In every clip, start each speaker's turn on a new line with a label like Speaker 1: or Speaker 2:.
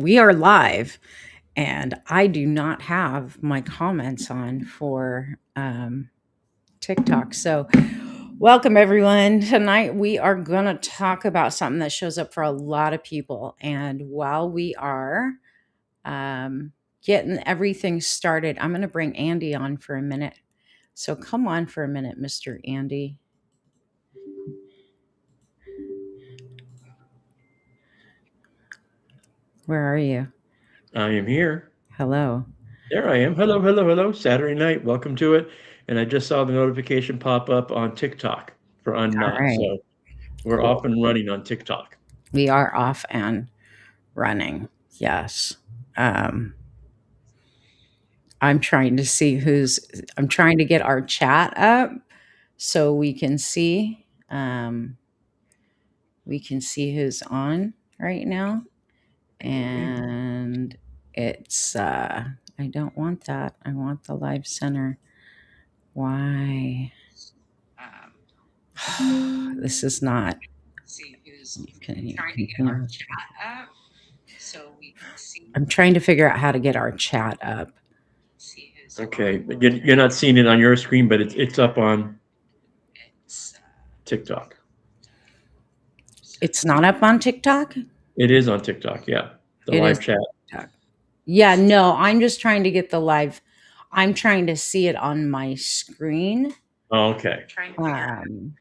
Speaker 1: we are live, and I do not have my comments on for TikTok. So, welcome everyone. Tonight we are going to talk about something that shows up for a lot of people. And while we are getting everything started, I'm going to bring Andy on for a minute. So, come on for a minute, Mr. Andy. Where are you?
Speaker 2: I am here.
Speaker 1: Hello.
Speaker 2: There I am. Hello, hello, hello. Saturday night. Welcome to it. And I just saw the notification pop up on TikTok for
Speaker 1: All
Speaker 2: UKNOT.
Speaker 1: right.
Speaker 2: So we're
Speaker 1: Cool.
Speaker 2: off and running on TikTok.
Speaker 1: We are off and running. Yes. Um, I'm trying to see I'm trying to get our chat up so we can see who's on right now. And it's, I don't want that. I want the live center. Why? This is not. I'm trying to figure out how to get our chat up.
Speaker 2: Okay. You're not seeing it on your screen, but it's up on TikTok.
Speaker 1: It's not up on TikTok?
Speaker 2: It is on TikTok. Yeah. The
Speaker 1: It is
Speaker 2: live chat.
Speaker 1: TikTok. Yeah, no, I'm just trying to get the live. I'm trying to see it on my screen.
Speaker 2: Oh, okay.
Speaker 1: Um,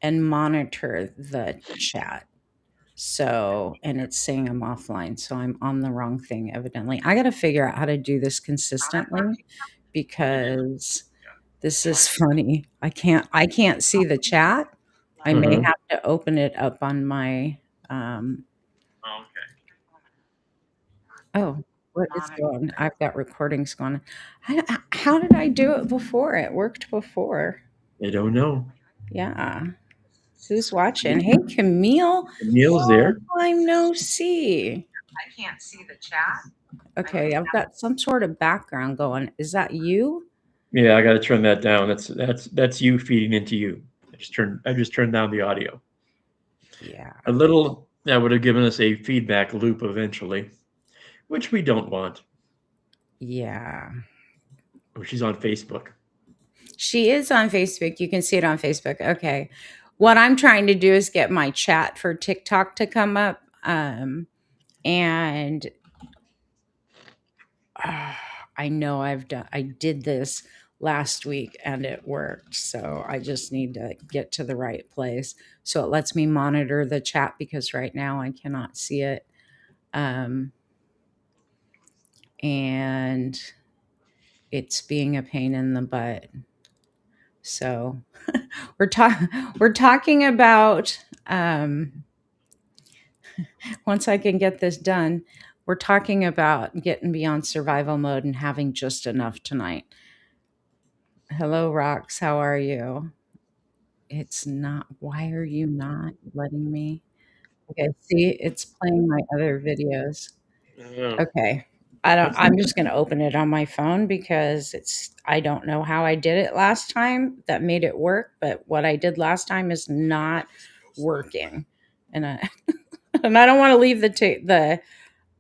Speaker 1: and monitor the chat. So, and it's saying I'm offline, so I'm on the wrong thing, evidently. I got to figure out how to do this consistently because this is funny. I can't see the chat. I may
Speaker 2: Uh-huh.
Speaker 1: have to open it up on my, um, oh, what is going? I've got recordings going. How did I do it before? It worked before.
Speaker 2: I don't know.
Speaker 1: Yeah. Who's watching? Hey, Camille.
Speaker 2: Neil's
Speaker 1: Long
Speaker 2: there.
Speaker 1: time no see. Okay, I've got some sort of background going. Is that you?
Speaker 2: Yeah, I got to turn that down. That's you feeding into you. I just turned down the audio.
Speaker 1: Yeah.
Speaker 2: A little that would have given us a feedback loop eventually, which we don't want.
Speaker 1: Yeah.
Speaker 2: Oh, she's on Facebook.
Speaker 1: She is on Facebook. You can see it on Facebook. Okay. What I'm trying to do is get my chat for TikTok to come up. And I know I did this last week and it worked. So I just need to get to the right place. So it lets me monitor the chat because right now I cannot see it. Um, and it's being a pain in the butt. So we're talking about once I can get this done, we're talking about getting beyond survival mode and having just enough tonight. Hello, Rox. How are you? It's not. Why are you not letting me? Okay, see, it's playing my other videos.
Speaker 2: Oh,
Speaker 1: Okay. I'm just going to open it on my phone because I don't know how I did it last time that made it work, but what I did last time is not working. And I and I don't want to leave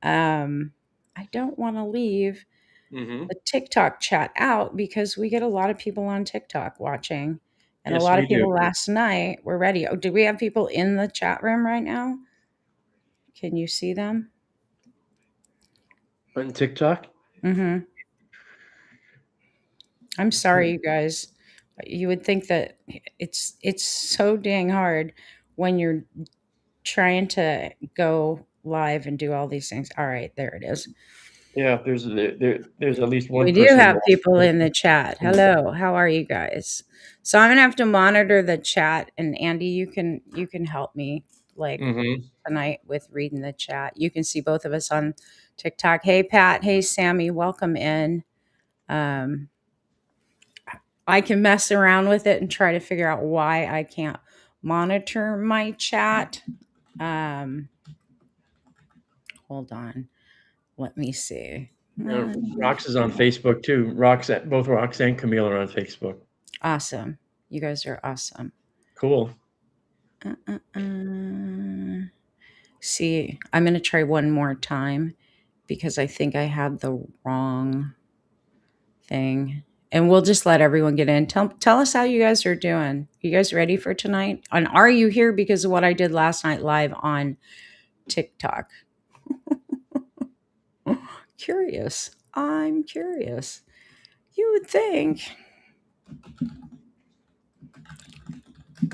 Speaker 1: um I don't want to leave
Speaker 2: mm-hmm.
Speaker 1: the TikTok chat out because we get a lot of people on TikTok watching and a
Speaker 2: Yes,
Speaker 1: lot of
Speaker 2: we do.
Speaker 1: people last night were ready. Oh, do we have people in the chat room right now? Can you see them?
Speaker 2: On TikTok?
Speaker 1: Mhm. I'm sorry, you guys. You would think that it's so dang hard when you're trying to go live and do all these things. All right, there it is.
Speaker 2: Yeah, there's at least
Speaker 1: We
Speaker 2: one
Speaker 1: do
Speaker 2: person
Speaker 1: have people
Speaker 2: watching.
Speaker 1: in the chat. Hello, how are you guys? So I'm gonna have to monitor the chat, and Andy, you can help me like
Speaker 2: Mm-hmm.
Speaker 1: tonight with reading the chat. You can see both of us on TikTok. Hey Pat, hey Sammy, welcome in. Um, I can mess around with it and try to figure out why I can't monitor my chat. Um, hold on. Let me see.
Speaker 2: Rox is on Facebook too. Both Rox and Camille are on Facebook.
Speaker 1: Awesome. You guys are awesome.
Speaker 2: Cool.
Speaker 1: Uh, uh, uh. See, I'm going to try one more time because I think I had the wrong thing. And we'll just let everyone get in. Tell us how you guys are doing. You guys ready for tonight? And are you here because of what I did last night live on TikTok? Curious. I'm curious. You would think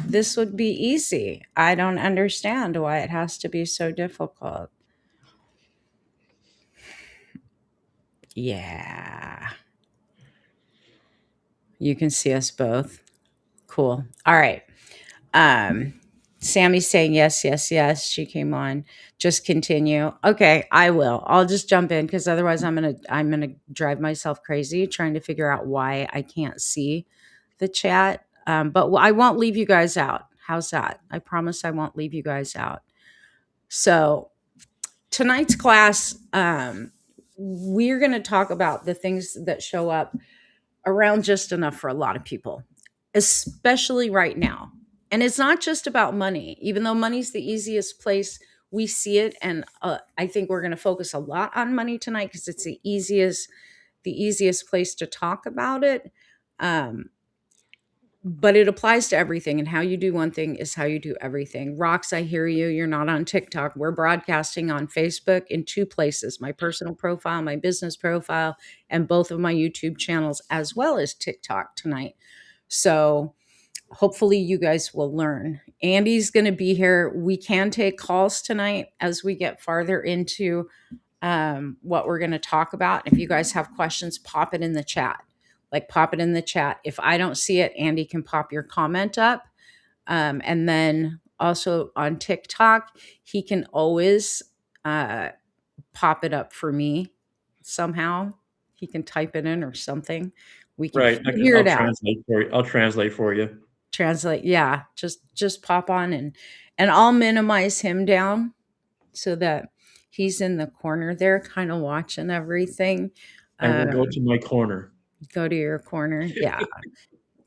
Speaker 1: this would be easy. I don't understand why it has to be so difficult. Yeah. You can see us both. Cool. All right. Um, Sammy's saying yes, yes, yes. She came on. Just continue. Okay, I will. I'll just jump in because otherwise I'm gonna drive myself crazy trying to figure out why I can't see the chat. But I won't leave you guys out. How's that? I promise I won't leave you guys out. So tonight's class, we're going to talk about the things that show up around just enough for a lot of people, especially right now. And it's not just about money, even though money's the easiest place we see it. And I think we're going to focus a lot on money tonight because it's the easiest place to talk about it. Um, but it applies to everything, and how you do one thing is how you do everything. Rox, I hear you. You're not on TikTok. We're broadcasting on Facebook in two places: my personal profile, my business profile, and both of my YouTube channels, as well as TikTok tonight. So hopefully you guys will learn. Andy's going to be here. We can take calls tonight as we get farther into what we're going to talk about. If you guys have questions, pop it in the chat. Like, pop it in the chat. If I don't see it, Andy can pop your comment up. And then also on TikTok, he can always uh, pop it up for me somehow. He can type it in or something. We can
Speaker 2: Right.
Speaker 1: figure
Speaker 2: I'll
Speaker 1: it out.
Speaker 2: translate for you. I'll translate for you.
Speaker 1: Translate. Yeah. Just pop on, and I'll minimize him down so that he's in the corner there, kind of watching everything.
Speaker 2: I will go
Speaker 1: Um,
Speaker 2: to my corner.
Speaker 1: go to your corner. Yeah.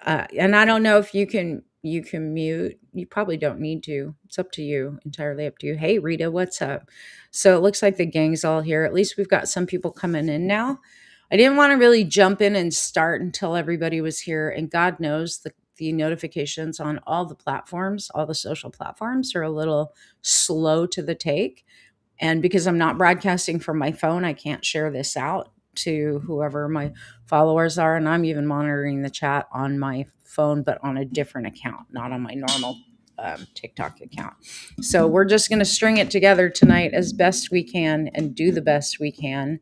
Speaker 1: And I don't know if you can mute. You probably don't need to. It's up to you, entirely up to you. Hey Rita, what's up? So it looks like the gang's all here. At least we've got some people coming in now. I didn't want to really jump in and start until everybody was here. And God knows the notifications on all the platforms, all the social platforms, are a little slow to the take. And because I'm not broadcasting from my phone, I can't share this out to whoever my followers are. And I'm even monitoring the chat on my phone, but on a different account, not on my normal TikTok account. So we're just going to string it together tonight as best we can and do the best we can.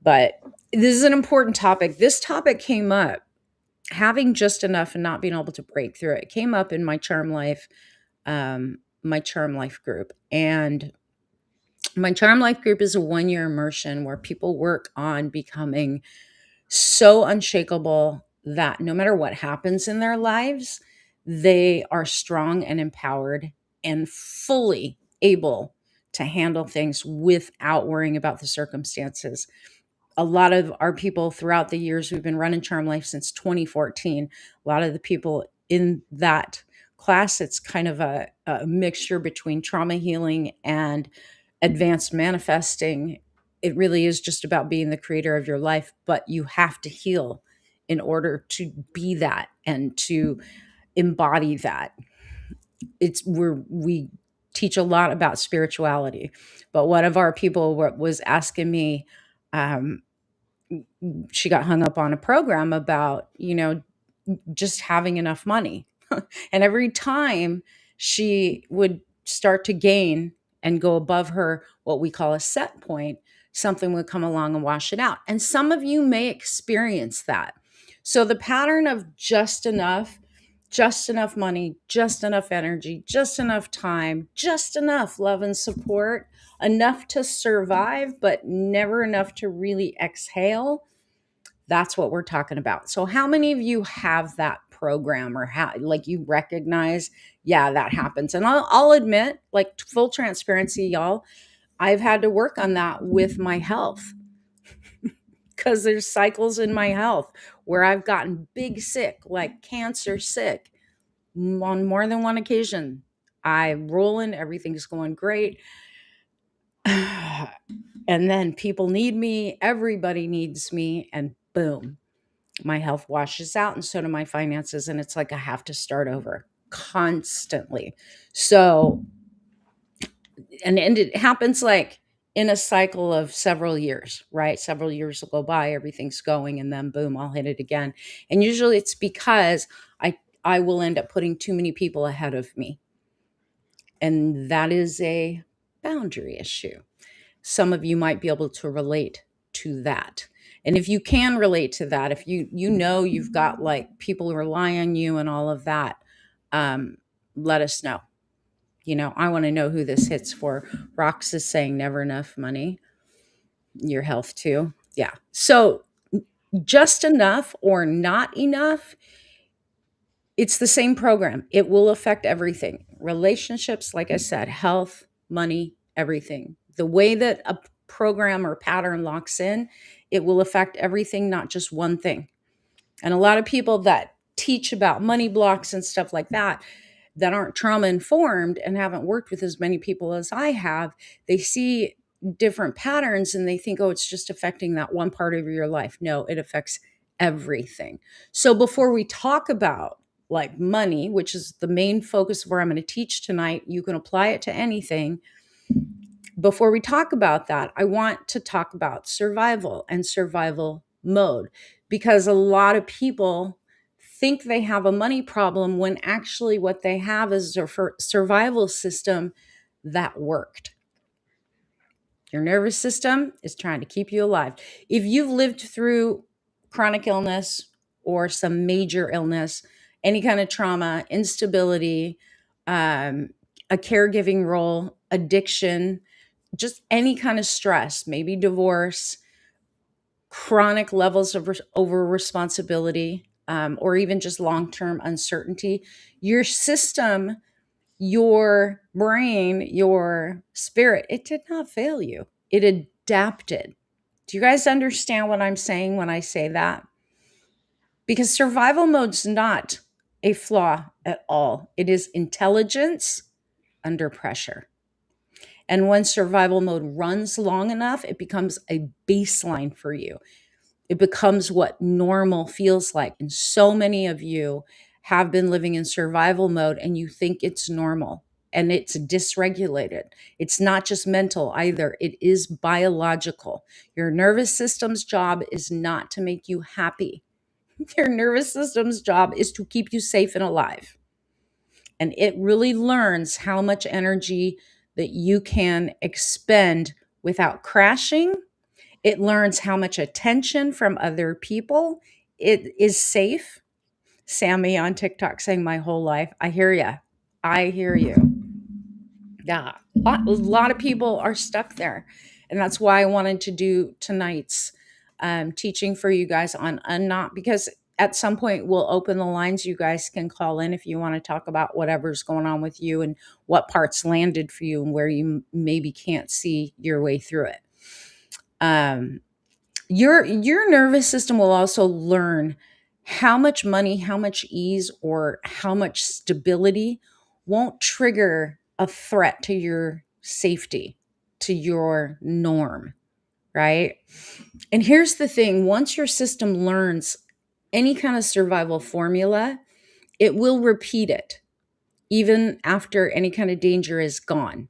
Speaker 1: But this is an important topic. This topic came up, having just enough and not being able to break through it. It came up in my Charm Life group. And my Charm Life group is a 1 year immersion where people work on becoming so unshakable that no matter what happens in their lives, they are strong and empowered and fully able to handle things without worrying about the circumstances. A lot of our people throughout the years, we've been running Charm Life since 2014. A lot of the people in that class, it's kind of a mixture between trauma healing and advanced manifesting. It really is just about being the creator of your life, but you have to heal in order to be that and to embody that. We teach a lot about spirituality, but one of our people was asking me, um, she got hung up on a program about, just having enough money. And every time she would start to gain and go above her, what we call a set point, something would come along and wash it out. And some of you may experience that. So the pattern of just enough money, just enough energy, just enough time, just enough love and support, enough to survive, but never enough to really exhale. That's what we're talking about. So how many of you have that program, or how, like, you recognize, yeah, that happens? And I'll admit, like, full transparency, y'all, I've had to work on that with my health because there's cycles in my health where I've gotten big sick, like cancer sick, on more than one occasion. I'm rolling, everything's going great. And then people need me, everybody needs me, and boom, my health washes out, and so do my finances. And it's like I have to start over constantly. So, and it happens like in a cycle of several years, right? Several years will go by, everything's going, and then boom, I'll hit it again. And usually it's because I will end up putting too many people ahead of me. And that is a boundary issue. Some of you might be able to relate to that. And if you can relate to that, if you know you've got like people who rely on you and all of that, um, let us know. I want to know who this hits for. Rox is saying never enough money. Your health too. Yeah. So just enough or not enough, it's the same program. It will affect everything. Relationships, like I said, health, money, everything. The way that a program or pattern locks in, it will affect everything, not just one thing. And a lot of people that teach about money blocks and stuff like that aren't trauma informed and haven't worked with as many people as I have, they see different patterns and they think, oh, it's just affecting that one part of your life. No, it affects everything. So before we talk about like money, which is the main focus of where I'm going to teach tonight, you can apply it to anything. Before we talk about that, I want to talk about survival and survival mode, because a lot of people think they have a money problem when actually what they have is a survival system that worked. Your nervous system is trying to keep you alive. If you've lived through chronic illness or some major illness, any kind of trauma, instability, a caregiving role, addiction, just any kind of stress, maybe divorce, chronic levels of over responsibility, or even just long term uncertainty, your system, your brain, your spirit, it did not fail you. It adapted. Do you guys understand what I'm saying when I say that? Because survival mode's not a flaw at all, it is intelligence under pressure. And when survival mode runs long enough, it becomes a baseline for you. It becomes what normal feels like. And so many of you have been living in survival mode and you think it's normal and it's dysregulated. It's not just mental either, it is biological. Your nervous system's job is not to make you happy. Your nervous system's job is to keep you safe and alive. And it really learns how much energy that you can expend without crashing. It learns how much attention from other people it is safe. Sammy on TikTok saying my whole life. I hear you. I hear you. Yeah. A lot of people are stuck there. And that's why I wanted to do tonight's teaching for you guys on UKNOT, because at some point we'll open the lines. You guys can call in if you want to talk about whatever's going on with you and what parts landed for you and where you maybe can't see your way through it. Your nervous system will also learn how much money, how much ease, or how much stability won't trigger a threat to your safety, to your norm, right? And here's the thing, once your system learns any kind of survival formula, it will repeat it even after any kind of danger is gone,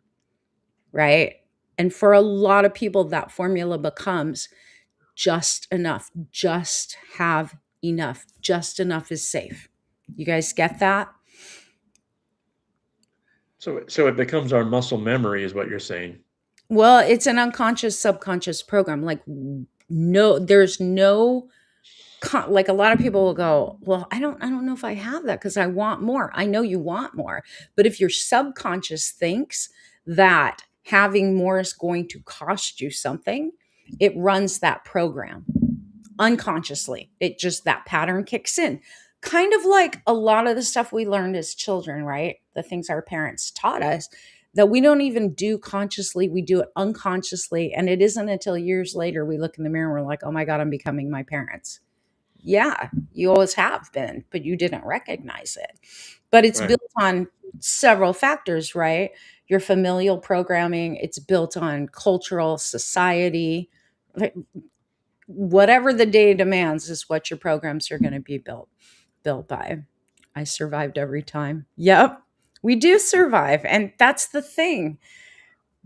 Speaker 1: right? And for a lot of people, that formula becomes just enough, just have enough, just enough is safe. You guys get that?
Speaker 2: So it becomes our muscle memory, is what you're saying.
Speaker 1: Well, it's an unconscious, subconscious program. Like, no, there's no, like a lot of people will go, well, I don't know if I have that because I want more. I know you want more. But if your subconscious thinks that having more is going to cost you something, it runs that program unconsciously. It just, that pattern kicks in. Kind of like a lot of the stuff we learned as children, right? The things our parents taught us that we don't even do consciously, we do it unconsciously. And it isn't until years later we look in the mirror and we're like, oh my God, I'm becoming my parents. Yeah, you always have been, but you didn't recognize it. But it's
Speaker 2: Right.
Speaker 1: built on several factors, right? Your familial programming, it's built on cultural society. Like, whatever the day demands is what your programs are going to be built by. I survived every time. Yep. We do survive, and that's the thing.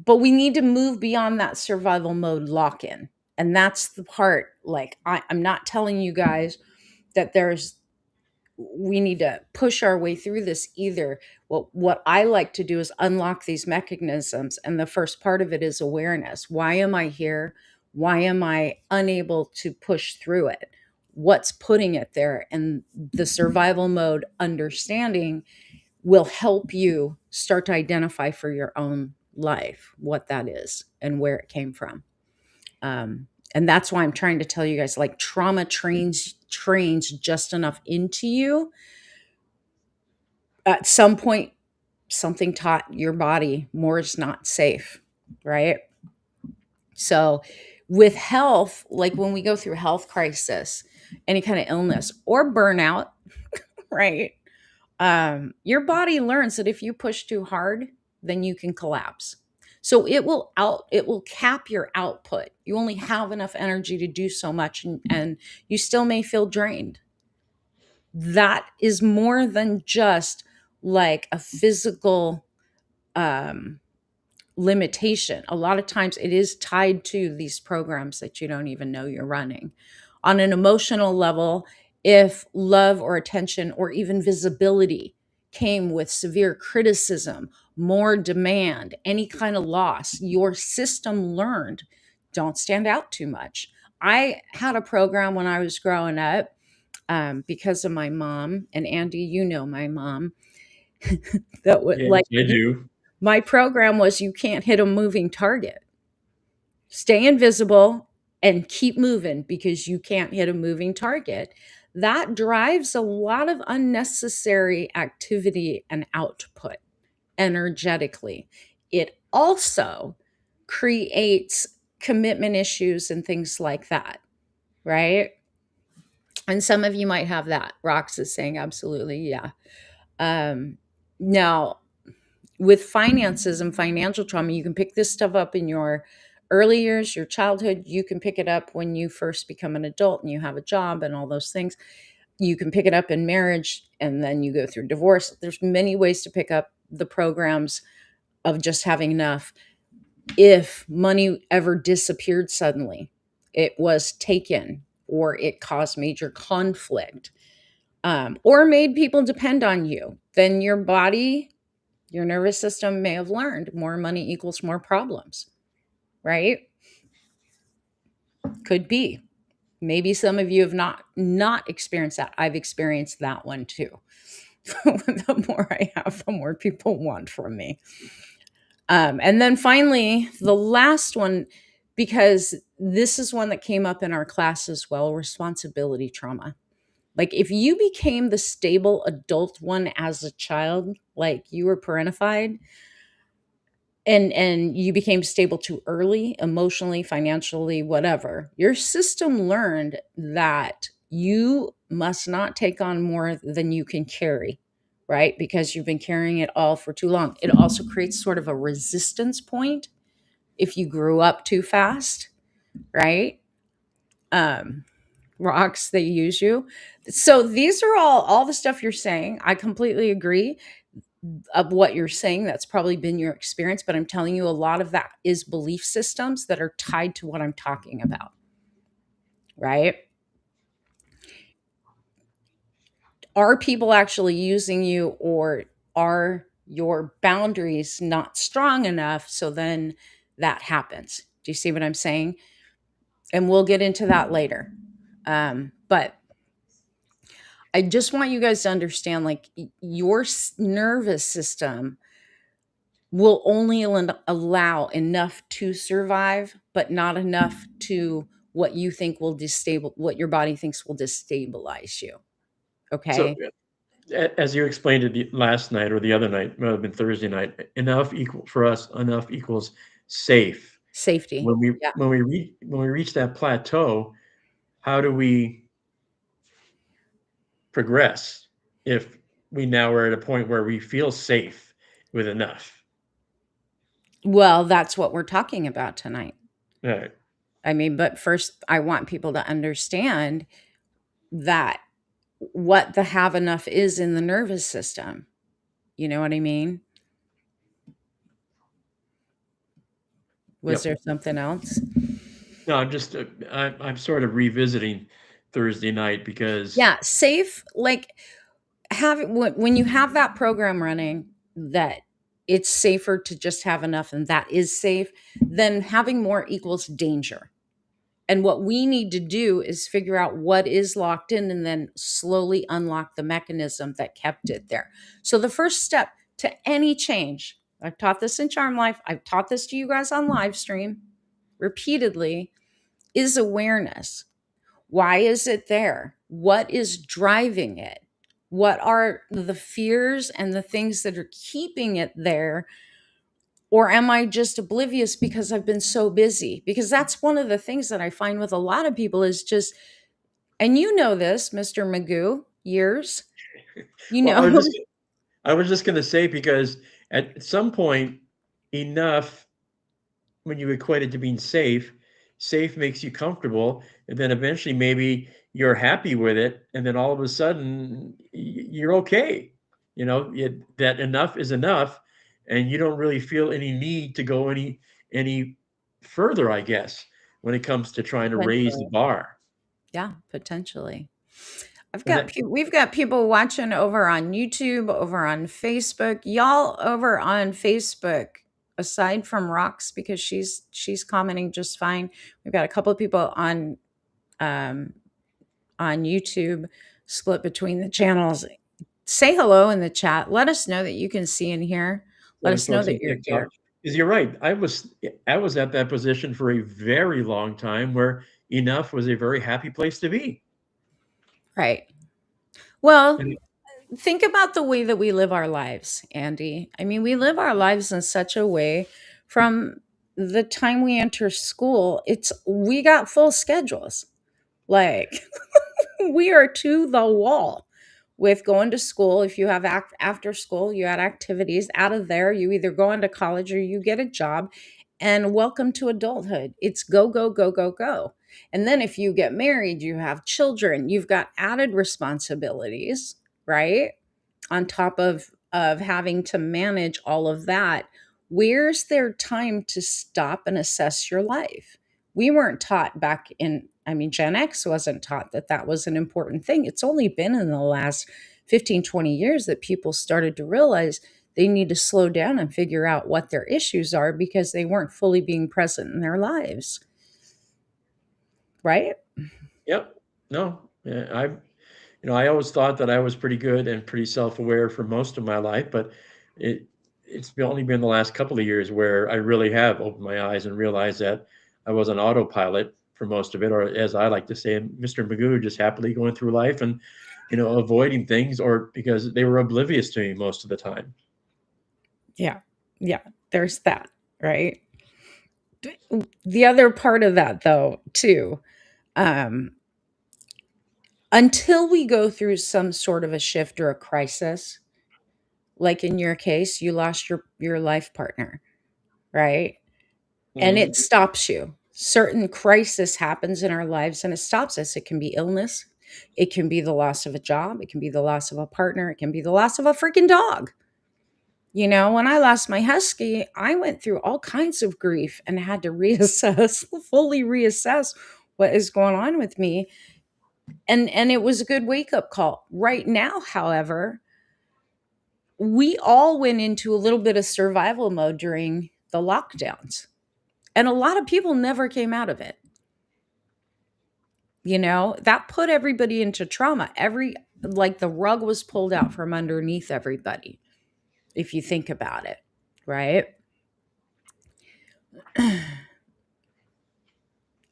Speaker 1: But we need to move beyond that survival mode lock in. And that's the part, like, I'm not telling you guys that we need to push our way through this either. What I like to do is unlock these mechanisms, and the first part of it is awareness. Why am I here? Why am I unable to push through it? What's putting it there? And the survival mode understanding will help you start to identify for your own life what that is and where it came from. And that's why I'm trying to tell you guys, like, trauma trains just enough into you. At some point, something taught your body more is not safe, right? So with health, like when we go through health crisis, any kind of illness or burnout, right? Your body learns that if you push too hard, then you can collapse. So it will cap your output. You only have enough energy to do so much, and you still may feel drained. That is more than just like a physical um, limitation. A lot of times it is tied to these programs that you don't even know you're running. On an emotional level, if love or attention or even visibility came with severe criticism, more demand, any kind of loss, your system learned, don't stand out too much. I had a program when I was growing up, because of my mom, and Andy, you know my mom, that would
Speaker 2: Yes,
Speaker 1: like
Speaker 2: I do.
Speaker 1: my program was, you can't hit a moving target. Stay invisible and keep moving because you can't hit a moving target. That drives a lot of unnecessary activity and output energetically. It also creates commitment issues and things like that, right? And some of you might have that. Rox is saying absolutely, yeah. Um, Now, with finances and financial trauma, you can pick this stuff up in your early years, your childhood. You can pick it up when you first become an adult and you have a job and all those things. You can pick it up in marriage, and then you go through divorce. There's many ways to pick up the programs of just having enough. If money ever disappeared suddenly, it was taken, or it caused major conflict, or made people depend on you, then your nervous system may have learned more money equals more problems, right? Could be. Maybe some of you have not experienced that. I've experienced that one too. The more I have, the more people want from me. And then finally, the last one, because this is one that came up in our class as well, responsibility trauma. Like, if you became the stable adult one as a child, like you were parentified, and you became stable too early, emotionally, financially, whatever, your system learned that you must not take on more than you can carry, right? Because you've been carrying it all for too long. It also creates sort of a resistance point if you grew up too fast, right? um Rocks, they use you. So these are all the stuff you're saying. I completely agree of what you're saying. That's probably been your experience, but I'm telling you, a lot of that is belief systems that are tied to what I'm talking about, right? Are people actually using you, or are your boundaries not strong enough, so then that happens? Do you see what I'm saying? And we'll get into that later. But I just want you guys to understand, like, your nervous system will only allow enough to survive, but not enough to what you think will what your body thinks will destabilize you.
Speaker 2: So,
Speaker 1: Okay.
Speaker 2: as you explained it last night or the other night, might have been Thursday night, enough equal for us, enough equals safe.
Speaker 1: Safety. Yeah.
Speaker 2: When we reach that plateau, how do we progress? If we now are at a point where we feel safe with enough.
Speaker 1: Well, that's what we're talking about tonight.
Speaker 2: Right.
Speaker 1: I mean, but first, I want people to understand that what the have enough is in the nervous system. You know what I mean? Was
Speaker 2: Yep.
Speaker 1: there something else?
Speaker 2: No, I'm just I'm sort of revisiting Thursday night because
Speaker 1: Yeah, safe. Like when you have that program running, that it's safer to just have enough, and that is safe. Then having more equals danger. And what we need to do is figure out what is locked in and then slowly unlock the mechanism that kept it there. So, the first step to any change, I've taught this in Charm Life, I've taught this to you guys on live stream repeatedly, is awareness. Why is it there? What is driving it? What are the fears and the things that are keeping it there? Or am I just oblivious because I've been so busy? Because that's one of the things that I find with a lot of people is just, and you know this, Mr. Magoo, years, you
Speaker 2: well,
Speaker 1: know,
Speaker 2: I was just going to say because at some point enough when you equate it to being safe, safe makes you comfortable, and then eventually maybe you're happy with it, and then all of a sudden you're okay. That enough is enough, and you don't really feel any need to go any further, I guess, when it comes to trying to raise the
Speaker 1: potentially.
Speaker 2: bar.
Speaker 1: Yeah, potentially.
Speaker 2: And that,
Speaker 1: We've got people watching over on YouTube, over on Facebook. Y'all over on Facebook, aside from Rocks, because she's commenting just fine. We've got a couple of people um on YouTube, split between the channels. Say hello in the chat. Let us know that you can see and hear. Let
Speaker 2: and
Speaker 1: us know
Speaker 2: folks on
Speaker 1: that you're
Speaker 2: TikTok,
Speaker 1: here.
Speaker 2: because you're right. I was at that position for a very long time where enough was a very happy place to be.
Speaker 1: Right. Well,
Speaker 2: And
Speaker 1: think about the way that we live our lives, Andy. I mean, we live our lives in such a way from the time we enter school, it's we got full schedules. Like we are to the wall with going to school. If you have after school, you had activities out of there. You either go into college or you get a job. And welcome to adulthood. It's go, go, go, go, go. And then if you get married, you have children, you've got added responsibilities, right? On top of having to manage all of that, where's there time to stop and assess your life? We weren't taught back in, I mean, Gen X wasn't taught that that was an important thing. It's only been in the last 15, 20 years that people started to realize they need to slow down and figure out what their issues are because they weren't fully being present in their lives, right?
Speaker 2: yep, no, yeah, I always thought that I was pretty good and pretty self-aware for most of my life, but it only been the last couple of years where I really have opened my eyes and realized that I was an autopilot for most of it, or as I like to say, Mr. Magoo, just happily going through life and avoiding things, or because they were oblivious to me most of the time.
Speaker 1: Yeah. Yeah. There's that, right? The other part of that, though, too, um, until we go through some sort of a shift or a crisis, like in your case, you lost your life partner, right? And
Speaker 2: Mhm.
Speaker 1: it stops you. Certain crisis happens in our lives and it stops us. It can be illness, it can be the loss of a job, it can be the loss of a partner, it can be the loss of a freaking dog. You know, when I lost my husky, I went through all kinds of grief and had to reassess, fully reassess what is going on with me. And it was a good wake-up call. Right now, however, we all went into a little bit of survival mode during the lockdowns. And a lot of people never came out of it. You know, that put everybody into trauma. Like the rug was pulled out from underneath everybody, if you think about it, right?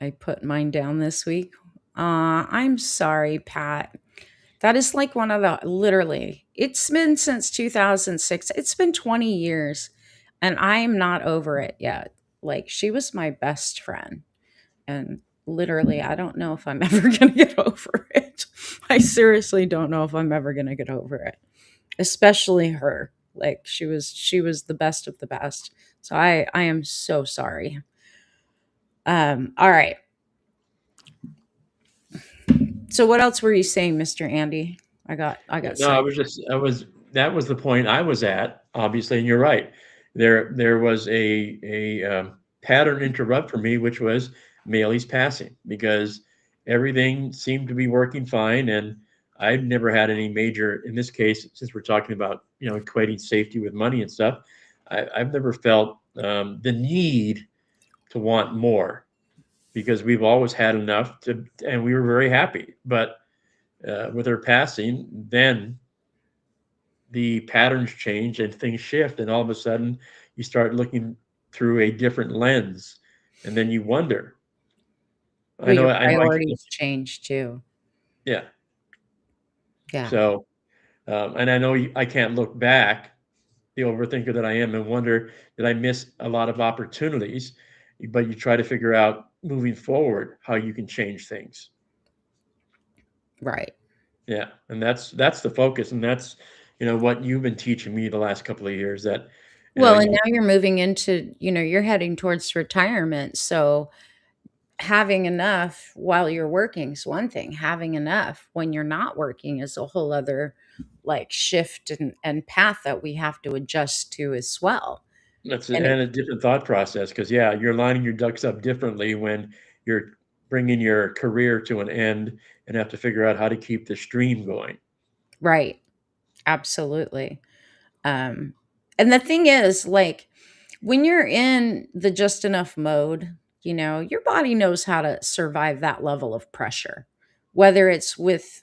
Speaker 1: I put mine down this week. I'm sorry, Pat. That is like one of the literally, it's been since 2006. It's been 20 years and I am not over it yet. Like she was my best friend. And literally, I don't know if I'm ever going to get over it. I seriously don't know if I'm ever going to get over it. especially her. Like she was the best of the best. So I am so sorry. All right. So what else were you saying, Mr. Andy? I got
Speaker 2: No, I
Speaker 1: sidetracked.
Speaker 2: was just I was that was the point I was at, obviously, and you're right. There was a pattern interrupt for me, which was Maley's passing, because everything seemed to be working fine, and I've never had any major, in this case, since we're talking about, equating safety with money and stuff, I've never felt the need to want more, because we've always had enough to, and we were very happy. But with her passing, then the patterns change and things shift, and all of a sudden you start looking through a different lens, and then you wonder.
Speaker 1: Well, your
Speaker 2: I know,
Speaker 1: priorities change too.
Speaker 2: yeah.
Speaker 1: Yeah.
Speaker 2: So, and I know I can't look back, the overthinker that I am, and wonder, did I miss a lot of opportunities? But you try to figure out moving forward how you can change things.
Speaker 1: Right.
Speaker 2: Yeah, and that's the focus, and that's what you've been teaching me the last couple of years, that
Speaker 1: Well, and
Speaker 2: you,
Speaker 1: now you're moving into, you're heading towards retirement. So having enough while you're working is one thing. Having enough when you're not working is a whole other like shift and path that we have to adjust to as well.
Speaker 2: that's
Speaker 1: And it,
Speaker 2: and a different thought process, because yeah, you're lining your ducks up differently when you're bringing your career to an end and have to figure out how to keep the stream going.
Speaker 1: right. Absolutely. Um, and the thing is, like, when you're in the just enough mode, your body knows how to survive that level of pressure, whether it's with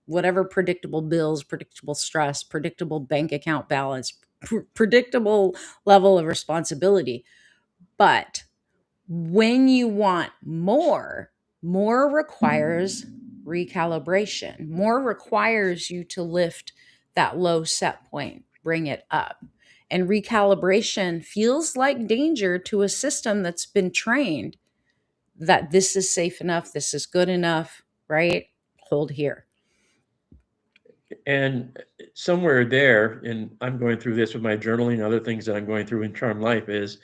Speaker 1: whatever predictable bills, predictable stress, predictable bank account balance, predictable level of responsibility. But when you want more, more requires recalibration. More requires you to lift that low set point, bring it up. And recalibration feels like danger to a system that's been trained that this is safe enough, this is good enough, right? Hold here.
Speaker 2: And somewhere there, and I'm going through this with my journaling and other things that I'm going through in term life, is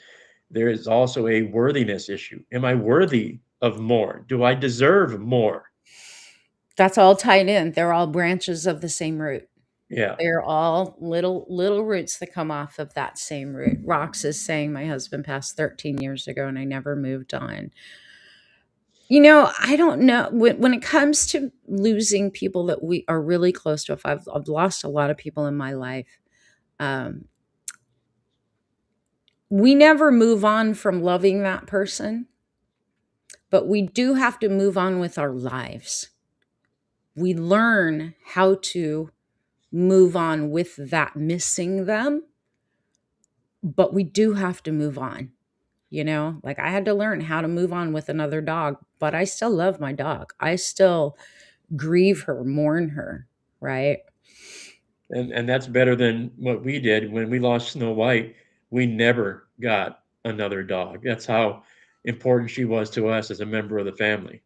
Speaker 2: there is also a worthiness issue. Am I worthy of more? Do I deserve more?
Speaker 1: That's all tied in. They're all branches of the same root.
Speaker 2: Yeah.
Speaker 1: They're all little roots that come off of that same root. Rox is saying my husband passed 13 years ago and I never moved on. I don't know when it comes to losing people that we are really close to. If I've lost a lot of people in my life, um, we never move on from loving that person, but we do have to move on with our lives. We learn how to move on with that missing them, but we do have to move on. Like I had to learn how to move on with another dog, but I still love my dog. I still grieve her, mourn her, right?
Speaker 2: And that's better than what we did when we lost Snow White. We never got another dog. That's how important she was to us as a member of the family.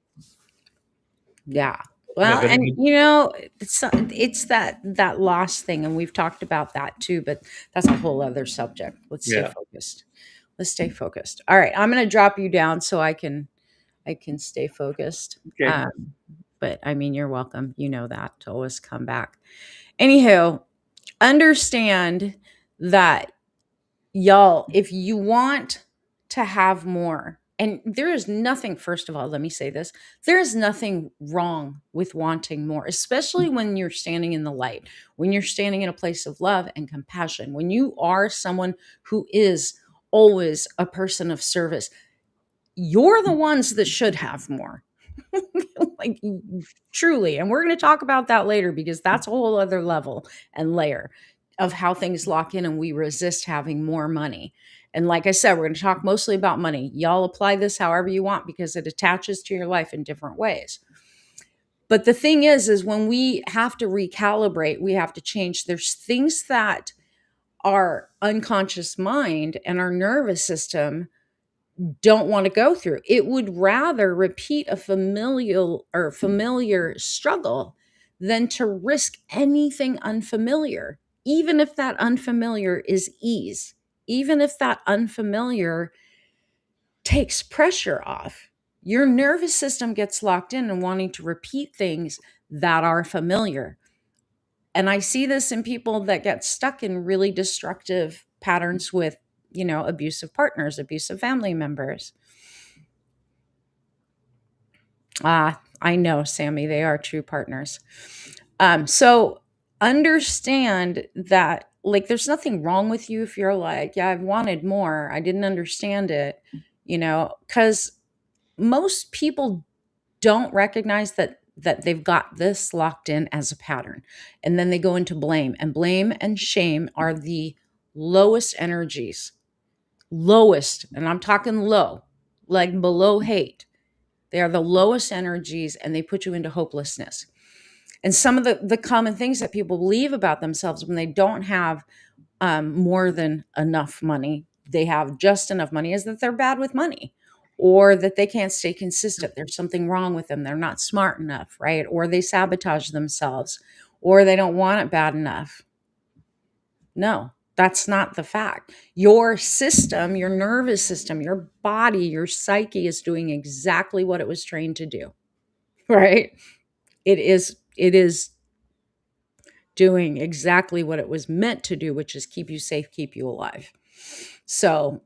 Speaker 1: Yeah.
Speaker 2: Yeah,
Speaker 1: Well,
Speaker 2: but
Speaker 1: and it's that loss thing, and we've talked about that too, but that's a whole other subject. Let's stay
Speaker 2: yeah.
Speaker 1: focused. Let's stay focused. All right, I'm going to drop you down so I can stay focused.
Speaker 2: Okay.
Speaker 1: But I mean, you're welcome. You know that to always come back. Anywho, understand that, y'all, if you want to have more, and there is nothing, first of all, let me say this, there is nothing wrong with wanting more, especially when you're standing in the light, when you're standing in a place of love and compassion, when you are someone who is always a person of service. You're the ones that should have more. Like, truly. And we're going to talk about that later because that's a whole other level and layer of how things lock in and we resist having more money. And like I said, we're going to talk mostly about money. Y'all apply this however you want because it attaches to your life in different ways. But the thing is when we have to recalibrate, we have to change. There's things that our unconscious mind and our nervous system don't want to go through. It would rather repeat a familiar struggle than to risk anything unfamiliar. even if that unfamiliar is ease, even if that unfamiliar takes pressure off, your nervous system gets locked in and wanting to repeat things that are familiar. And I see this in people that get stuck in really destructive patterns with, abusive partners, abusive family members. I know, Sammy, they are true partners. So understand that, like, there's nothing wrong with you if you're like, yeah, I've wanted more. I didn't understand it, because most people don't recognize that they've got this locked in as a pattern. And then they go into blame, and blame and shame are the lowest energies. Lowest, and I'm talking low, like below hate. They are the lowest energies, and they put you into hopelessness. And some of the common things that people believe about themselves when they don't have more than enough money, they have just enough money, is that they're bad with money, or that they can't stay consistent. There's something wrong with them. They're not smart enough, right? Or they sabotage themselves, or they don't want it bad enough. No, that's not the fact. Your system, your nervous system, your body, your psyche is doing exactly what it was trained to do, right? It is doing exactly what it was meant to do, which is keep you safe, keep you alive. So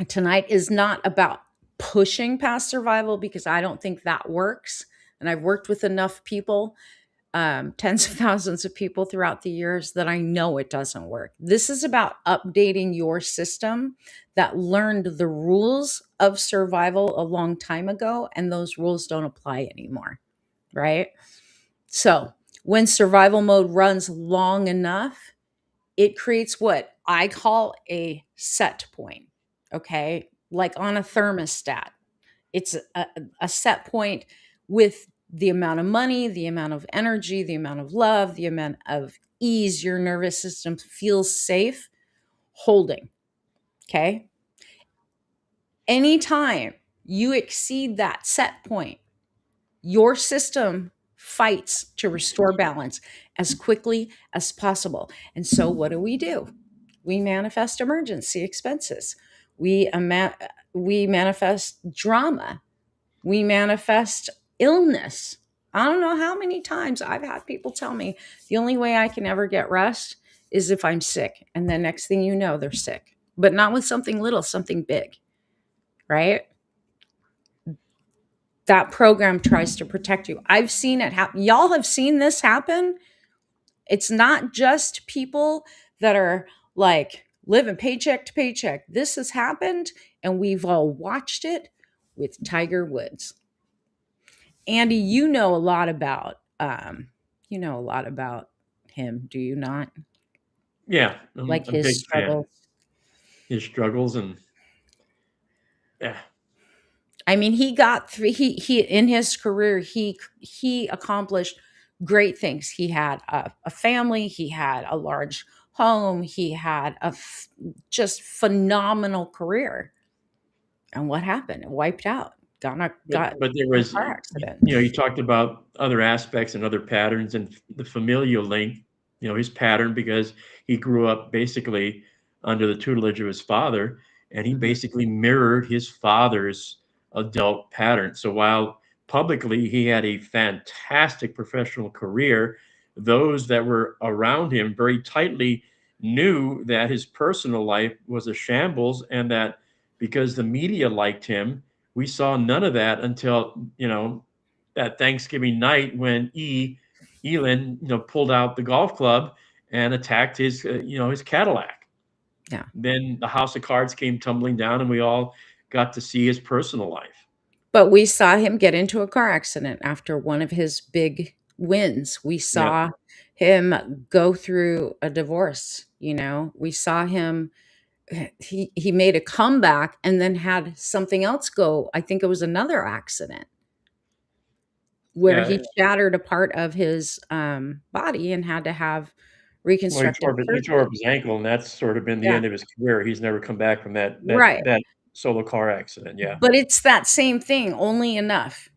Speaker 1: tonight is not about pushing past survival, because I don't think that works. And I've worked with enough people, tens of thousands of people throughout the years, that I know it doesn't work. This is about updating your system that learned the rules of survival a long time ago, and those rules don't apply anymore, right? So when survival mode runs long enough, it creates what I call a set point. Okay. Like on a thermostat, it's a set point with the amount of money, the amount of energy, the amount of love, the amount of ease your nervous system feels safe holding. Okay. Anytime you exceed that set point, your system fights to restore balance as quickly as possible. And so, what do? We manifest emergency expenses. We manifest drama. We manifest illness. I don't know how many times I've had people tell me the only way I can ever get rest is if I'm sick. And the next thing you know, they're sick, but not with something little, something big, right? That program tries to protect you. I've seen it happen. Y'all have seen this happen. It's not just people that are like living paycheck to paycheck. This has happened, and we've all watched it with Tiger Woods. Andy, you know a lot about him, do you not?
Speaker 2: Yeah, I'm
Speaker 1: Like
Speaker 2: a
Speaker 1: his
Speaker 2: big fan.
Speaker 1: struggles.
Speaker 2: His struggles and yeah,
Speaker 1: I mean, he got through. He in his career, he accomplished great things. He had a family. He had a large home. He had just phenomenal career. And what happened? It wiped out. Got
Speaker 2: but there
Speaker 1: in a
Speaker 2: was,
Speaker 1: car accident.
Speaker 2: you talked about other aspects and other patterns and the familial link, his pattern because he grew up basically under the tutelage of his father, and he
Speaker 1: Mhm.
Speaker 2: basically mirrored his father's adult pattern. So while publicly he had a fantastic professional career, those that were around him very tightly knew that his personal life was a shambles, and that because the media liked him, we saw none of that until that Thanksgiving night when Elin pulled out the golf club and attacked his Cadillac.
Speaker 1: Yeah.
Speaker 2: Then the house of cards came tumbling down, and we all got to see his personal life.
Speaker 1: But we saw him get into a car accident after one of his big wins. We
Speaker 2: Yeah,
Speaker 1: saw him go through a divorce, We saw him he made a comeback and then had something else go. I think it was another accident where
Speaker 2: yeah.
Speaker 1: he shattered a part of his body and had to have
Speaker 2: Well, he
Speaker 1: reconstructive
Speaker 2: tore, he tore up
Speaker 1: surgery.
Speaker 2: his ankle, and that's sort of been the
Speaker 1: Yeah,
Speaker 2: end of his career. He's never come back from that that
Speaker 1: right.
Speaker 2: that solo car accident. Yeah,
Speaker 1: But it's that same thing, only enough,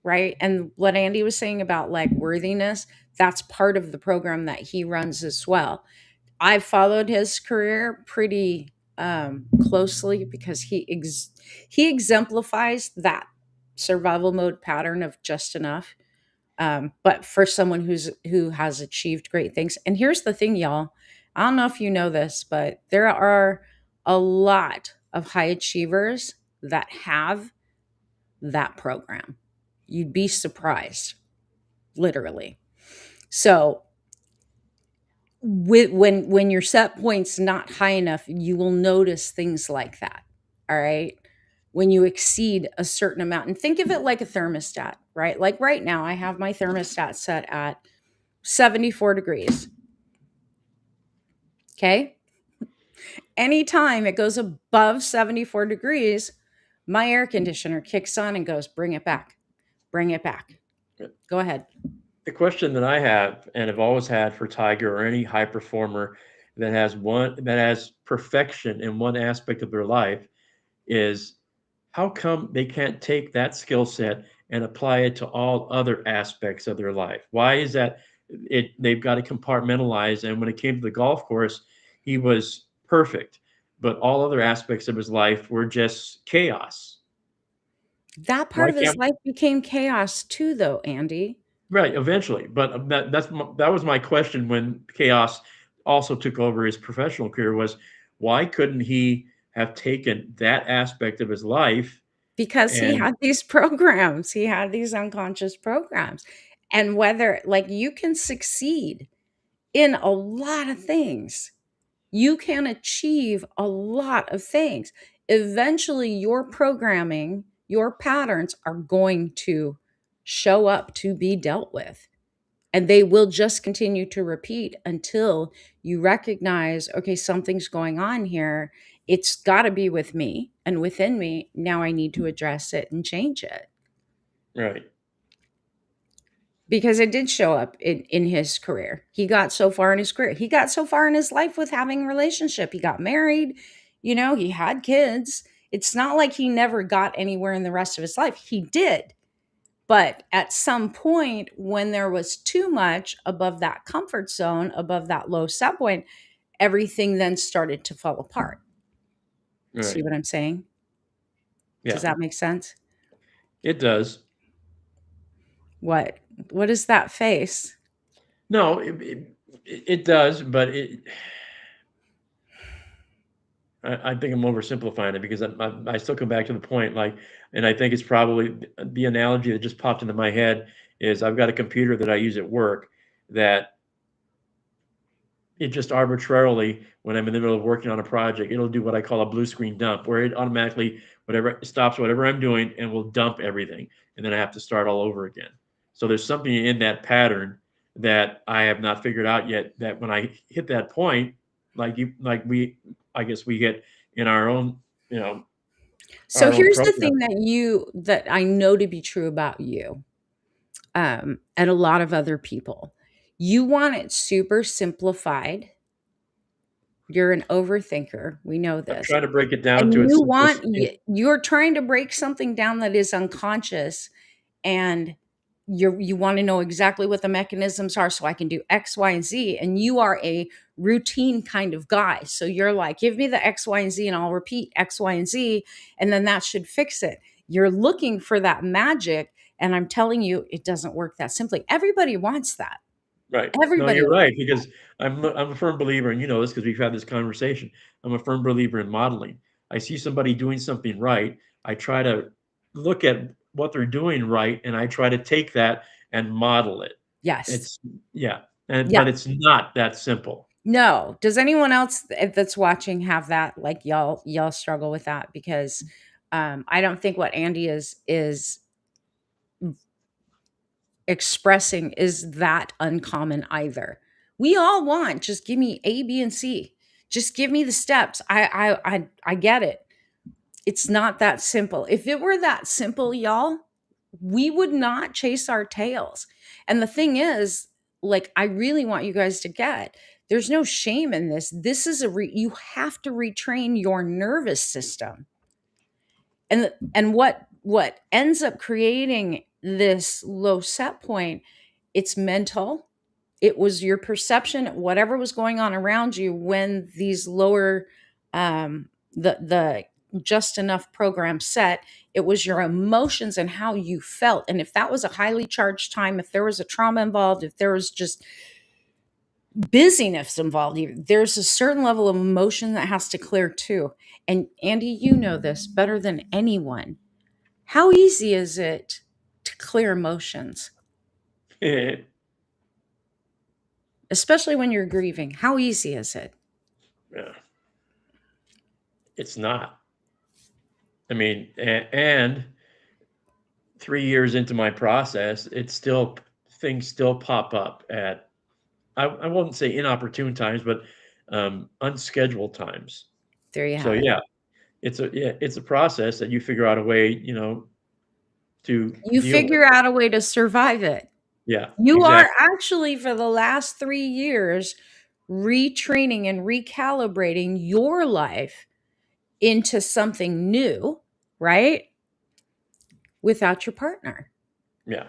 Speaker 1: right? And what Andy was saying about like worthiness, That's part of the program that he runs as well. I've followed his career pretty closely because he exemplifies that survival mode pattern of just enough. But for someone who has achieved great things, and here's the thing, y'all. I don't know if you know this, but there are a lot of high achievers that have that program. You'd be surprised, literally. So when your set point's not high enough, you will notice things like that. All right. When you exceed a certain amount, and think of it like a thermostat, right? Like right now, I have my thermostat set at 74 degrees. Okay. Anytime it goes above 74 degrees, my air conditioner kicks on and goes, bring it back, bring it back. Go ahead.
Speaker 2: The question that I have and have always had for Tiger or any high performer that has perfection in one aspect of their life is how come they can't take that skill set and apply it to all other aspects of their life? Why is that they've got to compartmentalize, and when it came to the golf course, he was perfect, but all other aspects of his life were just chaos.
Speaker 1: That part
Speaker 2: Why
Speaker 1: of his
Speaker 2: can't
Speaker 1: life became chaos too, though, Andy.
Speaker 2: Right, eventually, but that was my question when chaos also took over his professional career was why couldn't he have taken that aspect of his life
Speaker 1: Because he
Speaker 2: and
Speaker 1: had these programs, he had these unconscious programs. And whether, like, you can succeed in a lot of things, you can achieve a lot of things. Eventually, your programming, your patterns are going to show up to be dealt with. And they will just continue to repeat until you recognize, okay, something's going on here. It's got to be with me and within me. Now I need to address it and change it,
Speaker 2: right,
Speaker 1: because it did show up in his career. He got so far in his career. He got so far in his life with having a relationship. He got married, he had kids. It's not like he never got anywhere in the rest of his life. He did. But at some point, when there was too much above that comfort zone, above that low set point, everything then started to fall apart. See
Speaker 2: right,
Speaker 1: what I'm saying? Does
Speaker 2: yeah,
Speaker 1: that make sense?
Speaker 2: it does.
Speaker 1: What? What is that face?
Speaker 2: No, it does, but I think I'm oversimplifying it because I still come back to the point, like, and I think it's probably the analogy that just popped into my head is I've got a computer that I use at work that it just arbitrarily, when I'm in the middle of working on a project, it'll do what I call a blue screen dump, where it automatically whatever stops whatever I'm doing and will dump everything, and then I have to start all over again. So there's something in that pattern that I have not figured out yet. That when I hit that point, I guess we get in you know,
Speaker 1: So
Speaker 2: our own
Speaker 1: here's the
Speaker 2: program.
Speaker 1: thing that I know to be true about you, and a lot of other people. You want it super simplified. You're an overthinker. We know
Speaker 2: I'm
Speaker 1: this.
Speaker 2: trying to break it down to
Speaker 1: And
Speaker 2: its simplest.
Speaker 1: you're trying to break something down that is unconscious, and you want to know exactly what the mechanisms are so I can do X, Y, and Z. And you are a routine kind of guy. So you're like, give me the X, Y, and Z, and I'll repeat X, Y, and Z, and then that should fix it. You're looking for that magic. And I'm telling you, it doesn't work that simply. Everybody wants that.
Speaker 2: Right. No,
Speaker 1: Everybody
Speaker 2: you're
Speaker 1: wants.
Speaker 2: right, because I'm a firm believer, and you know this because we've had this conversation. I'm a firm believer in modeling. I see somebody doing something right, I try to look at what they're doing right, and I try to take that and model it.
Speaker 1: Yes.
Speaker 2: It's yeah, and
Speaker 1: Yeah.
Speaker 2: but it's not that simple.
Speaker 1: No. Does anyone else that's watching have that? Like, y'all struggle with that? Because I don't think what Andy is expressing is that uncommon either. We all want, just give me A, B, and C. Just give me the steps. I get it. It's not that simple. If it were that simple, y'all, we would not chase our tails. And the thing is, like, I really want you guys to get, there's no shame in this. This is you have to retrain your nervous system. And what ends up creating this low set point, it's mental, It was your perception, whatever was going on around you when these lower, the just enough program set. It was your emotions and how you felt. And if that was a highly charged time, if there was a trauma involved, if there was just busyness involved, there's a certain level of emotion that has to clear too. And Andy, you know this better than anyone. How easy is it to clear emotions,
Speaker 2: Yeah.
Speaker 1: especially when you're grieving? How easy is it?
Speaker 2: It's not. I mean, and 3 years into my process, it's still things still pop up at I won't say inopportune times, but unscheduled times.
Speaker 1: There you
Speaker 2: So
Speaker 1: have it.
Speaker 2: it's a process that you figure out a way, to
Speaker 1: You
Speaker 2: deal with.
Speaker 1: figure out a way to survive it.
Speaker 2: Yeah,
Speaker 1: You are
Speaker 2: exactly.
Speaker 1: actually, for the last 3 years, retraining and recalibrating your life into something new, right? Without your partner.
Speaker 2: Yeah,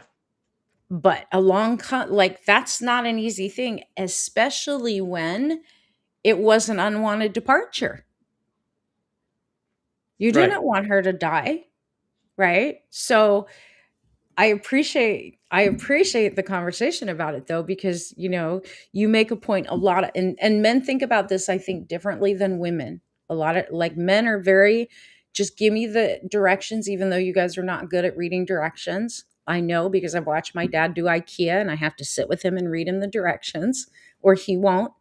Speaker 1: But like, that's not an easy thing, especially when it was an unwanted departure. You
Speaker 2: right.
Speaker 1: didn't want her to die, right? So I appreciate the conversation about it though, because you make a point. A lot of, and men think about this, I think, differently than women. A lot of, like, men are very, just give me the directions, even though you guys are not good at reading directions. I know, because I've watched my dad do IKEA and I have to sit with him and read him the directions, or he won't,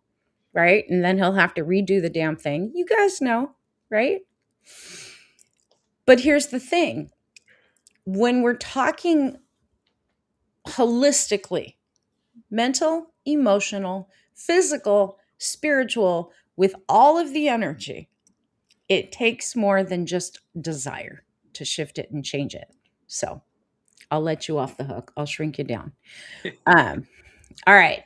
Speaker 1: right? And then he'll have to redo the damn thing. You guys know, right? But here's the thing, when we're talking holistically, mental, emotional, physical, spiritual, with all of the energy, it takes more than just desire to shift it and change it. So I'll let you off the hook. I'll shrink you down. Um, all right.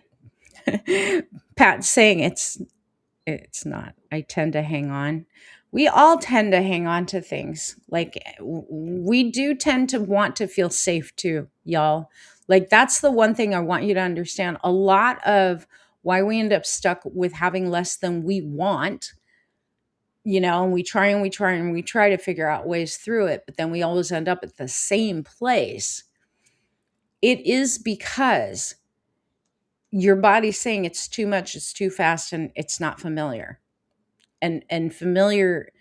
Speaker 1: Pat's saying it's not. I tend to hang on. We all tend to hang on to things. Like, we do tend to want to feel safe too, y'all. Like, that's the one thing I want you to understand. A lot of why we end up stuck with having less than we want, and we try and we try and we try to figure out ways through it, but then we always end up at the same place. It is because your body's saying it's too much, it's too fast, and it's not familiar. And familiar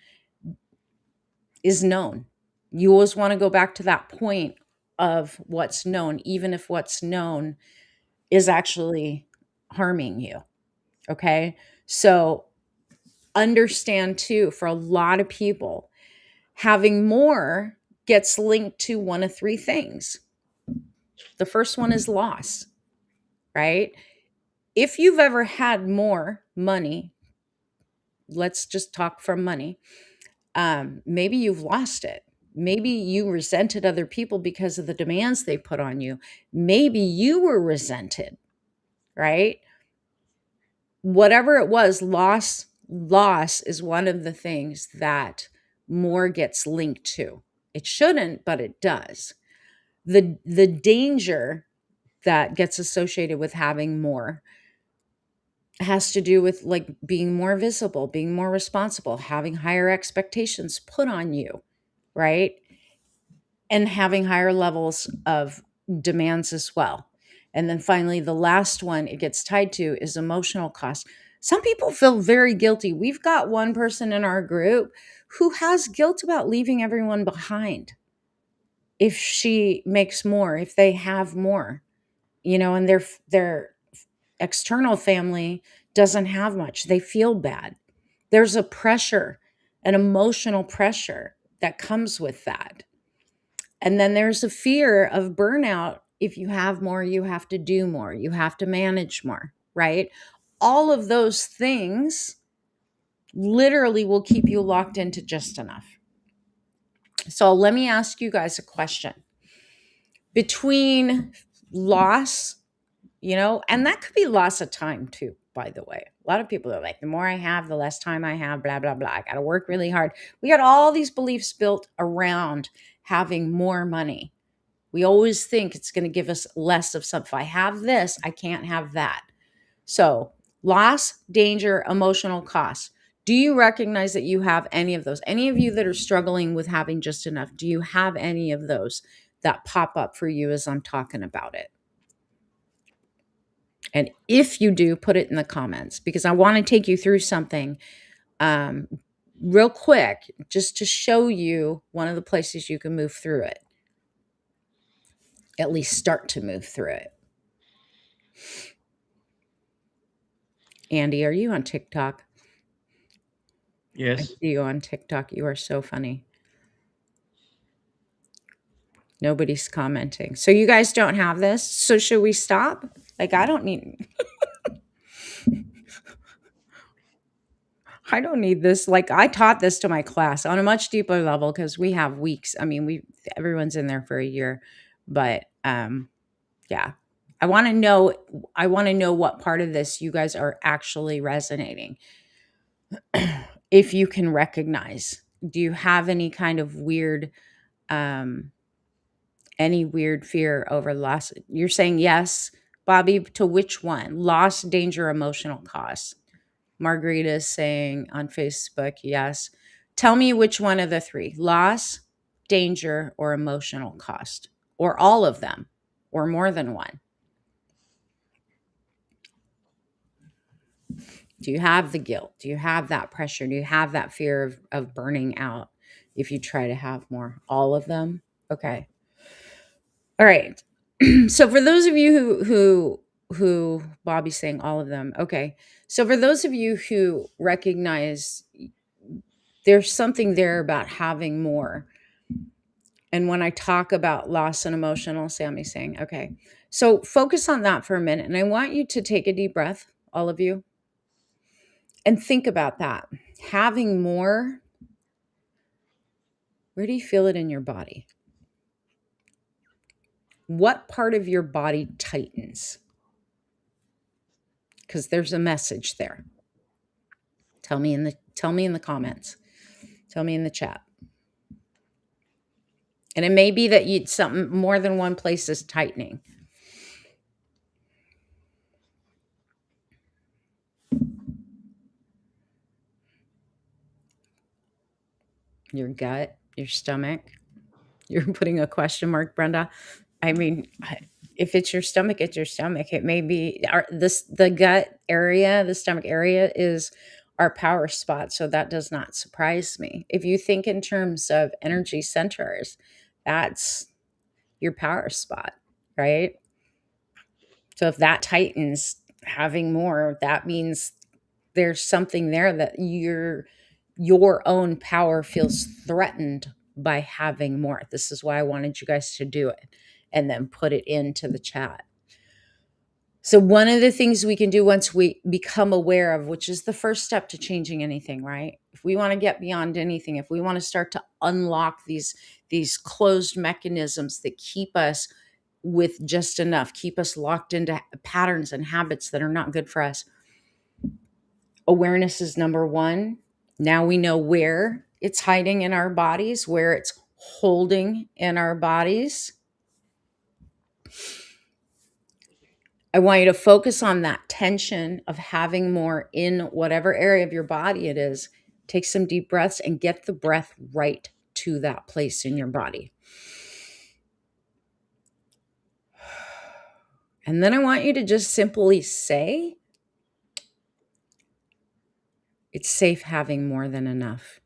Speaker 1: is known. You always want to go back to that point of what's known, even if what's known is actually harming you. Okay. So understand too, for a lot of people, having more gets linked to one of three things. The first one is loss, right? If you've ever had more money, let's just talk from money. Maybe you've lost it. Maybe you resented other people because of the demands they put on you. Maybe you were resented, right? Whatever it was, loss is one of the things that more gets linked to. It shouldn't, but it does. The danger that gets associated with having more has to do with, like, being more visible, being more responsible, having higher expectations put on you, right? And having higher levels of demands as well. And then finally, the last one it gets tied to is emotional cost. Some people feel very guilty. We've got one person in our group who has guilt about leaving everyone behind if she makes more, if they have more, and their external family doesn't have much. They feel bad. There's a pressure, an emotional pressure that comes with that. And then there's a fear of burnout. If you have more, you have to do more, you have to manage more, right? All of those things literally will keep you locked into just enough. So let me ask you guys a question. Between loss, and that could be loss of time too, by the way. A lot of people are like, the more I have, the less time I have, blah, blah, blah. I got to work really hard. We got all these beliefs built around having more money. We always think it's going to give us less of something. If I have this, I can't have that. So, loss, danger, emotional cost. Do you recognize that you have any of those? Any of you that are struggling with having just enough, do you have any of those that pop up for you as I'm talking about it? And if you do, put it in the comments, because I want to take you through something um, real quick just to show you one of the places you can move through it, at least start to move through it. Andy, are you on TikTok? I
Speaker 2: Yes.
Speaker 1: see you on TikTok. You are so funny. Nobody's commenting. So you guys don't have this. So should we stop? Like I don't need this. Like I taught this to my class on a much deeper level because we have weeks. I mean, everyone's in there for a year. But yeah. I want to know what part of this you guys are actually resonating. If you can recognize. Do you have um any weird fear over loss? You're saying yes, Bobby, to which one? Loss, danger, emotional cost. Margarita is saying on Facebook, yes. Tell me which one of the three: loss, danger, or emotional cost, or all of them, or more than one. Do you have the guilt? Do you have that pressure? Do you have that fear of burning out if you try to have more? All of them? Okay. All right. So for those of you who Bobby's saying all of them. Okay. So for those of you who recognize there's something there about having more. And when I talk about loss and emotional, Sammy's saying, okay. So focus on that for a minute. And I want you to take a deep breath, all of you, and think about that. Having more, where do you feel it in your body? What part of your body tightens? Because there's a message there. Tell me in the comments. Tell me in the chat. And it may be that you something more than one place is tightening. Your gut, your stomach. You're putting a question mark, Brenda. I mean, if it's your stomach, it's your stomach. It may be the gut area, the stomach area is our power spot. So that does not surprise me. If you think in terms of energy centers, that's your power spot, right? So if that tightens, having more, that means there's something there that your own power feels threatened by having more. This is why I wanted you guys to do it and then put it into the chat. So one of the things we can do once we become aware of, which is the first step to changing anything, right? If we want to get beyond anything, if we want to start to unlock these closed mechanisms that keep us with just enough, keep us locked into patterns and habits that are not good for us. Awareness is number one. Now we know where it's hiding in our bodies, where it's holding in our bodies. I want you to focus on that tension of having more in whatever area of your body it is. Take some deep breaths and get the breath right to that place in your body. And then I want you to just simply say, it's safe having more than enough.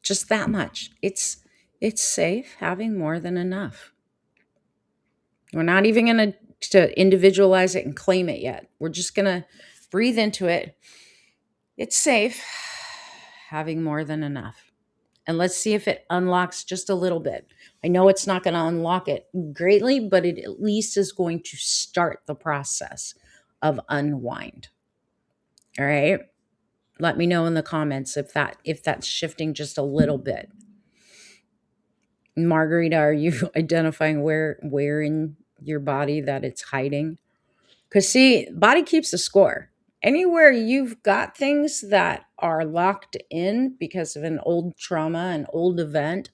Speaker 1: Just that much. It's safe having more than enough. We're not even going to individualize it and claim it yet. We're just going to breathe into it. It's safe having more than enough. And let's see if it unlocks just a little bit. I know it's not going to unlock it greatly, but it at least is going to start the process of unwind. All right? Let me know in the comments if that's shifting just a little bit. Margarita, are you identifying where in your body that it's hiding? Because see, body keeps a score. Anywhere you've got things that are locked in because of an old trauma, an old event,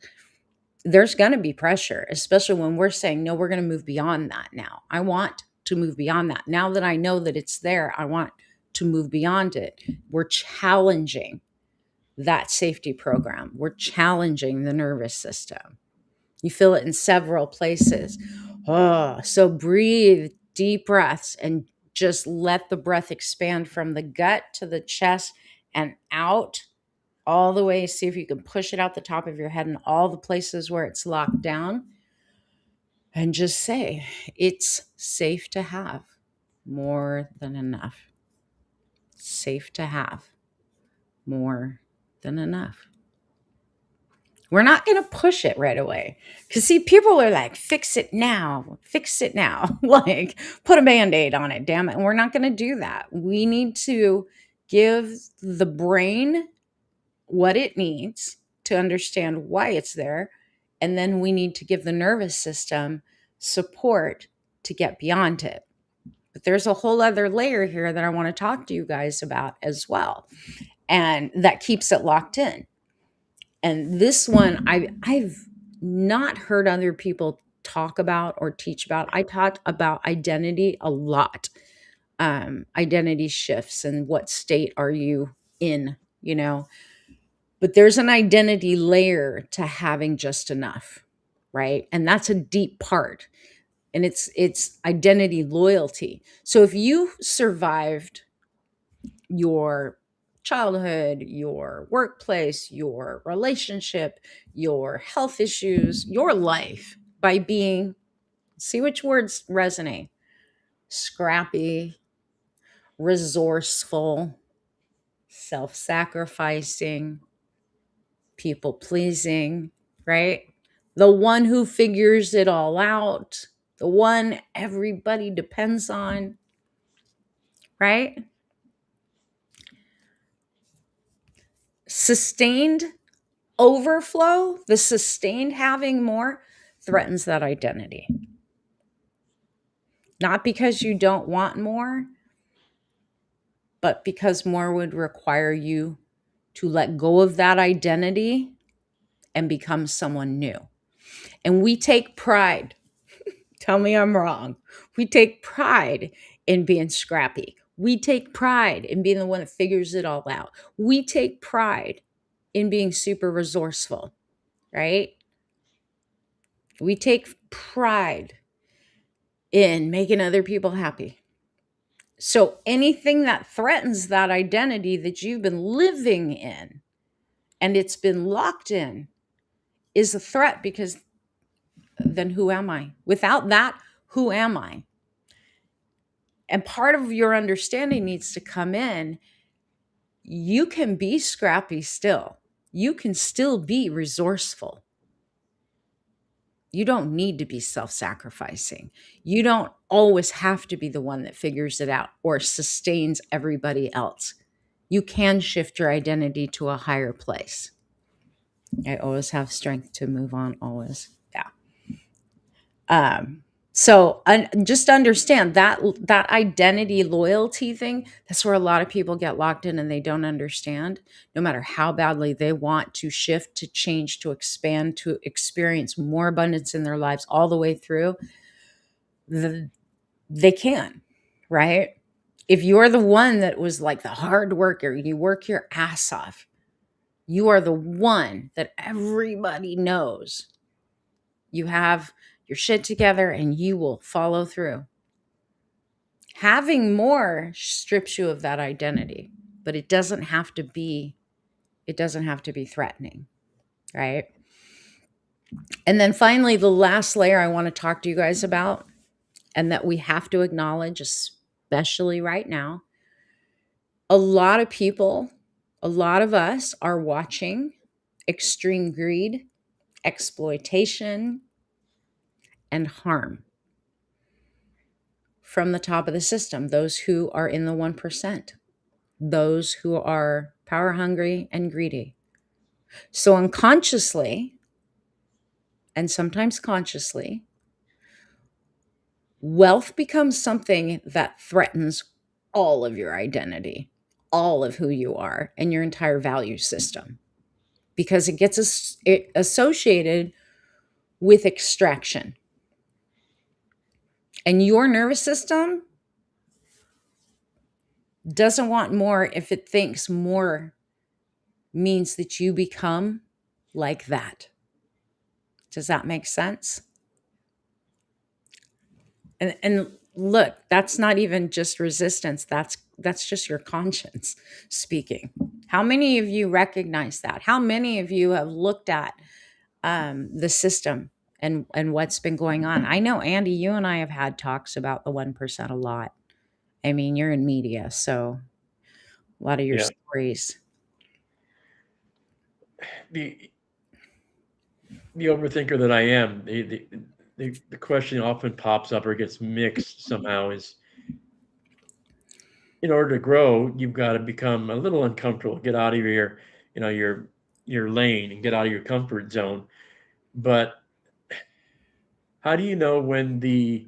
Speaker 1: there's going to be pressure, especially when we're saying, no, we're going to move beyond that now. I want to move beyond that. Now that I know that it's there, I want to move beyond it. We're challenging that safety program. We're challenging the nervous system. You feel it in several places. Oh, so breathe deep breaths and just let the breath expand from the gut to the chest and out all the way. See if you can push it out the top of your head and all the places where it's locked down. And just say, it's safe to have more than enough. Safe to have more than enough. We're not going to push it right away. Because, see, people are like, fix it now, fix it now. Like, put a band aid on it, damn it. And we're not going to do that. We need to give the brain what it needs to understand why it's there. And then we need to give the nervous system support to get beyond it. But there's a whole other layer here that I want to talk to you guys about as well. And that keeps it locked in. And this one, I've not heard other people talk about or teach about. I talked about identity a lot, identity shifts and what state are you in, you know. But there's an identity layer to having just enough, right? And that's a deep part. And it's identity loyalty. So if you survived your childhood, your workplace, your relationship, your health issues, your life by being, see which words resonate, scrappy, resourceful, self sacrificing, people pleasing, right? The one who figures it all out, the one everybody depends on, right? Sustained overflow, the sustained having more, threatens that identity. Not because you don't want more, but because more would require you to let go of that identity and become someone new. And we take pride. Tell me I'm wrong. We take pride in being scrappy. We take pride in being the one that figures it all out. We take pride in being super resourceful, right? We take pride in making other people happy. So anything that threatens that identity that you've been living in and it's been locked in is a threat, because then who am I? Without that, who am I? And part of your understanding needs to come in. You can be scrappy still. You can still be resourceful. You don't need to be self-sacrificing. You don't always have to be the one that figures it out or sustains everybody else. You can shift your identity to a higher place. I always have strength to move on, always. Yeah. So just understand that identity loyalty thing, that's where a lot of people get locked in and they don't understand. No matter how badly they want to shift, to change, to expand, to experience more abundance in their lives all the way through, they can, right? If you're the one that was like the hard worker, you work your ass off, you are the one that everybody knows you have your shit together and you will follow through. Having more strips you of that identity, but it doesn't have to be threatening, right? And then finally, the last layer I want to talk to you guys about, and that we have to acknowledge, especially right now, a lot of people, a lot of us are watching extreme greed, exploitation, and harm from the top of the system, those who are in the 1%, those who are power hungry and greedy. So unconsciously, and sometimes consciously, wealth becomes something that threatens all of your identity, all of who you are, and your entire value system, because it gets associated with extraction. And your nervous system doesn't want more if it thinks more means that you become like that. Does that make sense? And look, that's not even just resistance. That's just your conscience speaking. How many of you recognize that? How many of you have looked at the system and what's been going on? I know, Andy, you and I have had talks about the 1% a lot. I mean, you're in media, so a lot of your
Speaker 2: Yeah.
Speaker 1: stories.
Speaker 2: The the overthinker that I am, the question often pops up or gets mixed somehow is, in order to grow, you've got to become a little uncomfortable, get out of your, you know, your lane and get out of your comfort zone. But how do you know when the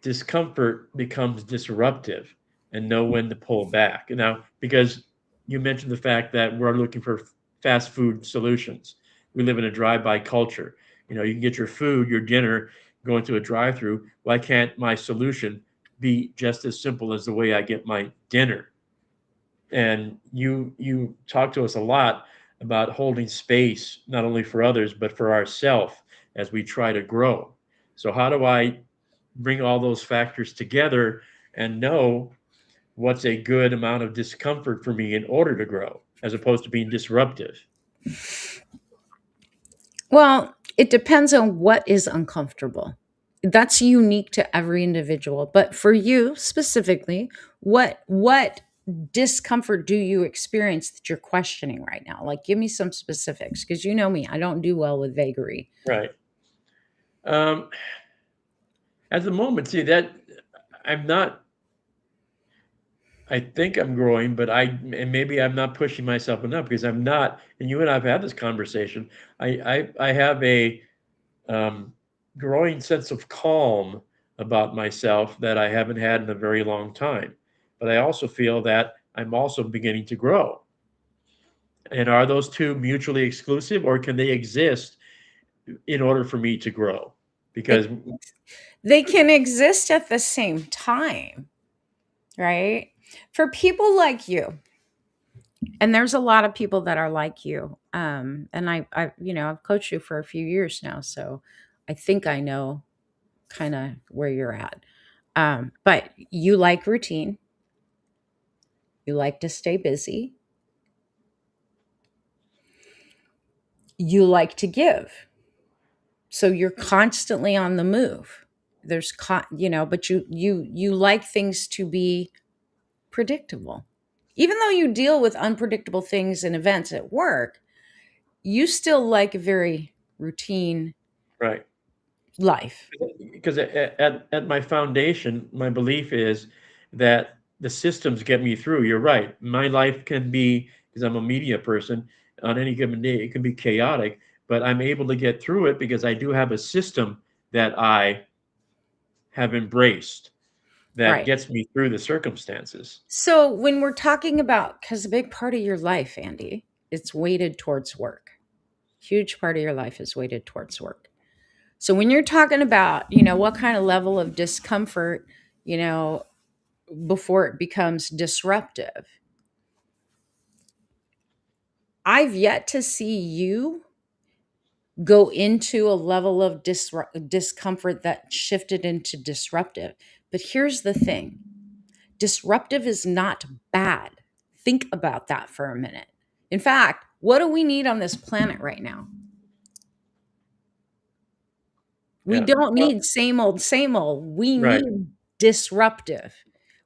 Speaker 2: discomfort becomes disruptive and know when to pull back? Now, because you mentioned the fact that we're looking for fast food solutions. We live in a drive-by culture. You know, you can get your food, your dinner, going through a drive-through. Why can't my solution be just as simple as the way I get my dinner? And you talk to us a lot about holding space not only for others but for ourselves as we try to grow. So how do I bring all those factors together and know what's a good amount of discomfort for me in order to grow as opposed to being disruptive?
Speaker 1: Well, it depends on what is uncomfortable. That's unique to every individual. But for you specifically, what discomfort do you experience that you're questioning right now? Like, give me some specifics, because you know me, I don't do well with vagary.
Speaker 2: Right. um, at the moment, see that I'm not, I think I'm growing, but and maybe I'm not pushing myself enough because I'm not, and you and I've had this conversation. I have a um, growing sense of calm about myself that I haven't had in a very long time. But I also feel that I'm also beginning to grow. And are those two mutually exclusive, or can they exist in order for me to grow?
Speaker 1: They
Speaker 2: Because
Speaker 1: they can exist at the same time, right? For people like you, and there's a lot of people that are like you. And I've coached you for a few years now, so I think I know kind of where you're at. But you like routine, you like to stay busy, you like to give. So you're constantly on the move. But you like things to be predictable. Even though you deal with unpredictable things and events at work, you still like a very routine
Speaker 2: right,
Speaker 1: life.
Speaker 2: because at my foundation, my belief is that the systems get me through. You're right. My life can be, because I'm a media person, on any given day, it can be chaotic, but I'm able to get through it because I do have a system that I have embraced that
Speaker 1: Right.
Speaker 2: gets me through the circumstances.
Speaker 1: So when we're talking about, because a big part of your life, Andy, it's weighted towards work. Huge part of your life is weighted towards work. So when you're talking about, what kind of level of discomfort, you know, before it becomes disruptive, I've yet to see you go into a level of discomfort that shifted into disruptive. But here's the thing: disruptive is not bad. Think about that for a minute. In fact, what do we need on this planet right now? We
Speaker 2: Yeah.
Speaker 1: don't
Speaker 2: Well,
Speaker 1: need same old, same old. We
Speaker 2: right,
Speaker 1: need disruptive.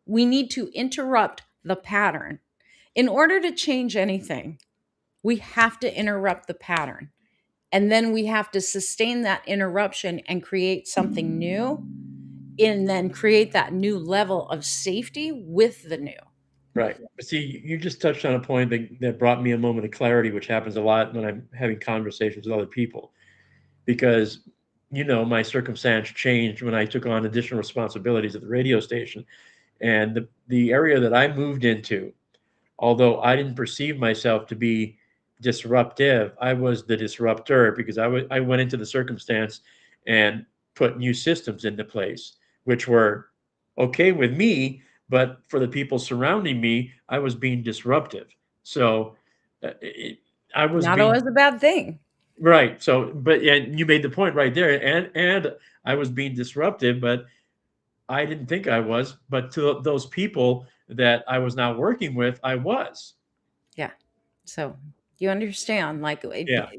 Speaker 1: We need to interrupt the pattern. In order to change anything, we have to interrupt the pattern. And then we have to sustain that interruption and create something new, and then create that new level of safety with the new.
Speaker 2: right. But see, you just touched on a point that brought me a moment of clarity, which happens a lot when I'm having conversations with other people. Because, my circumstance changed when I took on additional responsibilities at the radio station. And the area that I moved into, although I didn't perceive myself to be disruptive, I was the disruptor because I went into the circumstance and put new systems into place. which were okay with me, but for the people surrounding me, I was being disruptive. So it, I was
Speaker 1: Not
Speaker 2: being
Speaker 1: always a bad thing.
Speaker 2: right. So, but yeah, you made the point right there, and I was being disruptive, but I didn't think I was. But to those people that I was now working with, I was.
Speaker 1: Yeah. So you understand, like,
Speaker 2: Yeah.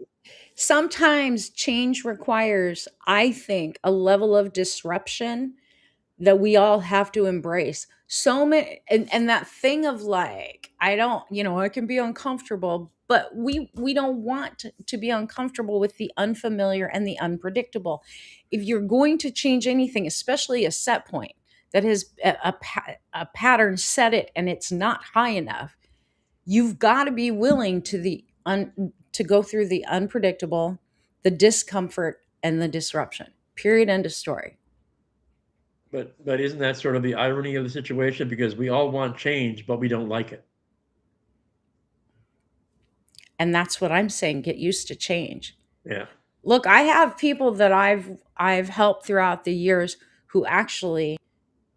Speaker 1: sometimes change requires, I think, a level of disruption that we all have to embrace. So many, and that thing of like, I don't, I can be uncomfortable, but we don't want to be uncomfortable with the unfamiliar and the unpredictable. If you're going to change anything, especially a set point that has a pattern set it and it's not high enough, you've got to be willing to go through the unpredictable, the discomfort, and the disruption. Period. End of story.
Speaker 2: But isn't that sort of the irony of the situation? Because we all want change, but we don't like it.
Speaker 1: And that's what I'm saying. Get used to change.
Speaker 2: Yeah.
Speaker 1: Look, I have people that I've helped throughout the years who actually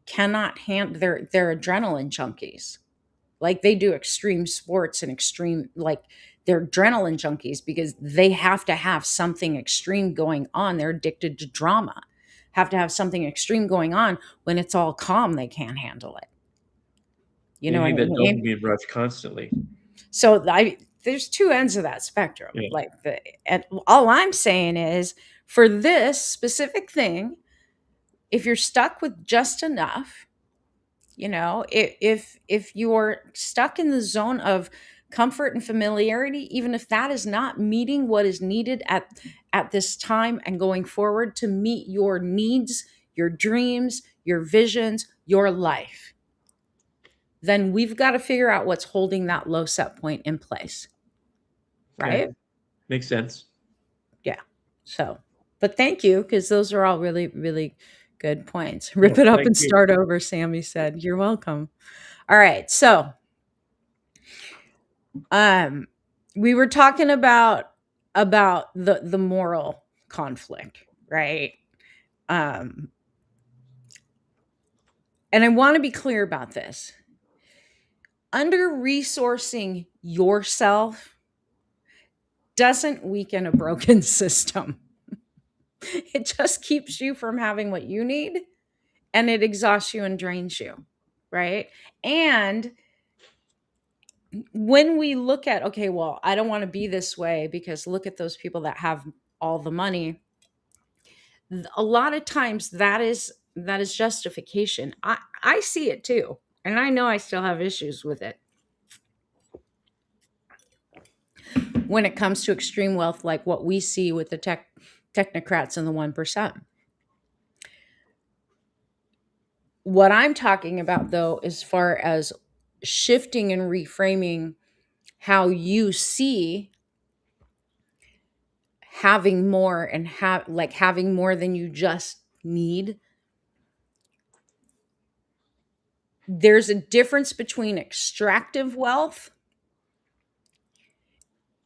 Speaker 1: cannot handle, their adrenaline junkies. Like, they do extreme sports and extreme, like, they're adrenaline junkies because they have to have something extreme going on. They're addicted to drama. Have to have something extreme going on. When it's all calm, they can't handle it. You
Speaker 2: They
Speaker 1: know what
Speaker 2: need
Speaker 1: I
Speaker 2: that
Speaker 1: mean?
Speaker 2: dopamine rush constantly.
Speaker 1: So there's two ends of that spectrum.
Speaker 2: Yeah.
Speaker 1: Like, and all I'm saying is, for this specific thing, if you're stuck with just enough, if you're stuck in the zone of comfort and familiarity, even if that is not meeting what is needed at this time and going forward to meet your needs, your dreams, your visions, your life, then we've got to figure out what's holding that low set point in place,
Speaker 2: Okay.
Speaker 1: right?
Speaker 2: Makes sense.
Speaker 1: Yeah. So, but thank you, because those are all really, really good points. Rip
Speaker 2: Well,
Speaker 1: it up
Speaker 2: thank
Speaker 1: and
Speaker 2: you.
Speaker 1: start over, Sammy said. You're welcome. All right. So, um, we were talking about the moral conflict, right? Um, and I want to be clear about this. Under resourcing yourself doesn't weaken a broken system. It just keeps you from having what you need, and it exhausts you and drains you, right? And when we look at, okay, well, I don't want to be this way because look at those people that have all the money. A lot of times that is justification. I see it too, and I know I still have issues with it when it comes to extreme wealth, like what we see with the technocrats and the 1%. What I'm talking about, though, as far as shifting and reframing how you see having more, and having more than you just need. There's a difference between extractive wealth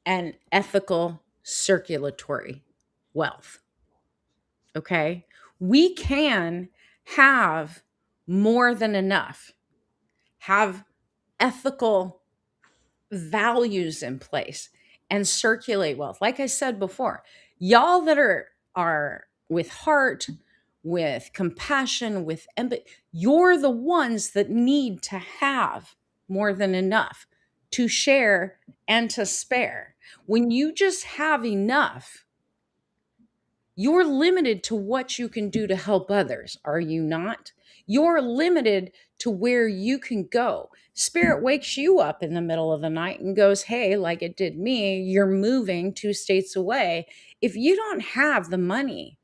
Speaker 1: and ethical circulatory wealth. Okay? We can have more than enough, have ethical values in place, and circulate wealth. Like I said before, y'all that are with heart, with compassion, with empathy, you're the ones that need to have more than enough to share and to spare. When you just have enough, you're limited to what you can do to help others, are you not? You're limited to where you can go. Spirit wakes you up in the middle of the night and goes, hey, like it did me, you're moving 2 states away. If you don't have the money,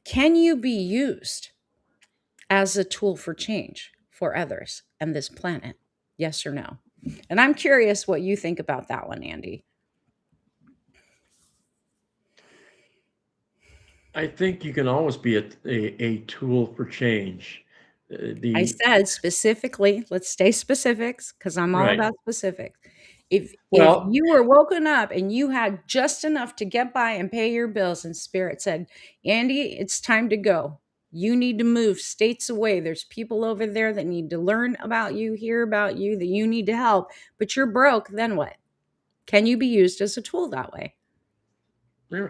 Speaker 1: can you be used as a tool for change for others and this planet? Yes or no? And I'm curious what you think about that one, Andy.
Speaker 2: I think you can always be a tool for change.
Speaker 1: I
Speaker 2: The
Speaker 1: said specifically, let's stay specifics because I'm all
Speaker 2: right.
Speaker 1: about specifics. If
Speaker 2: Well,
Speaker 1: you were woken up and you had just enough to get by and pay your bills, and spirit said, Andy, it's time to go. You need to move states away. There's people over there that need to learn about you, hear about you, that you need to help, but you're broke. Then what? Can you be used as a tool that way?
Speaker 2: Yeah.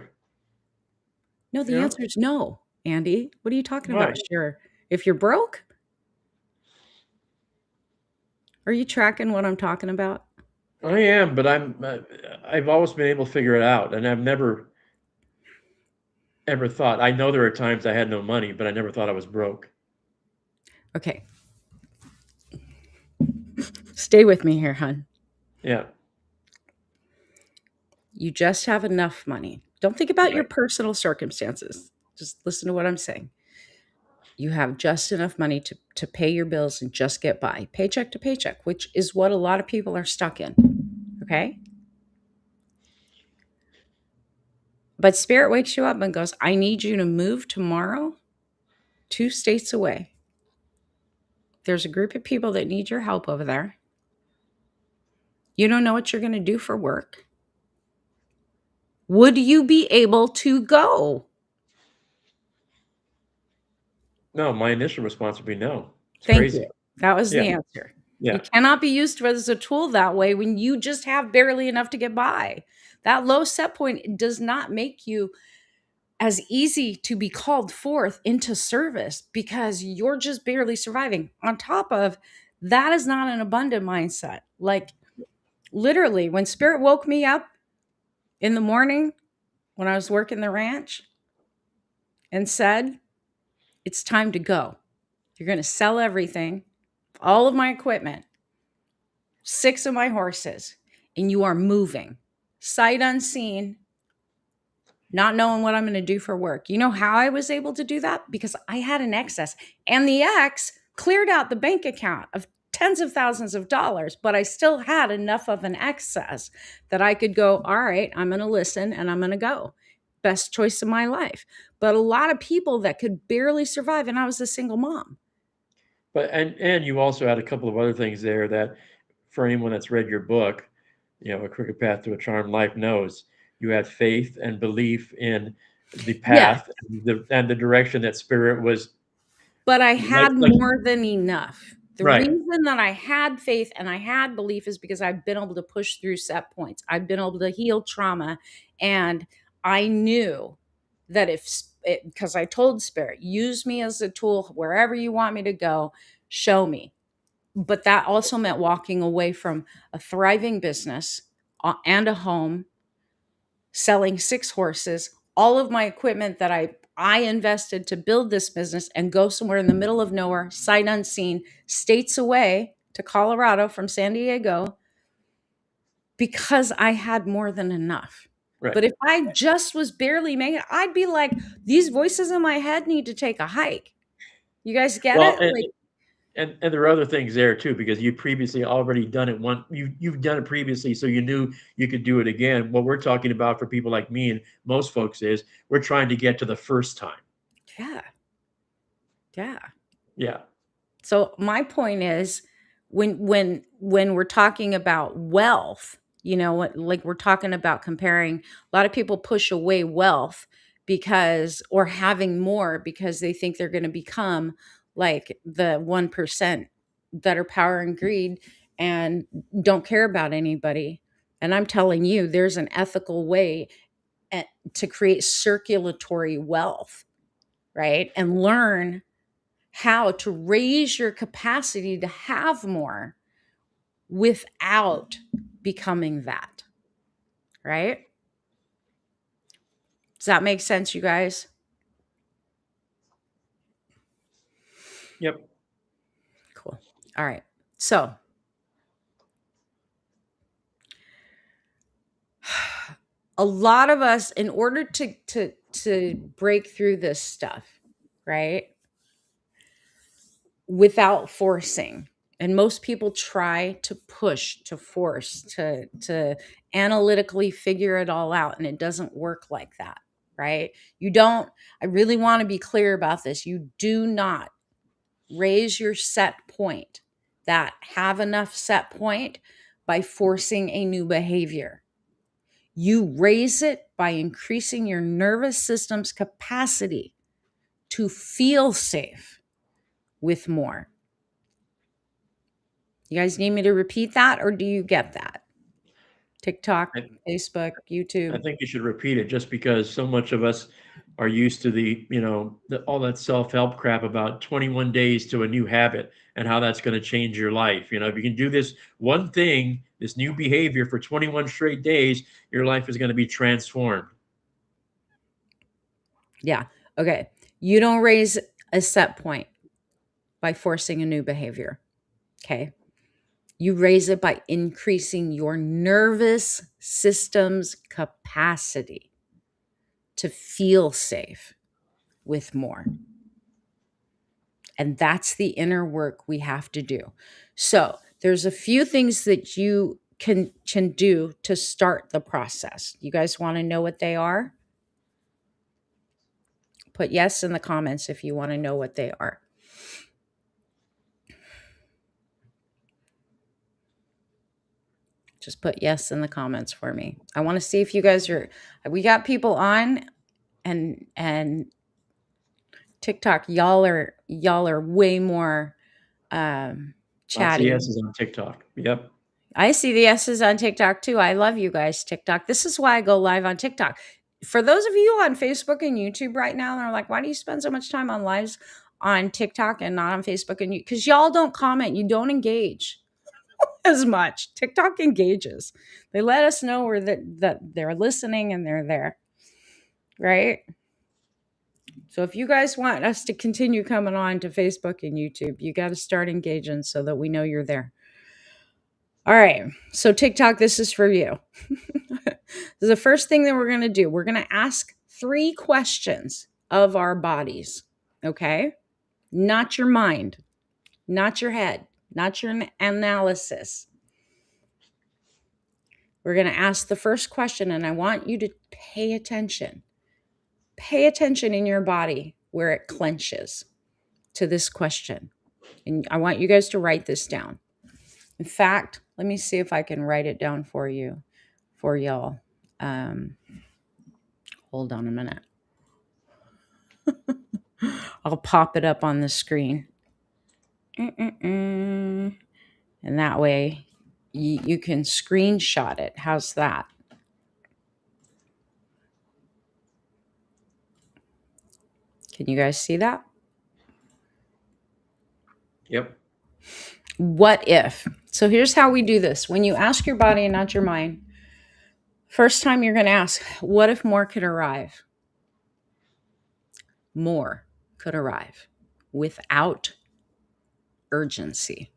Speaker 1: No, the
Speaker 2: Yeah.
Speaker 1: answer is no, Andy. What are you talking about?
Speaker 2: Right.
Speaker 1: Sure. If you're broke, are you tracking what I'm talking about?
Speaker 2: I am, but I've always been able to figure it out, and I've never ever thought. I know there are times I had no money, but I never thought I was broke.
Speaker 1: Okay. Stay with me here, hon.
Speaker 2: Yeah.
Speaker 1: You just have enough money. Don't think about your
Speaker 2: Right.
Speaker 1: personal circumstances. Just listen to what I'm saying. You have just enough money to pay your bills and just get by, paycheck to paycheck, which is what a lot of people are stuck in. Okay. But spirit wakes you up and goes, I need you to move tomorrow 2 states away. There's a group of people that need your help over there. You don't know what you're going to do for work. Would you be able to go?
Speaker 2: No, my initial response would be no. It's
Speaker 1: Thank you.
Speaker 2: crazy.
Speaker 1: That was
Speaker 2: Yeah.
Speaker 1: the answer. You
Speaker 2: Yeah.
Speaker 1: cannot be used as a tool that way when you just have barely enough to get by. That low set point does not make you as easy to be called forth into service because you're just barely surviving. On top of that is not an abundant mindset. Like literally, when spirit woke me up in the morning when I was working the ranch and said, it's time to go. You're going to sell everything, all of my equipment, 6 of my horses, and you are moving sight unseen, not knowing what I'm going to do for work. You know how I was able to do that? Because I had an excess, and the ex cleared out the bank account of tens of thousands of dollars, but I still had enough of an excess that I could go, all right, I'm going to listen and I'm going to go. Best choice of my life. But a lot of people that could barely survive, and I was a single mom.
Speaker 2: But and you also had a couple of other things there that, for anyone that's read your book, A Crooked Path to a Charmed Life knows you had faith and belief in the
Speaker 1: Yes,
Speaker 2: path and the direction that spirit was
Speaker 1: but I had
Speaker 2: like
Speaker 1: more than enough. The
Speaker 2: right.
Speaker 1: reason that I had faith and I had belief is because I've been able to push through set points. I've been able to heal trauma. And I knew that because I told Spirit, use me as a tool wherever you want me to go, show me. But that also meant walking away from a thriving business and a home, selling 6 horses, all of my equipment that I invested to build this business and go somewhere in the middle of nowhere, sight unseen, states away to Colorado from San Diego because I had more than enough.
Speaker 2: Right.
Speaker 1: But if I just was barely making it, I'd be like, these voices in my head need to take a hike. You guys get
Speaker 2: Well,
Speaker 1: it? Like,
Speaker 2: and there are other things there too, because you previously already done it you've done it previously, so you knew you could do it again. What we're talking about for people like me and most folks is we're trying to get to the first time.
Speaker 1: yeah, yeah.
Speaker 2: Yeah.
Speaker 1: So my point is when we're talking about wealth, like we're talking about comparing, a lot of people push away wealth because or having more because they think they're going to become like the 1% that are power and greed and don't care about anybody. And I'm telling you, there's an ethical way to create circulatory wealth, right? And learn how to raise your capacity to have more without becoming that, right? Does that make sense, you guys?
Speaker 2: Yep.
Speaker 1: Cool. All right. So, a lot of us, in order to break through this stuff, right, without forcing, and most people try to push, to force, to analytically figure it all out, and it doesn't work like that, right? You don't. I really want to be clear about this. You do not raise your set point, that have enough set point, by forcing a new behavior. You raise it by increasing your nervous system's capacity to feel safe with more. You guys need me to repeat that, or do you get that? TikTok,
Speaker 2: I,
Speaker 1: Facebook,
Speaker 2: I
Speaker 1: YouTube.
Speaker 2: think you should repeat it just because so much of us are used to all that self-help crap about 21 days to a new habit and how that's going to change your life. If you can do this one thing, this new behavior for 21 straight days, your life is going to be transformed.
Speaker 1: Yeah. Okay. You don't raise a set point by forcing a new behavior. Okay. You raise it by increasing your nervous system's capacity to feel safe with more. And that's the inner work we have to do. So there's a few things that you can do to start the process. You guys want to know what they are? Put yes in the comments if you want to know what they are. Just put yes in the comments for me. I want to see if you guys are, we got people on, and TikTok, y'all are way more
Speaker 2: Lots of
Speaker 1: chatty.
Speaker 2: yeses on TikTok. Yep.
Speaker 1: I see the S's on TikTok too. I love you guys, TikTok. This is why I go live on TikTok. For those of you on Facebook and YouTube right now, they're like, why do you spend so much time on lives on TikTok and not on Facebook and you? Because y'all don't comment, you don't engage as much. TikTok engages. They let us know where that they're listening and they're there. Right? So if you guys want us to continue coming on to Facebook and YouTube, you got to start engaging so that we know you're there. All right. So TikTok, this is for you. The first thing that we're going to do, we're going to ask 3 questions of our bodies. Okay? Not your mind, not your head, not your analysis. We're going to ask the first question, and I want you to pay attention. Pay attention in your body where it clenches to this question. And I want you guys to write this down. In fact, let me see if I can write it down for you, for y'all. Hold on a minute. I'll pop it up on the screen. And that way you can screenshot it. How's that? Can you guys see that?
Speaker 2: Yep.
Speaker 1: What if? So here's how we do this. When you ask your body and not your mind, first time you're going to ask, what if more could arrive? More could arrive without urgency.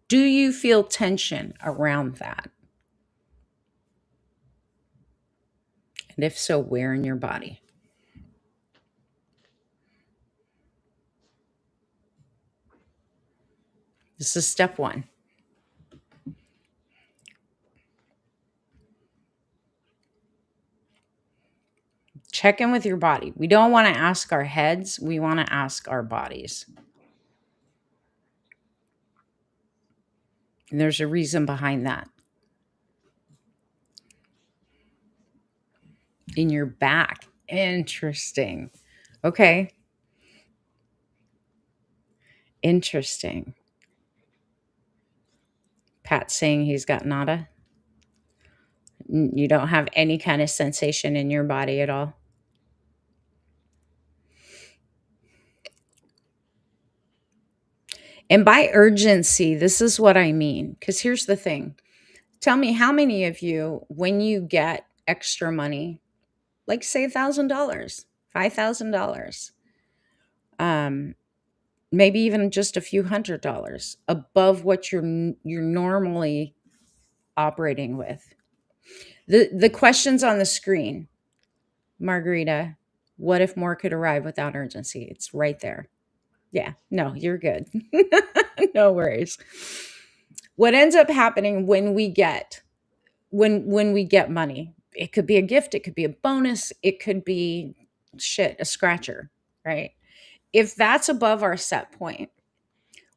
Speaker 1: Do you feel tension around that? And if so, where in your body? This is step 1. Check in with your body. We don't want to ask our heads, we want to ask our bodies. And there's a reason behind that. In your back. Interesting. Okay. Interesting. Pat's saying he's got nada. You don't have any kind of sensation in your body at all. And by urgency, this is what I mean. Because here's the thing. Tell me, how many of you, when you get extra money, like say $1,000, $5,000, maybe even just a few $100s above what you're normally operating with. The questions on the screen, Margarita, what if more could arrive without urgency? It's right there. Yeah, no, you're good. No worries. What ends up happening when we get money, it could be a gift, it could be a bonus, it could be a scratcher, right? If that's above our set point,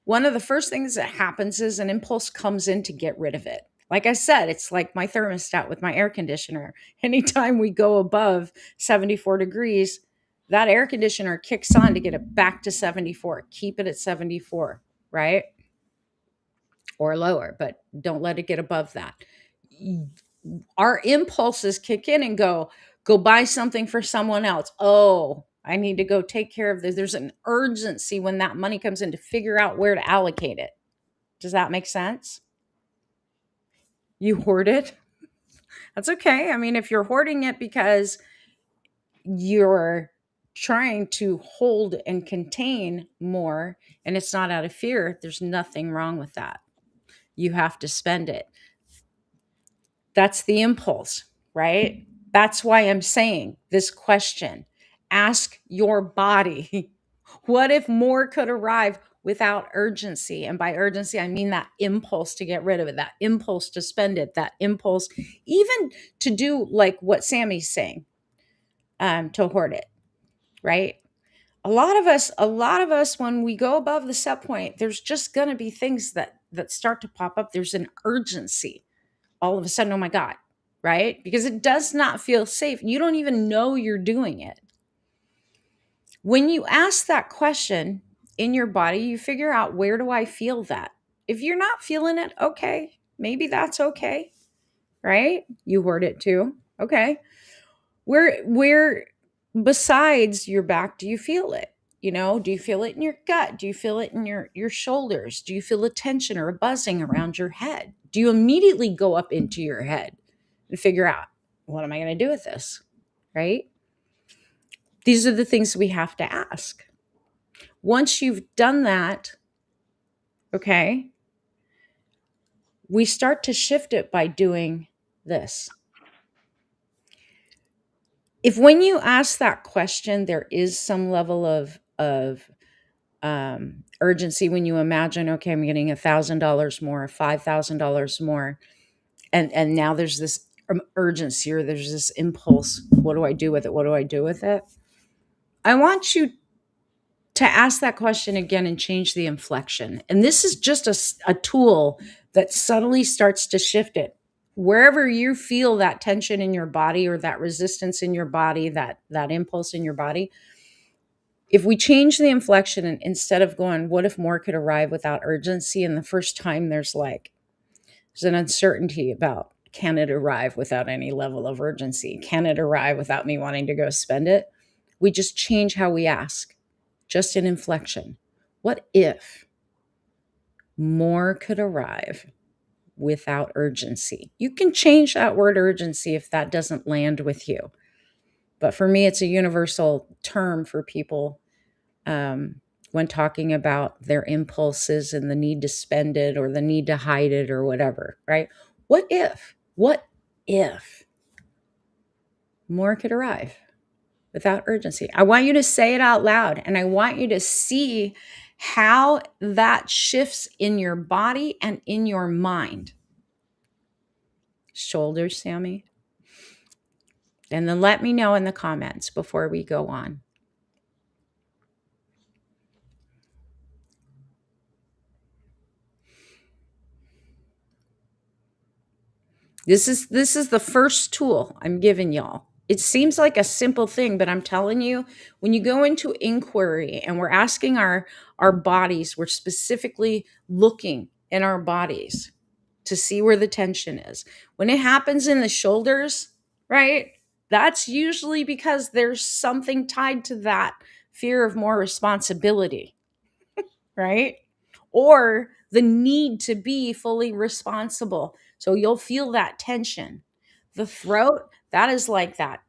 Speaker 1: one of the first things that happens is an impulse comes in to get rid of it. Like I said, it's like my thermostat with my air conditioner. Anytime we go above 74 degrees, that air conditioner kicks on to get it back to 74. Keep it at 74, right? Or lower, but don't let it get above that. Our impulses kick in and go buy something for someone else. Oh, I need to go take care of this. There's an urgency when that money comes in to figure out where to allocate it. Does that make sense? You hoard it. That's okay. I mean, if you're hoarding it because you're trying to hold and contain more and it's not out of fear, there's nothing wrong with that. You have to spend it. That's the impulse, right? That's why I'm saying this question. Ask your body, what if more could arrive without urgency? And by urgency, I mean that impulse to get rid of it, that impulse to spend it, that impulse, even to do like what Sammy's saying, to hoard it, right? A lot of us, when we go above the set point, there's just going to be things that start to pop up. There's an urgency all of a sudden, oh my God, right? Because it does not feel safe. You don't even know you're doing it. When you ask that question in your body, you figure out, where do I feel that? If you're not feeling it, okay, maybe that's okay, right? You heard it too. Okay. Where besides your back do you feel it? Do you feel it in your gut? Do you feel it in your shoulders? Do you feel a tension or a buzzing around your head? Do you immediately go up into your head and figure out, what am I going to do with this? Right? These are the things we have to ask. Once you've done that, okay, we start to shift it by doing this. If when you ask that question, there is some level of urgency, when you imagine, okay, I'm getting $1,000 more, $5,000 more, and now there's this urgency, or there's this impulse. What do I do with it? What do I do with it? I want you to ask that question again and change the inflection. And this is just a tool that subtly starts to shift it. Wherever you feel that tension in your body, or that resistance in your body, that impulse in your body, if we change the inflection, and instead of going, what if more could arrive without urgency? And the first time there's an uncertainty about, can it arrive without any level of urgency? Can it arrive without me wanting to go spend it? We just change how we ask, just an inflection. What if more could arrive without urgency? You can change that word urgency if that doesn't land with you. But for me, it's a universal term for people, when talking about their impulses and the need to spend it, or the need to hide it, or whatever, right? What if more could arrive without urgency? I want you to say it out loud, and I want you to see how that shifts in your body and in your mind. Shoulders, Sammy. And then let me know in the comments before we go on. This is the first tool I'm giving y'all. It seems like a simple thing, but I'm telling you, when you go into inquiry and we're asking our bodies, we're specifically looking in our bodies to see where the tension is. When it happens in the shoulders, right? That's usually because there's something tied to that fear of more responsibility, right? Or the need to be fully responsible. So you'll feel that tension. The throat, that is like that,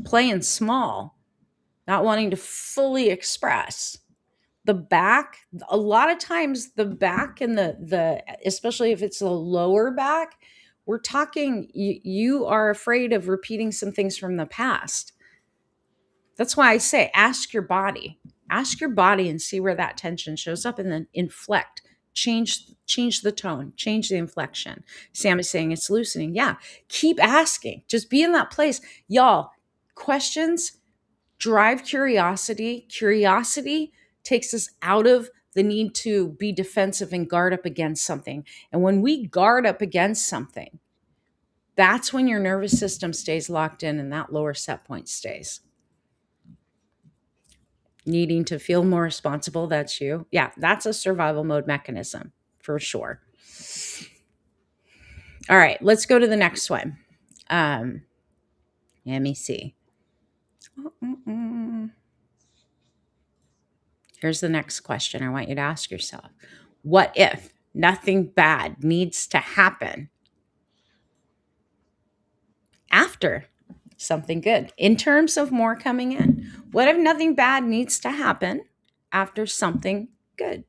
Speaker 1: playing small, not wanting to fully express. The back, a lot of times the back, and the especially if it's the lower back, we're talking, you are afraid of repeating some things from the past. That's why I say, ask your body. Ask your body and see where that tension shows up, and then inflect. Change the tone, change the inflection. Sam is saying it's loosening. Yeah, keep asking. Just be in that place. Y'all, questions drive curiosity. Curiosity takes us out of the need to be defensive and guard up against something. And when we guard up against something, that's when your nervous system stays locked in and that lower set point stays. Needing to feel more responsible, that's you. Yeah, that's a survival mode mechanism for sure. All right, let's go to the next one. Let me see. Here's the next question I want you to ask yourself. What if nothing bad needs to happen after something good? In terms of more coming in, what if nothing bad needs to happen after something good?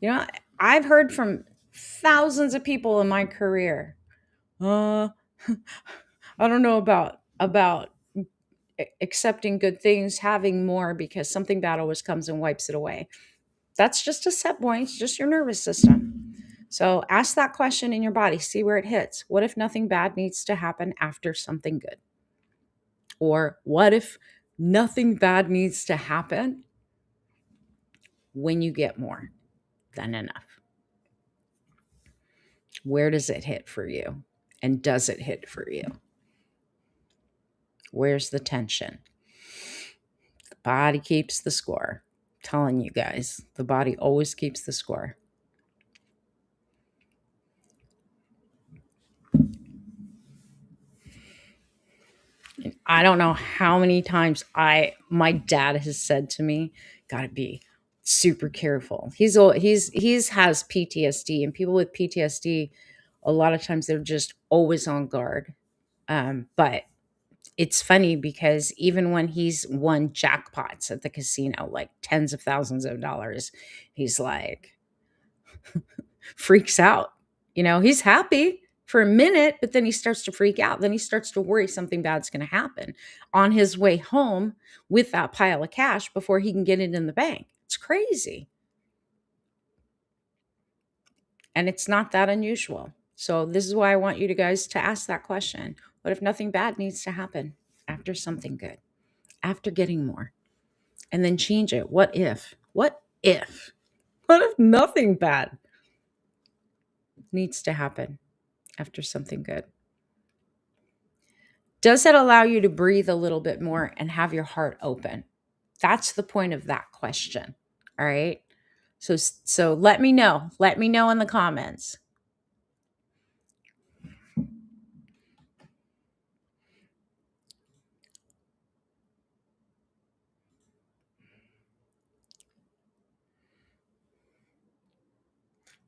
Speaker 1: You know, I've heard from thousands of people in my career. Uh, I don't know about accepting good things, having more, because something bad always comes and wipes it away. That's just a set point, it's just your nervous system. So ask that question in your body, see where it hits. What if nothing bad needs to happen after something good? Or what if nothing bad needs to happen when you get more than enough? Where does it hit for you? And does it hit for you? Where's the tension? The body keeps the score. I'm telling you guys, the body always keeps the score. And I don't know how many times my dad has said to me, "Gotta be super careful." He's has PTSD, and people with PTSD, a lot of times they're just always on guard. But it's funny because even when he's won jackpots at the casino, like tens of thousands of dollars, he's like freaks out. You know, he's happy for a minute, but then he starts to freak out. Then he starts to worry something bad's going to happen on his way home with that pile of cash before he can get it in the bank. It's crazy. And it's not that unusual. So this is why I want you to guys to ask that question. What if nothing bad needs to happen after something good? After getting more? And then change it. What if? What if? What if nothing bad needs to happen after something good? Does it allow you to breathe a little bit more and have your heart open? That's the point of that question. All right. So let me know. Let me know in the comments.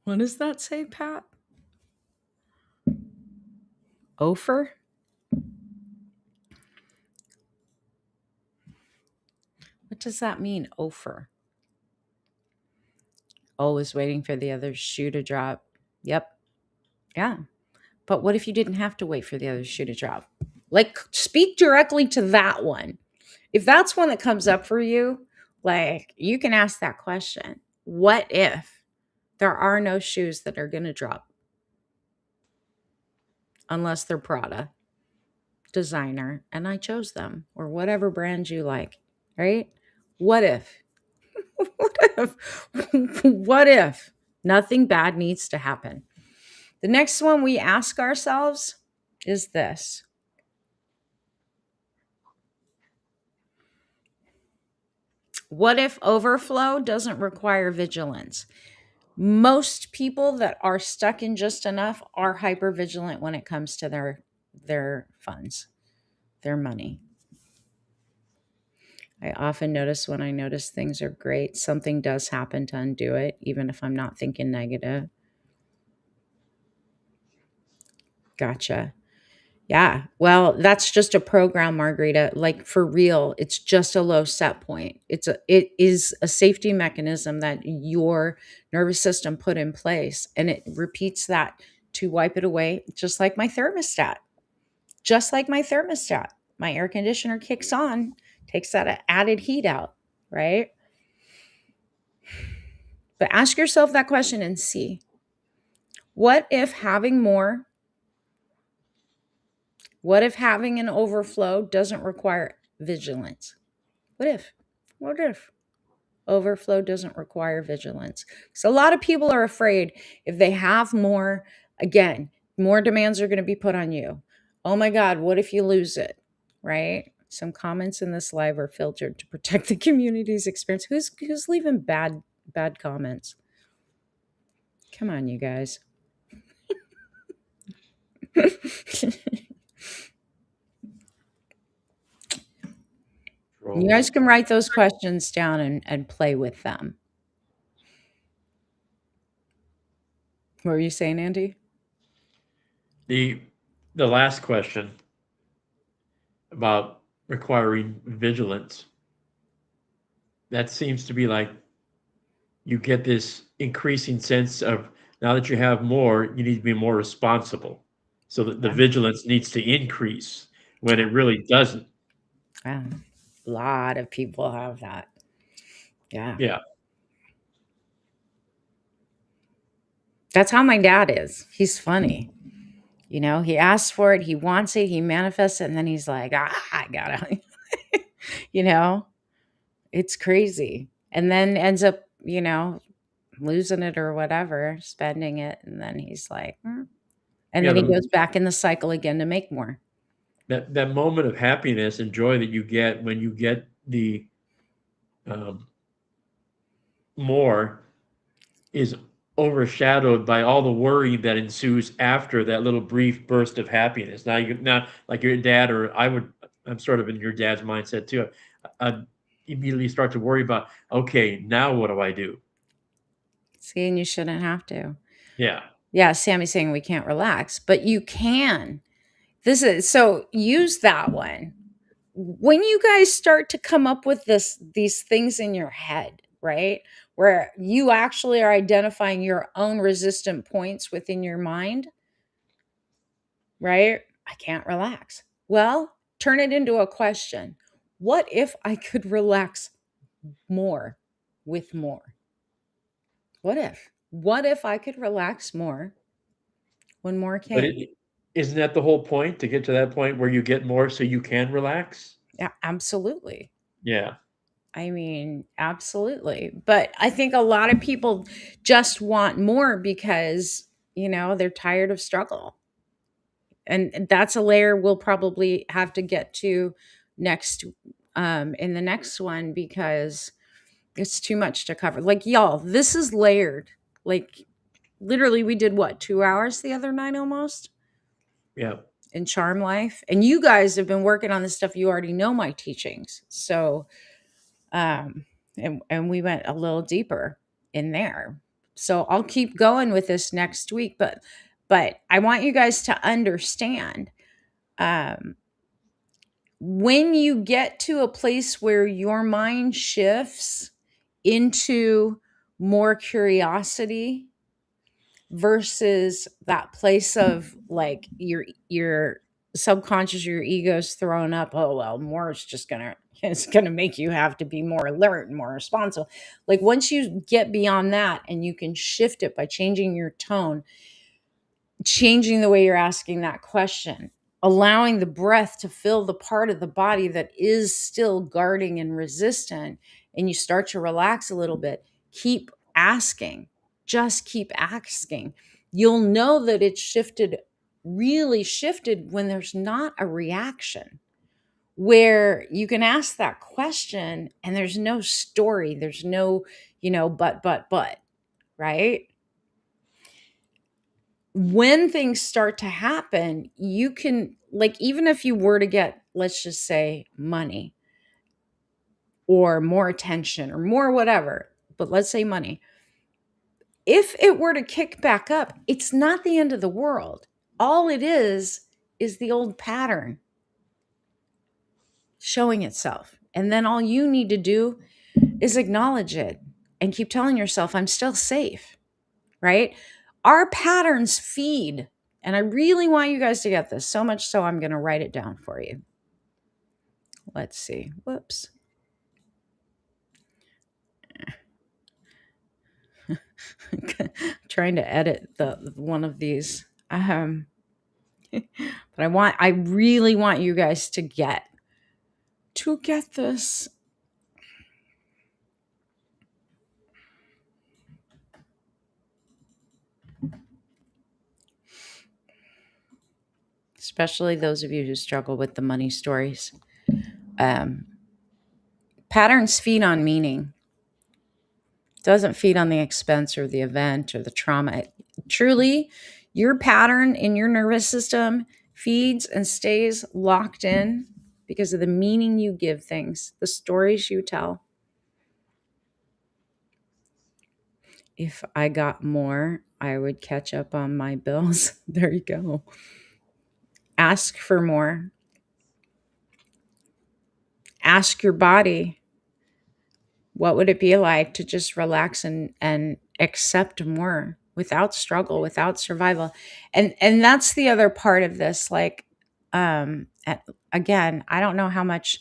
Speaker 1: What does that say, Pat? Ofer? What does that mean, Ofer? Always waiting for the other shoe to drop. Yep. Yeah. But what if you didn't have to wait for the other shoe to drop? Like, speak directly to that one. If that's one that comes up for you, like, you can ask that question. What if there are no shoes that are going to drop unless they're Prada, designer, and I chose them, or whatever brand you like, right? What if? What if? What if nothing bad needs to happen? The next one we ask ourselves is this. What if overflow doesn't require vigilance? Most people that are stuck in just enough are hyper vigilant when it comes to their funds, their money. I often notice when I notice things are great, something does happen to undo it, even if I'm not thinking negative. Gotcha. Yeah. Well, that's just a program, Margarita. Like, for real, it's just a low set point. It is a safety mechanism that your nervous system put in place, and it repeats that to wipe it away, just like my thermostat. Just like my thermostat. My air conditioner kicks on, takes that added heat out, right? But ask yourself that question and see, what if having more, what if having an overflow doesn't require vigilance? What if? What if? Overflow doesn't require vigilance. So a lot of people are afraid if they have more, again, more demands are going to be put on you. Oh my God, what if you lose it? Right? Some comments in this live are filtered to protect the community's experience. Who's leaving bad comments? Come on, you guys. You guys
Speaker 2: Trolls.
Speaker 1: can write those questions down and play with them. What were you saying, Andy?
Speaker 2: The the last question about requiring vigilance, that seems to be like you get this increasing sense of now that you have more, you need to be more responsible. So that the
Speaker 1: Yeah.
Speaker 2: vigilance needs to increase when it really doesn't.
Speaker 1: Yeah. A lot of people have that. Yeah.
Speaker 2: Yeah.
Speaker 1: That's how my dad is. He's funny. He asks for it, he wants it, he manifests it, and then he's like, I gotta, you know, it's crazy. And then ends up, losing it or whatever, spending it. And then he's like, "Hmm." And
Speaker 2: Yeah,
Speaker 1: then he goes back in the cycle again to make more.
Speaker 2: that moment of happiness and joy that you get when you get the um, more is overshadowed by all the worry that ensues after that little brief burst of happiness. Now like your dad, or I'm sort of in your dad's mindset too. I immediately start to worry about, okay, now what do I do?
Speaker 1: See, and you shouldn't have to.
Speaker 2: Yeah.
Speaker 1: Yeah, Sammy's saying we can't relax, but you can. This is so use that one. When you guys start to come up with these things in your head, right? Where you actually are identifying your own resistant points within your mind, right? I can't relax. Well, turn it into a question. What if I could relax more with more? What if? What if I could relax more when more
Speaker 2: But
Speaker 1: came?
Speaker 2: isn't that the whole point, to get to that point where you get more so you can relax?
Speaker 1: Yeah, absolutely.
Speaker 2: Yeah.
Speaker 1: I mean, absolutely. But I think a lot of people just want more because, they're tired of struggle. And that's a layer we'll probably have to get to next in the next one because it's too much to cover. Like y'all, this is layered. Like literally we did what, 2 hours the other night almost
Speaker 2: Yeah.
Speaker 1: in Charm Life. And you guys have been working on this stuff. You already know my teachings. So and we went a little deeper in there. So I'll keep going with this next week, but I want you guys to understand um, when you get to a place where your mind shifts into more curiosity versus that place of like your subconscious, your ego's thrown up, oh well, more is just gonna it's gonna make you have to be more alert and more responsible. Like once you get beyond that and you can shift it by changing your tone, changing the way you're asking that question, allowing the breath to fill the part of the body that is still guarding and resistant, and you start to relax a little bit, keep asking, just keep asking. You'll know that it's shifted, really shifted, when there's not a reaction, where you can ask that question and there's no story, there's no, but, right? When things start to happen, you can, like, even if you were to get, let's just say, money or more attention or more whatever, but let's say money, if it were to kick back up, it's not the end of the world. All it is the old pattern showing itself. And then all you need to do is acknowledge it and keep telling yourself, I'm still safe, right? Our patterns feed. And I really want you guys to get this so much so I'm going to write it down for you. Let's see. Whoops. Trying to edit the one of these. But I really want you guys to get this. especially those of you who struggle with the money stories. Um, Patterns feed on meaning. It doesn't feed on the expense or the event or the trauma. Truly, your pattern in your nervous system feeds and stays locked in because of the meaning you give things, the stories you tell. If I got more, I would catch up on my bills. There you go. Ask for more. Ask your body, what would it be like to just relax and accept more without struggle, without survival? And that's the other part of this. Like, again, I don't know how much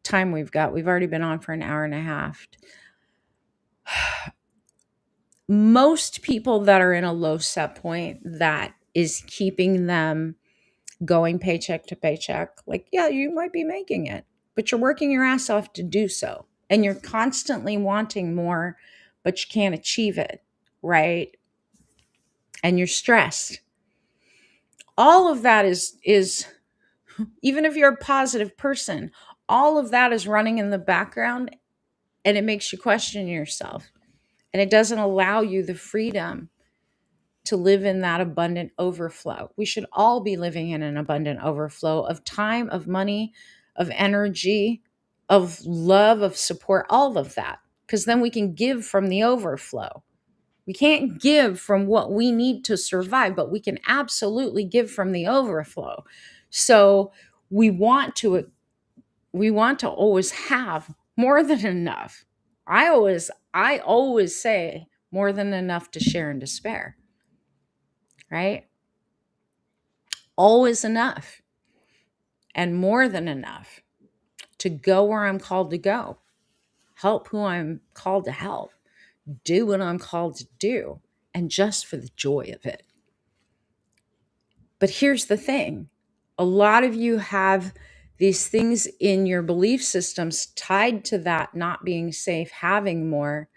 Speaker 1: time we've got. We've already been on for an hour and a half. Most people that are in a low set point that is keeping them going paycheck to paycheck, like, yeah, you might be making it, but you're working your ass off to do so. And you're constantly wanting more, but you can't achieve it, right? And you're stressed. All of that is even if you're a positive person, all of that is running in the background, and it makes you question yourself. And it doesn't allow you the freedom to live in that abundant overflow. We should all be living in an abundant overflow of time, of money, of energy, of love, of support, all of that. Because then we can give from the overflow. We can't give from what we need to survive, but we can absolutely give from the overflow. So we want to always have more than enough. I always say more than enough to share and to spare, right? Always enough and more than enough to go where I'm called to go, help who I'm called to help, do what I'm called to do, and just for the joy of it. But here's the thing, a lot of you have these things in your belief systems tied to that not being safe, having more,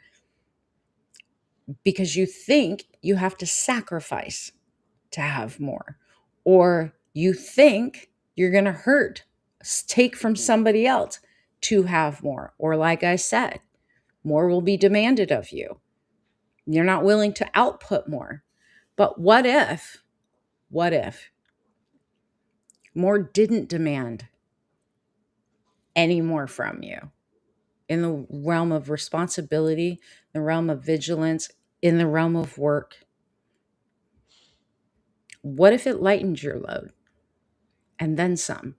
Speaker 1: because you think you have to sacrifice to have more, or you think you're going to hurt, take from somebody else to have more. Or, like I said, more will be demanded of you. You're not willing to output more. But what if more didn't demand any more from you in the realm of responsibility, the realm of vigilance, in the realm of work? What if it lightened your load and then some?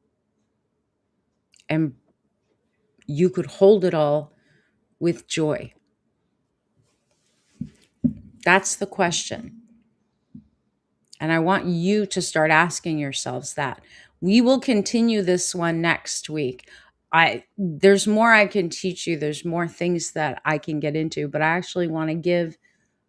Speaker 1: And you could hold it all with joy. That's the question. And I want you to start asking yourselves that. We will continue this one next week. There's more I can teach you. There's more things that I can get into, but I actually want to give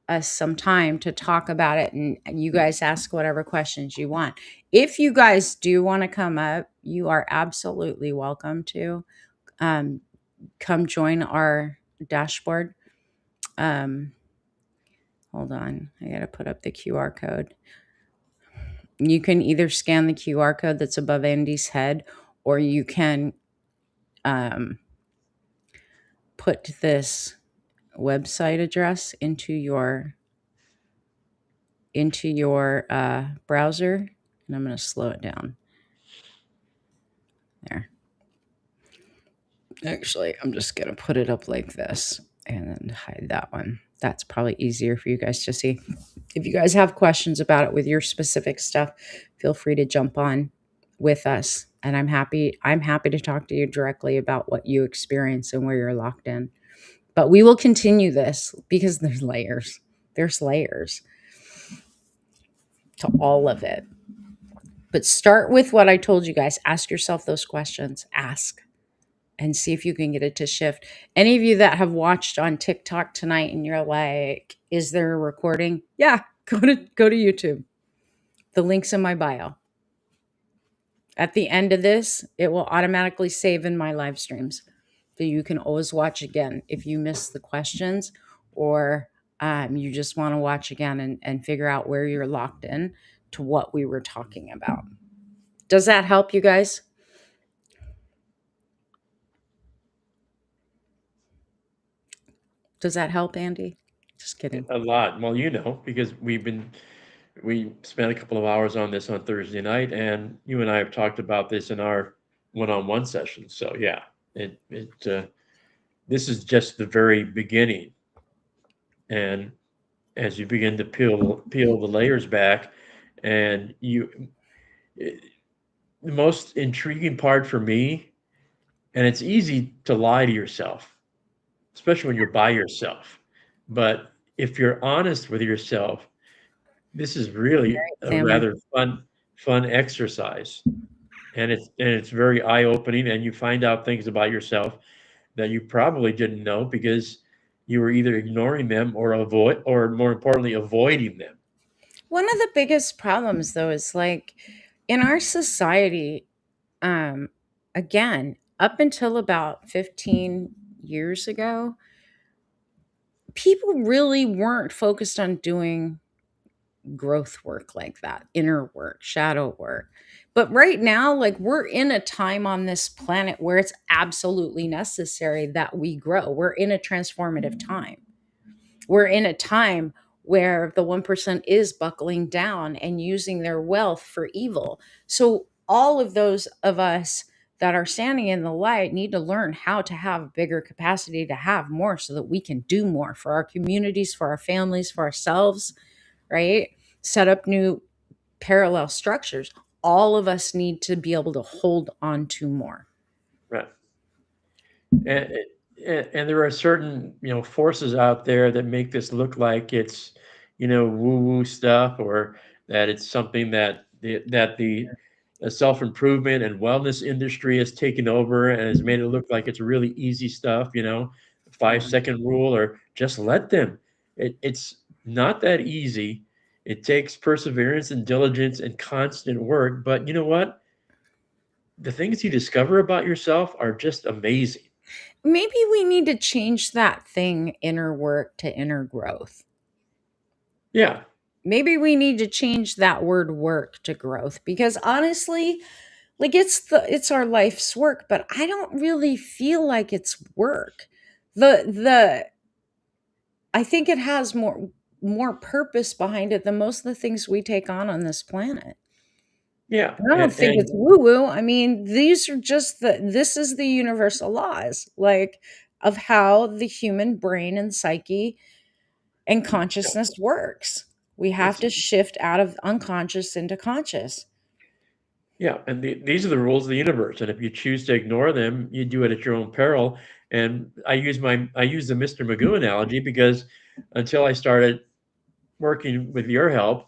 Speaker 1: us some time to talk about it, and you guys ask whatever questions you want. If you guys do want to come up, you are absolutely welcome to come join our dashboard. Hold on, I got to put up the QR code. You can either scan the QR code that's above Andy's head, or you can put this website address into your browser. And I'm going to slow it down. There. Actually, I'm just going to put it up like this and then hide that one. That's probably easier for you guys to see. If you guys have questions about it with your specific stuff, feel free to jump on with us. And I'm happy to talk to you directly about what you experience and where you're locked in. But we will continue this because there's layers. There's layers to all of it. But start with what I told you guys. Ask yourself those questions. Ask and see if you can get it to shift. Any of you that have watched on TikTok tonight and you're like, is there a recording? Yeah, go to YouTube. The link's in my bio. At the end of this, it will automatically save in my live streams. So you can always watch again if you miss the questions, or you just want to watch again and figure out where you're locked in to what we were talking about. Does that help you guys? Does that help, Andy? Just kidding.
Speaker 2: A lot. Well, because we spent a couple of hours on this on Thursday night, and you and I have talked about this in our one-on-one sessions. So yeah, this is just the very beginning, and as you begin to peel the layers back, and the most intriguing part for me, and it's easy to lie to yourself, especially when you're by yourself. But if you're honest with yourself, this is really a
Speaker 1: Family.
Speaker 2: rather fun exercise, and it's very eye-opening, and you find out things about yourself that you probably didn't know because you were either ignoring them or more importantly, avoiding them.
Speaker 1: One of the biggest problems, though, is like in our society, um, again, up until about 15 years ago, people really weren't focused on doing growth work like that, inner work, shadow work. But right now, like we're in a time on this planet where it's absolutely necessary that we grow. We're in a transformative time. We're in a time where the 1% is buckling down and using their wealth for evil. So, all of those of us that are standing in the light need to learn how to have a bigger capacity to have more so that we can do more for our communities, for our families, for ourselves, right? Set up new parallel structures. All of us need to be able to hold on to more.
Speaker 2: Right. And, and there are certain, forces out there that make this look like it's, woo-woo stuff, or that it's something that the self-improvement and wellness industry has taken over and has made it look like it's really easy stuff, 5-second rule, or just let them. It's not that easy. It takes perseverance and diligence and constant work, but you know what? The things you discover about yourself are just amazing.
Speaker 1: Maybe we need to change that thing, inner work, to inner growth.
Speaker 2: Yeah.
Speaker 1: Maybe we need to change that word work to growth because honestly, like it's our life's work, but I don't really feel like it's work. The I think it has more purpose behind it than most of the things we take on this planet.
Speaker 2: Yeah,
Speaker 1: And I don't think it's woo woo. I mean, these are just this is the universal laws, like of how the human brain and psyche and
Speaker 2: yeah,
Speaker 1: consciousness works. We have
Speaker 2: it's
Speaker 1: to shift out of unconscious into conscious.
Speaker 2: yeah, and these are the rules of the universe, and if you choose to ignore them, you do it at your own peril. And I use the Mr. Magoo analogy because until I started working with your help,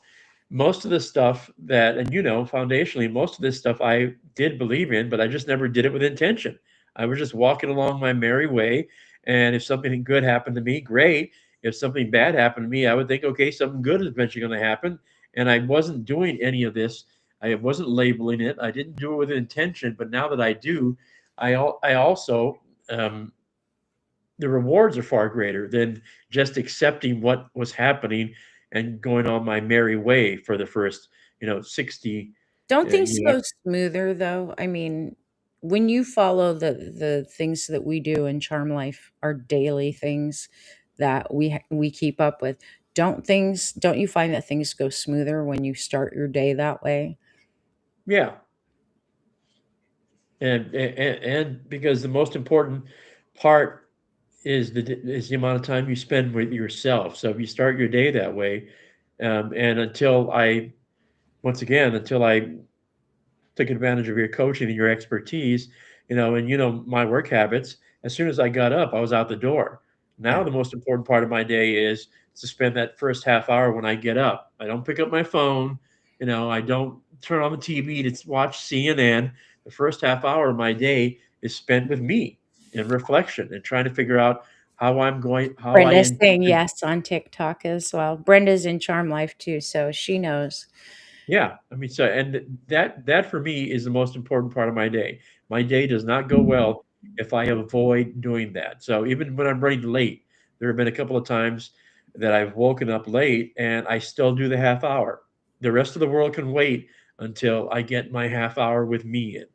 Speaker 2: most of the stuff that, and foundationally, most of this stuff I did believe in, but I just never did it with intention. I was just walking along my merry way, and if something good happened to me, great. If something bad happened to me, I would think, okay, something good is eventually going to happen. And I wasn't doing any of this. I wasn't labeling it. I didn't do it with intention. But now that I do, I also the rewards are far greater than just accepting what was happening and going on my merry way for the first 60
Speaker 1: Don't things
Speaker 2: you know
Speaker 1: go smoother though? I mean, when you follow the things that we do in Charm Life, our daily things that we keep up with, don't you find that things go smoother when you start your day that way?
Speaker 2: yeah, and because the most important part is the amount of time you spend with yourself. So if you start your day that way, and until I took advantage of your coaching and your expertise, and my work habits. As soon as I got up, I was out the door. Now
Speaker 1: Yeah.
Speaker 2: the most important part of my day is to spend that first half hour when I get up. I don't pick up my phone, I don't turn on the TV to watch CNN. The first half hour of my day is spent with me in reflection and trying to figure out how I
Speaker 1: Brenda's
Speaker 2: intend
Speaker 1: saying
Speaker 2: to.
Speaker 1: yes on TikTok as well. Brenda's in Charm Life too, so she knows.
Speaker 2: Yeah, I mean, so and that for me is the most important part of my day. My day does not go well if I avoid doing that. So even when I'm running late, there have been a couple of times that I've woken up late and I still do the half hour. The rest of the world can wait. until I get my half hour with me in.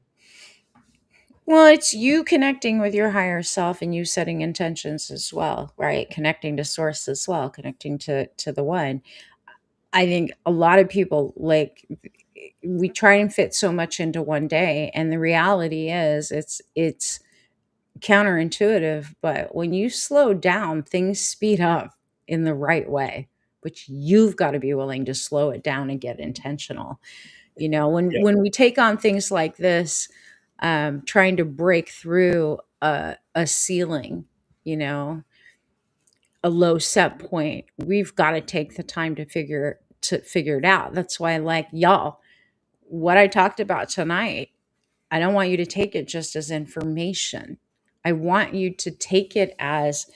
Speaker 1: Well, it's you connecting with your higher self and you setting intentions as well, right? Connecting to source as well, connecting to the one. I think a lot of people like we try and fit so much into one day, and the reality is it's counterintuitive, but when you slow down, things speed up in the right way. But you've got to be willing to slow it down and get intentional. You know, when
Speaker 2: Yeah.
Speaker 1: when we take on things like this, trying to break through a ceiling, you know, a low set point, we've got to take the time to figure it out. That's why, like y'all, what I talked about tonight, I don't want you to take it just as information. I want you to take it as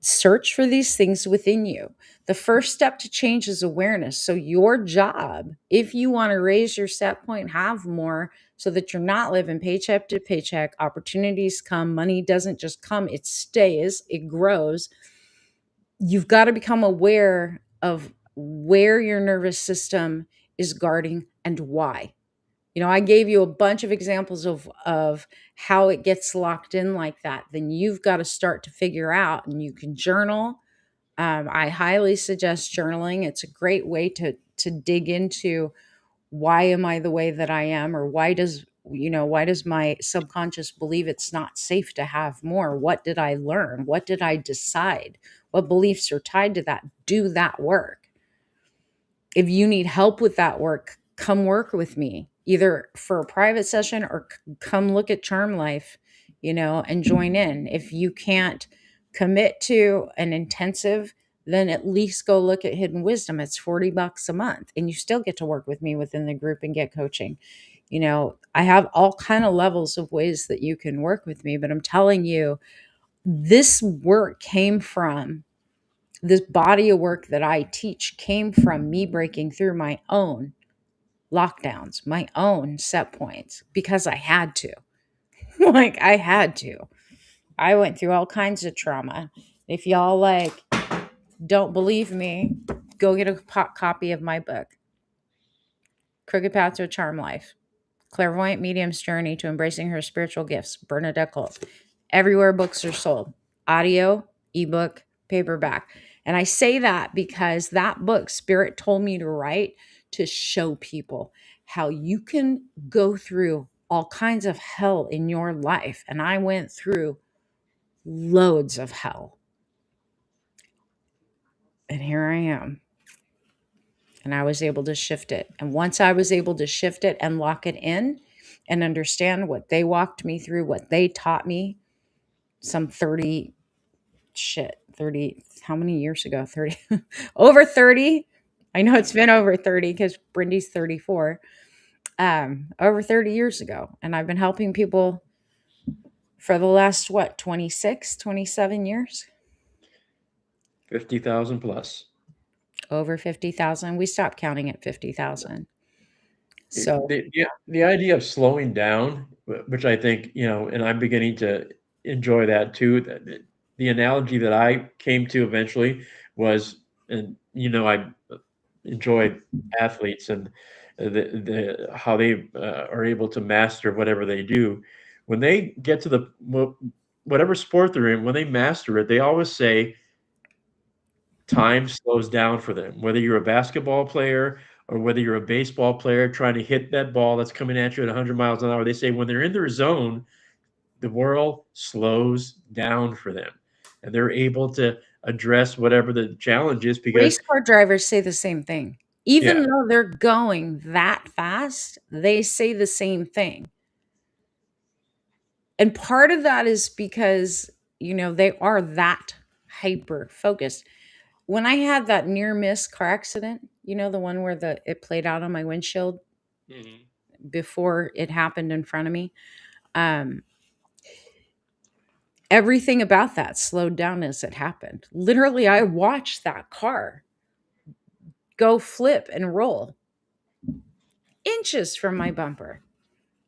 Speaker 1: search for these things within you. The first step to change is awareness. So, your job, if you want to raise your set point, have more so that you're not living paycheck to paycheck, opportunities come, money doesn't just come, it stays, it grows. You've got to become aware of where your nervous system is guarding and why. You know, I gave you a bunch of examples of how it gets locked in like that. Then you've got to start to figure out, and you can journal. I highly suggest journaling. It's a great way to dig into why am I the way that I am, or why does my subconscious believe it's not safe to have more? What did I learn? What did I decide? What beliefs are tied to that? Do that work. If you need help with that work, come work with me, either for a private session or come look at Charm Life, and join in. If you can't commit to an intensive, then at least go look at Hidden Wisdom. It's $40 a month and you still get to work with me within the group and get coaching. I have all kind of levels of ways that you can work with me, but I'm telling you, this work came from this body of work that I teach came from me breaking through my own lockdowns, my own set points, because I had to. Like, I had to. I went through all kinds of trauma. If y'all don't believe me, go get a copy of my book, Crooked Path to a Charm Life. Clairvoyant Medium's Journey to Embracing Her Spiritual Gifts, Bernadette Colt. Everywhere books are sold, audio, ebook, paperback. And I say that because that book, Spirit told me to write to show people how you can go through all kinds of hell in your life. And I went through loads of hell. And here I am. And I was able to shift it. And once I was able to shift it and lock it in and understand what they walked me through, what they taught me, some 30, how many years ago? 30, over 30. I know it's been over 30 because Brindy's 34, over 30 years ago. And I've been helping people for the last, 26, 27 years,
Speaker 2: 50,000 plus.
Speaker 1: over 50,000. We stopped counting at 50,000. So,
Speaker 2: The idea of slowing down, which I think, and I'm beginning to enjoy that too. The analogy that I came to eventually was, and I enjoy athletes and the how they are able to master whatever they do. When they get to whatever sport they're in, when they master it, they always say time slows down for them. Whether you're a basketball player or whether you're a baseball player trying to hit that ball that's coming at you at 100 miles an hour, they say when they're in their zone, the world slows down for them. And they're able to address whatever the challenge is because,
Speaker 1: race car drivers say the same thing. Even
Speaker 2: yeah,
Speaker 1: though they're going that fast, they say the same thing. And part of that is because, they are that hyper focused. When I had that near miss car accident, the one where it played out on my windshield
Speaker 2: Mhm.
Speaker 1: before it happened in front of me, um, everything about that slowed down as it happened. Literally, I watched that car go flip and roll inches from my bumper.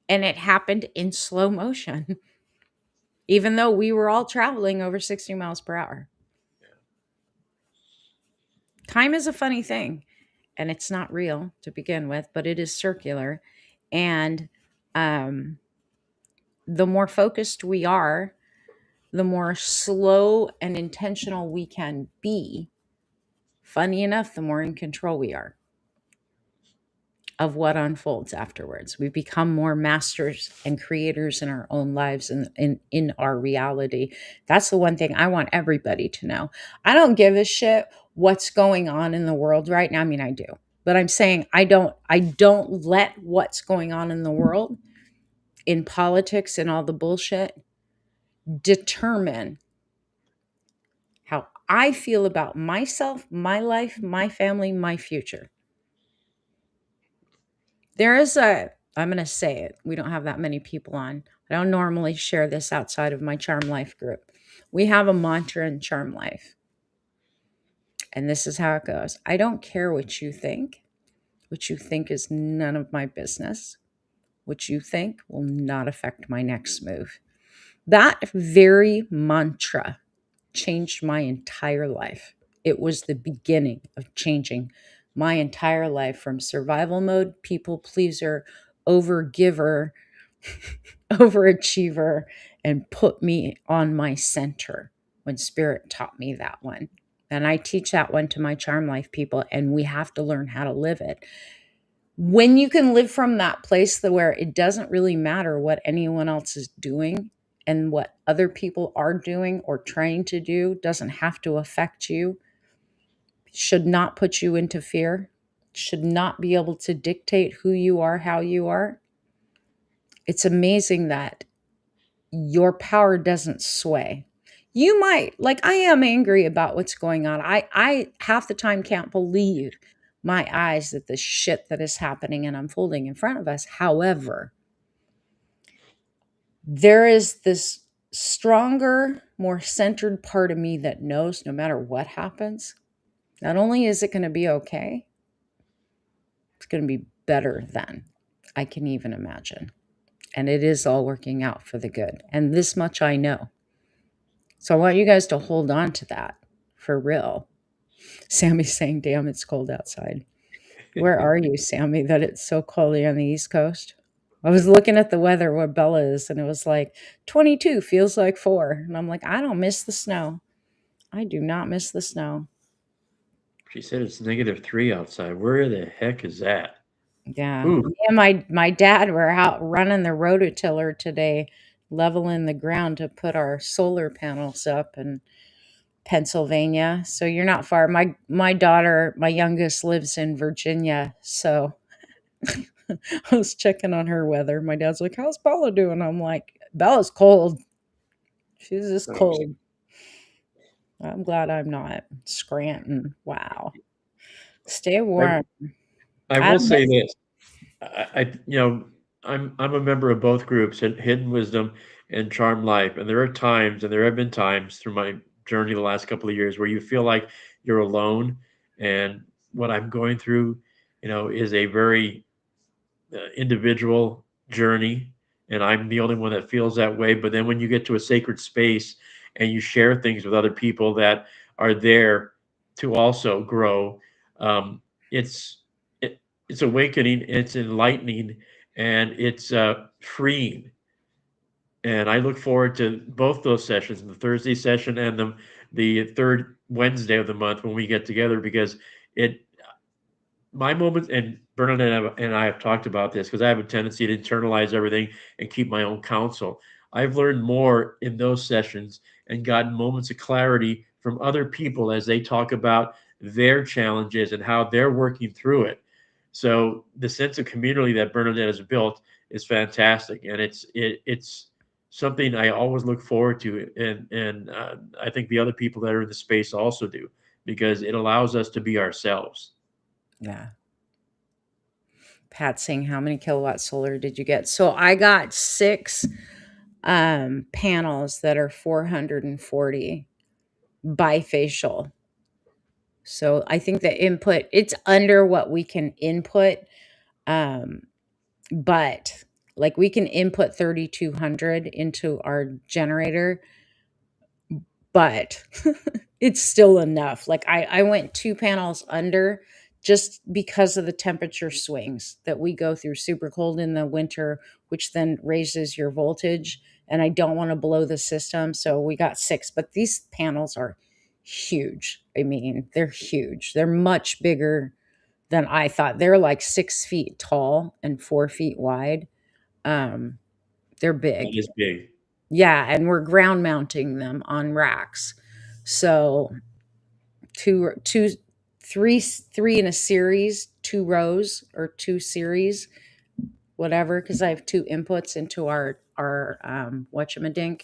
Speaker 1: And it happened in slow motion, even though we were all traveling over 60 miles per hour. Time is a funny thing. and it's not real to begin with, but it is circular. And um, the more focused we are, the more slow and intentional we can be. Funny enough, the more in control we are of what unfolds afterwards. We become more masters and creators in our own lives and in our reality. That's the one thing I want everybody to know. I don't give a shit what's going on in the world right now. I mean, I do. But I'm saying I don't let what's going on in the world, in politics and all the bullshit, determine how I feel about myself, my life, my family, my future. There is I'm going to say it. We don't have that many people on. I don't normally share this outside of my Charm Life group. We have a mantra in Charm Life, and this is how it goes. I don't care what you think. What you think is none of my business. What you think will not affect my next move. That very mantra changed my entire life. It was the beginning of changing my entire life from survival mode, people pleaser, over giver, overachiever, and put me on my center when Spirit taught me that one. And I teach that one to my Charm Life people, and we have to learn how to live it. When you can live from that place where it doesn't really matter what anyone else is doing, and what other people are doing or trying to do doesn't have to affect you, should not put you into fear, should not be able to dictate who you are, how you are. It's amazing that your power doesn't sway. You might, like, I am angry about what's going on. I half the time can't believe my eyes that the shit that is happening and unfolding in front of us. However, there is this stronger, more centered part of me that knows no matter what happens, not only is it going to be okay, it's going to be better than I can even imagine. And it is all working out for the good. And this much I know. So I want you guys to hold on to that for real. Sammy's saying, damn, it's cold outside. Where are you, Sammy, that it's so cold on the East Coast? I was looking at the weather where Bella is, and it was like 22 feels like 4. And I'm like, I don't miss the snow. I do not miss the snow.
Speaker 2: She said it's -3 outside. Where the heck is that?
Speaker 1: Yeah.
Speaker 2: Ooh,
Speaker 1: Me and my dad were out running the rototiller today, leveling the ground to put our solar panels up in Pennsylvania. So you're not far. My daughter, my youngest, lives in Virginia. So I was checking on her weather. My dad's like, how's Bella doing? I'm like, Bella's cold. She's just
Speaker 2: oh,
Speaker 1: cold. I'm glad I'm not. Scranton. Wow. Stay
Speaker 2: I
Speaker 1: warm.
Speaker 2: I
Speaker 1: I
Speaker 2: will
Speaker 1: don't
Speaker 2: say
Speaker 1: miss.
Speaker 2: this. I'm a member of both groups, Hidden Wisdom and Charm Life, and there are times, and there have been times through my journey the last couple of years where you feel like you're alone, and what I'm going through, is a very individual journey, and I'm the only one that feels that way. But then when you get to a sacred space and you share things with other people that are there to also grow, it's it's awakening, it's enlightening, and it's freeing. And I look forward to both those sessions, the Thursday session and the third Wednesday of the month when we get together, because it my moments, and Bernadette and I have talked about this because I have a tendency to internalize everything and keep my own counsel. I've learned more in those sessions and gotten moments of clarity from other people as they talk about their challenges and how they're working through it. So the sense of community that Bernadette has built is fantastic, and it's something I always look forward to, and I think the other people that are in the space also do, because it allows us to be ourselves.
Speaker 1: Yeah. Pat saying, how many kilowatt solar did you get? So I got 6 panels that are 440 bifacial. So I think the input, it's under what we can input. Um, but like we can input 3,200 into our generator, but it's still enough. Like I went 2 panels under just because of the temperature swings that we go through. Super cold in the winter, which then raises your voltage. And I don't want to blow the system. So we got 6, but these panels are huge. I mean, they're huge. They're much bigger than I thought. They're like 6 feet tall and 4 feet wide. Um, they're
Speaker 2: That
Speaker 1: big.
Speaker 2: is big.
Speaker 1: Yeah, and we're ground mounting them on racks. So two, three in a series, 2 rows or 2 series, whatever, because I have 2 inputs into our whatchamadink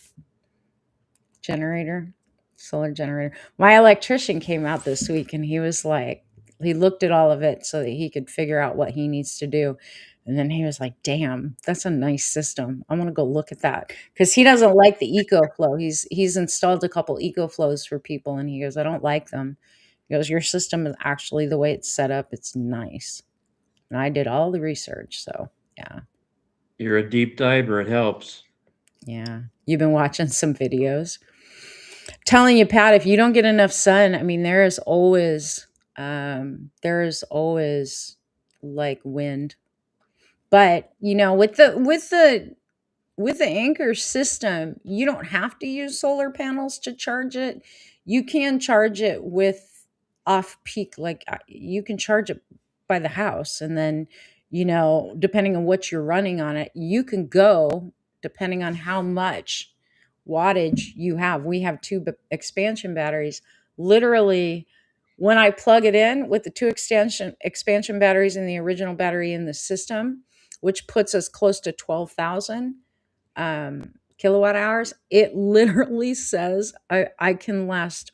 Speaker 1: generator, solar generator. My electrician came out this week and he was like, he looked at all of it so that he could figure out what he needs to do. And then he was like, damn, that's a nice system. I'm gonna go look at that. Because he doesn't like the EcoFlow. He's installed a couple EcoFlows for people and he goes, I don't like them. He goes, your system is actually the way it's set up, it's nice. And I did all the research. So yeah.
Speaker 2: You're a deep diver. It helps.
Speaker 1: Yeah. You've been watching some videos. Telling you, Pat, if you don't get enough sun, I mean, there is always like wind. But with the anchor system, you don't have to use solar panels to charge it. You can charge it with off peak, like you can charge it by the house. And then, depending on what you're running on it, you can go, depending on how much wattage you have. We have two expansion batteries. Literally, when I plug it in with the two expansion batteries and the original battery in the system, which puts us close to 12,000 kilowatt hours, it literally says I can last,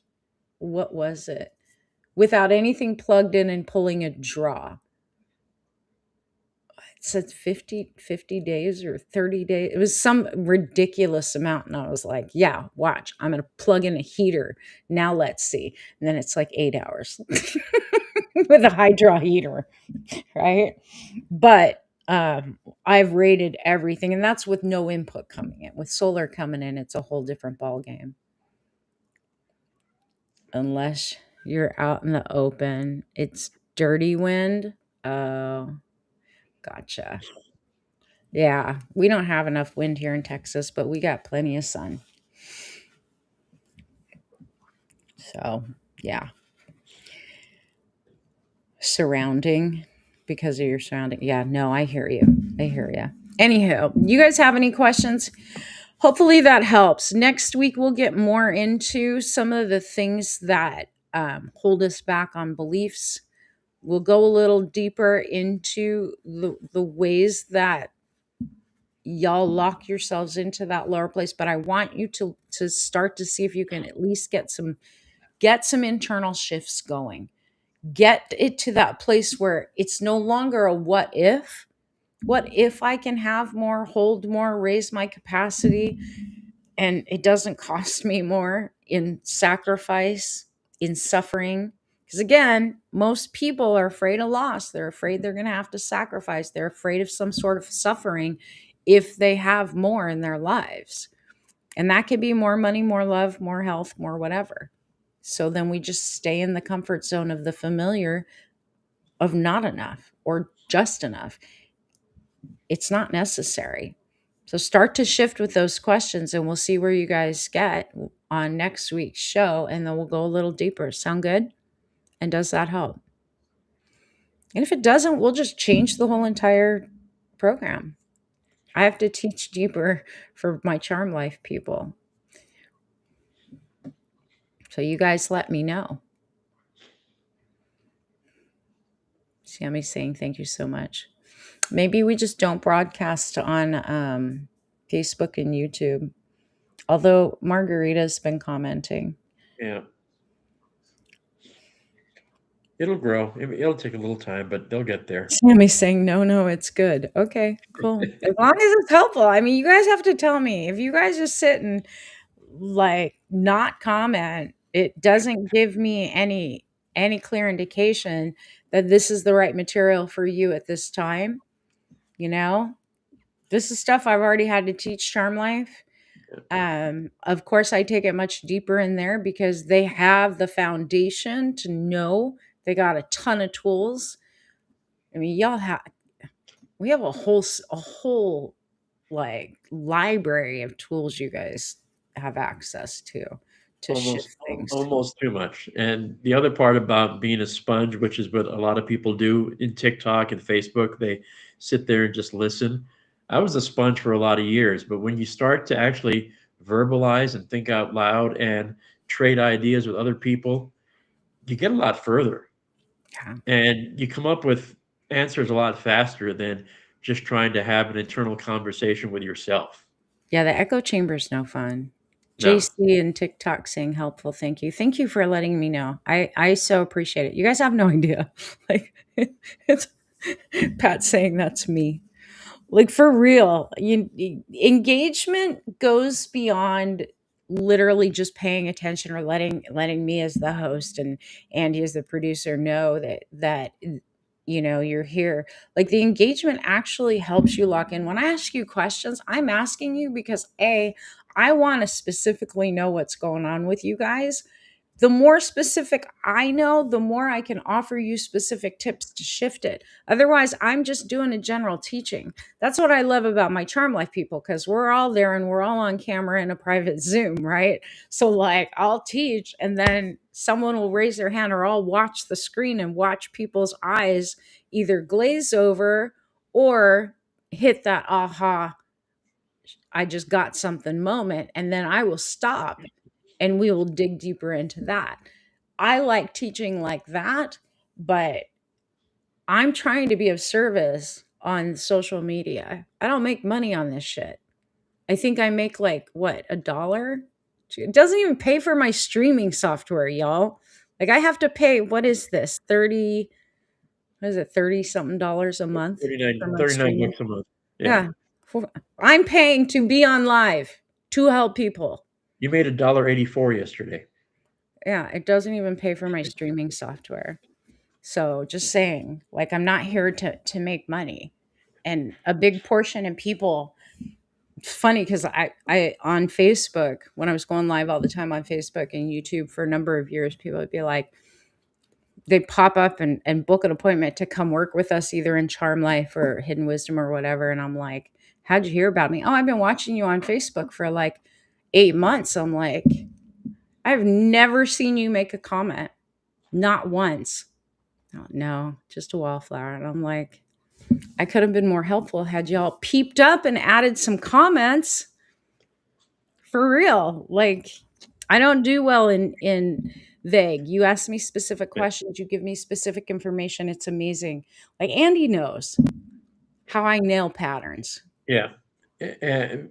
Speaker 1: what was it? Without anything plugged in and pulling a draw. It said 50 days or 30 days. It was some ridiculous amount. And I was like, yeah, watch. I'm going to plug in a heater. Now let's see. And then it's like 8 hours with a high draw heater, right? But I've rated everything, and that's with no input coming in. With solar coming in, it's a whole different ball game. Unless you're out in the open, it's dirty wind. Oh, gotcha. Yeah, we don't have enough wind here in Texas, but we got plenty of sun. So, yeah, surrounding because of your surrounding. Yeah, no, I hear you. I hear you. Anywho, you guys have any questions? Hopefully that helps. Next week, we'll get more into some of the things that hold us back on beliefs. We'll go a little deeper into the ways that y'all lock yourselves into that lower place. But I want you to start to see if you can at least get some internal shifts going. Get it to that place where it's no longer a what if. What if I can have more, hold more, raise my capacity, and it doesn't cost me more in sacrifice, in suffering? Because again, most people are afraid of loss. They're afraid they're going to have to sacrifice. They're afraid of some sort of suffering if they have more in their lives. And that could be more money, more love, more health, more whatever. So then we just stay in the comfort zone of the familiar, of not enough or just enough. It's not necessary. So start to shift with those questions and we'll see where you guys get on next week's show, and then we'll go a little deeper. Sound good? And does that help? And if it doesn't, we'll just change the whole entire program. I have to teach deeper for my charm life people. So you guys let me know. Sammy's saying thank you so much. Maybe we just don't broadcast on Facebook and YouTube. Although Margarita's been commenting.
Speaker 2: Yeah. It'll grow. It'll take a little time, but they'll get there.
Speaker 1: Sammy's saying, no, it's good. Okay, cool. As long as it's helpful. I mean, you guys have to tell me. If you guys just sit and like not comment, it doesn't give me any clear indication that this is the right material for you at this time. You know, this is stuff I've already had to teach Charm Life. Of course, I take it much deeper in there because they have the foundation to know They got a ton of tools. I mean, y'all have we have a whole like library of tools you guys have access to
Speaker 2: Almost
Speaker 1: shift things.
Speaker 2: almost too much. And the other part about being a sponge, which is what a lot of people do in TikTok and Facebook, they sit there and just listen. I was a sponge for a lot of years, but when you start to actually verbalize and think out loud and trade ideas with other people, you get a lot further
Speaker 1: Yeah.
Speaker 2: and you come up with answers a lot faster than just trying to have an internal conversation with yourself.
Speaker 1: Yeah, the echo chamber is no fun.
Speaker 2: No.
Speaker 1: JC and TikTok saying helpful. Thank you. Thank you for letting me know. I so appreciate it. You guys have no idea. Like it's Pat saying that's me. Like for real, engagement goes beyond literally just paying attention or letting me as the host and Andy as the producer know that you're here. Like the engagement actually helps you lock in. When I ask you questions, I'm asking you because I want to specifically know what's going on with you guys. The more specific I know, the more I can offer you specific tips to shift it. Otherwise, I'm just doing a general teaching. That's what I love about my Charm Life people because we're all there and we're all on camera in a private Zoom, right? So, like, I'll teach and then someone will raise their hand or I'll watch the screen and watch people's eyes either glaze over or hit that aha, I just got something moment. And then I will stop and we will dig deeper into that. I like teaching like that, but I'm trying to be of service on social media. I don't make money on this shit. I think I make like what, $1? It doesn't even pay for my streaming software, y'all. Like I have to pay, what is this? 30, what is it, 30 something dollars a month for my
Speaker 2: 39
Speaker 1: streaming?
Speaker 2: bucks a month. Yeah.
Speaker 1: Yeah. I'm paying to be on live to help people.
Speaker 2: You made $1.84 yesterday.
Speaker 1: Yeah, it doesn't even pay for my streaming software. So just saying, like I'm not here to make money. And a big portion of people, it's funny because I on Facebook, when I was going live all the time on Facebook and YouTube for a number of years, people would be like, they'd pop up and book an appointment to come work with us either in Charm Life or Hidden Wisdom or whatever. And I'm like, how'd you hear about me? Oh, I've been watching you on Facebook for like 8 months. I'm like, I've never seen you make a comment. Not once. Oh, no, just a wallflower. And I'm like, I could have been more helpful had y'all peeped up and added some comments for real. Like, I don't do well in vague. You ask me specific
Speaker 2: Right.
Speaker 1: questions, you give me specific information. It's amazing. Like Andy knows how I nail patterns.
Speaker 2: Yeah.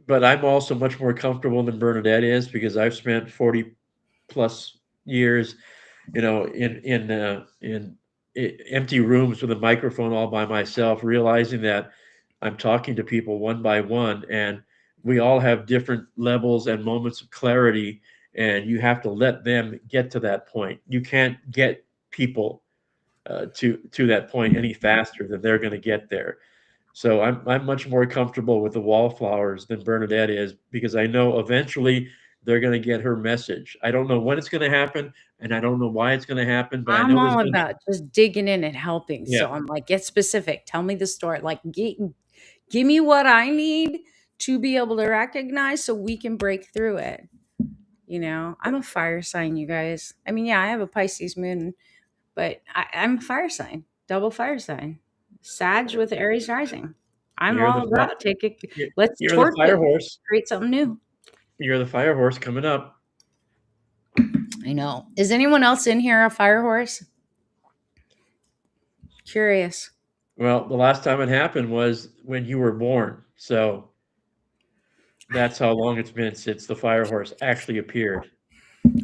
Speaker 2: But I'm also much more comfortable than Bernadette is because I've spent 40 plus years, in empty rooms with a microphone all by myself, realizing that I'm talking to people one by one, and we all have different levels and moments of clarity, and you have to let them get to that point. You can't get people to that point any faster than they're going to get there. So I'm much more comfortable with the wallflowers than Bernadette is because I know eventually they're going to get her message. I don't know when it's going to happen, and I don't know why it's going to happen, but I
Speaker 1: I'm
Speaker 2: know there's
Speaker 1: all
Speaker 2: going to
Speaker 1: about just digging in and helping.
Speaker 2: yeah,
Speaker 1: So I'm like, get specific. Tell me the story. Like, give me what I need to be able to recognize so we can break through it. I'm a fire sign, you guys. I mean, yeah, I have a Pisces moon, but I'm a fire sign, double fire sign, Sag with Aries rising. I'm
Speaker 2: you're the
Speaker 1: all about take it.
Speaker 2: you're,
Speaker 1: Let's
Speaker 2: you're the
Speaker 1: torch
Speaker 2: fire
Speaker 1: it,
Speaker 2: horse.
Speaker 1: create something new.
Speaker 2: You're the fire horse coming up.
Speaker 1: I know. Is anyone else in here a fire horse? Curious.
Speaker 2: Well, the last time it happened was when you were born. So that's how long it's been since the fire horse actually appeared.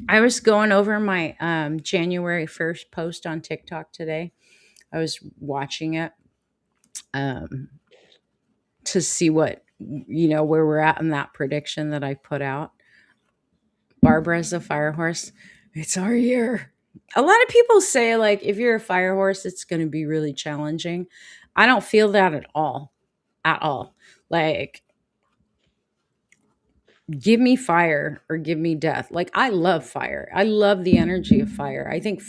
Speaker 1: I was going over my January 1st post on TikTok today. I was watching it um, to see where we're at in that prediction that I put out. Barbara's a fire horse. It's our year. A lot of people say, like, if you're a fire horse, it's going to be really challenging. I don't feel that at all. At all. Like, give me fire or give me death. Like, I love fire. I love the energy of fire. I think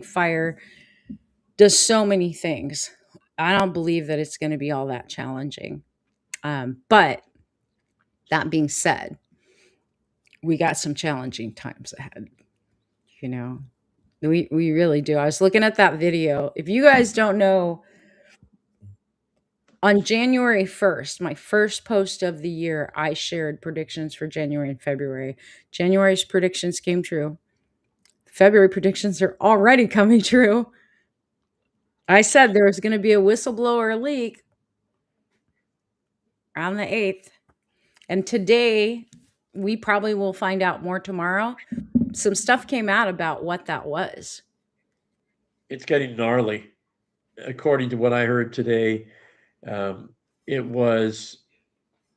Speaker 1: fire does so many things. I don't believe that it's going to be all that challenging. But that being said, we got some challenging times ahead. You know, we really do. I was looking at that video. If you guys don't know, on January 1st, my first post of the year, I shared predictions for January and February. January's predictions came true. February predictions are already coming true. I said there was going to be a whistleblower leak on the 8th. And today, we probably will find out more tomorrow. Some stuff came out about what that was.
Speaker 2: It's getting gnarly. According to what I heard today, um, it was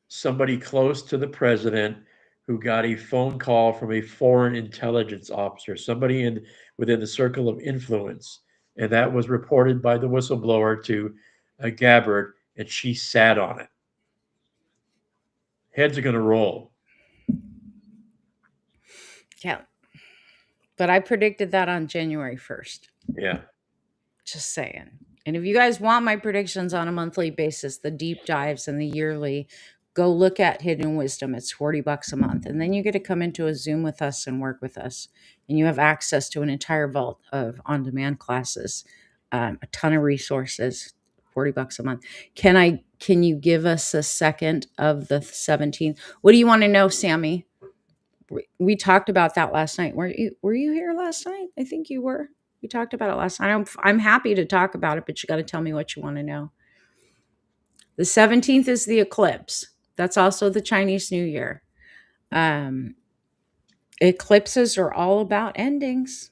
Speaker 2: somebody close to the president who got a phone call from a foreign intelligence officer, somebody within the circle of influence, and that was reported by the whistleblower to Gabbard, and she sat on it. Heads are going to roll.
Speaker 1: Yeah. But I predicted that on January 1st.
Speaker 2: Yeah.
Speaker 1: Just saying. And if you guys want my predictions on a monthly basis, the deep dives and the yearly, go look at Hidden Wisdom. It's $40 a month. And then you get to come into a Zoom with us and work with us. And you have access to an entire vault of on-demand classes, a ton of resources, $40 a month. Can you give us a second of the 17th? What do you want to know, Sammy? We talked about that last night. Were you here last night? I think you were. We talked about it last night. I'm happy to talk about it, but you got to tell me what you want to know. The 17th is the eclipse. That's also the Chinese New Year. Um, Eclipses are all about endings,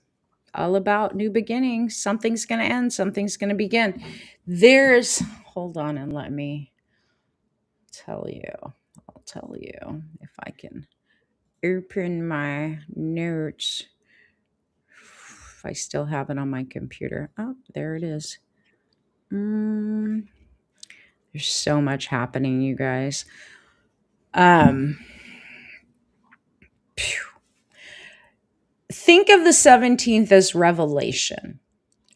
Speaker 1: all about new beginnings. Something's going to end, something's going to begin. Hold on and let me tell you. I'll tell you if I can open my notes. If I still have it on my computer. Oh, there it is. There's so much happening, you guys. Phew. Think of the 17th as revelation.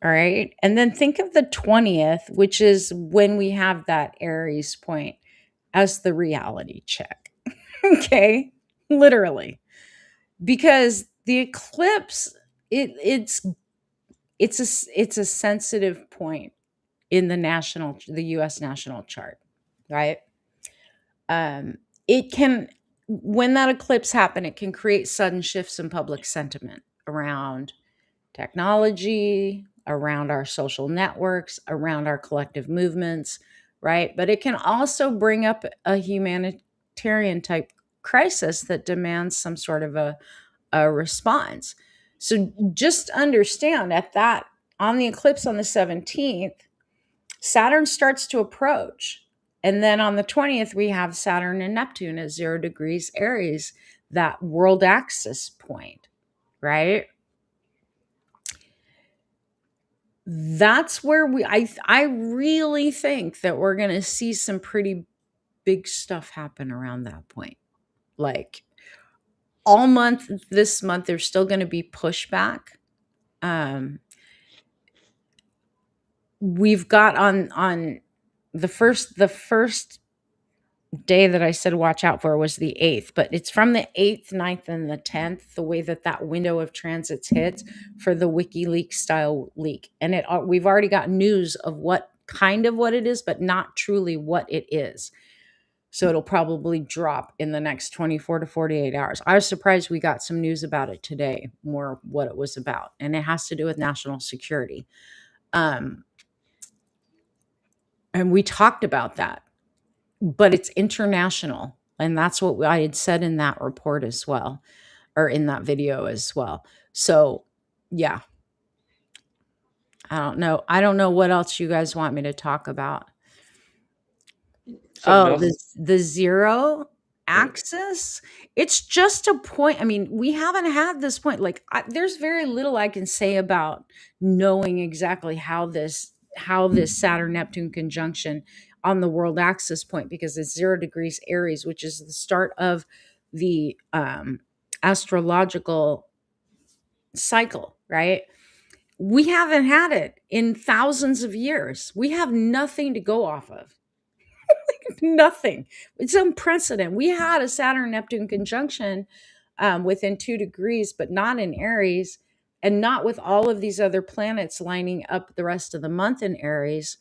Speaker 1: All right. And then think of the 20th, which is when we have that Aries point, as the reality check. Okay. Literally. Because the eclipse, it's a sensitive point in the US national chart, right? Um, it can, when that eclipse happens, it can create sudden shifts in public sentiment around technology, around our social networks, around our collective movements, right? But it can also bring up a humanitarian type crisis that demands some sort of a response. So just understand on the eclipse on the 17th, Saturn starts to approach. And then on the 20th, we have Saturn and Neptune at 0 degrees Aries, that world axis point, right? That's where I really think that we're going to see some pretty big stuff happen around that point. Like all month, this month, there's still going to be pushback. We've got on the first day that I said watch out for was the 8th, but it's from the 8th, 9th, and the 10th, the way that window of transits hits for the WikiLeaks style leak. And we've already got news of what it is, but not truly what it is. So it'll probably drop in the next 24 to 48 hours. I was surprised we got some news about it today, more what it was about. And it has to do with national security. And we talked about that, but it's international. And that's what I had said in that report as well, or in that video as well. So, yeah, I don't know. I don't know what else you guys want me to talk about.
Speaker 2: Something
Speaker 1: Oh,
Speaker 2: else.
Speaker 1: the zero
Speaker 2: Yeah.
Speaker 1: axis. It's just a point. I mean, we haven't had this point. Like, there's very little I can say about knowing exactly how this Saturn Neptune conjunction on the world axis point, because it's 0 degrees Aries, which is the start of the astrological cycle, right? We haven't had it in thousands of years. We have nothing to go off of. Nothing. It's unprecedented. We had a Saturn Neptune conjunction within 2 degrees, but not in Aries, and not with all of these other planets lining up the rest of the month in Aries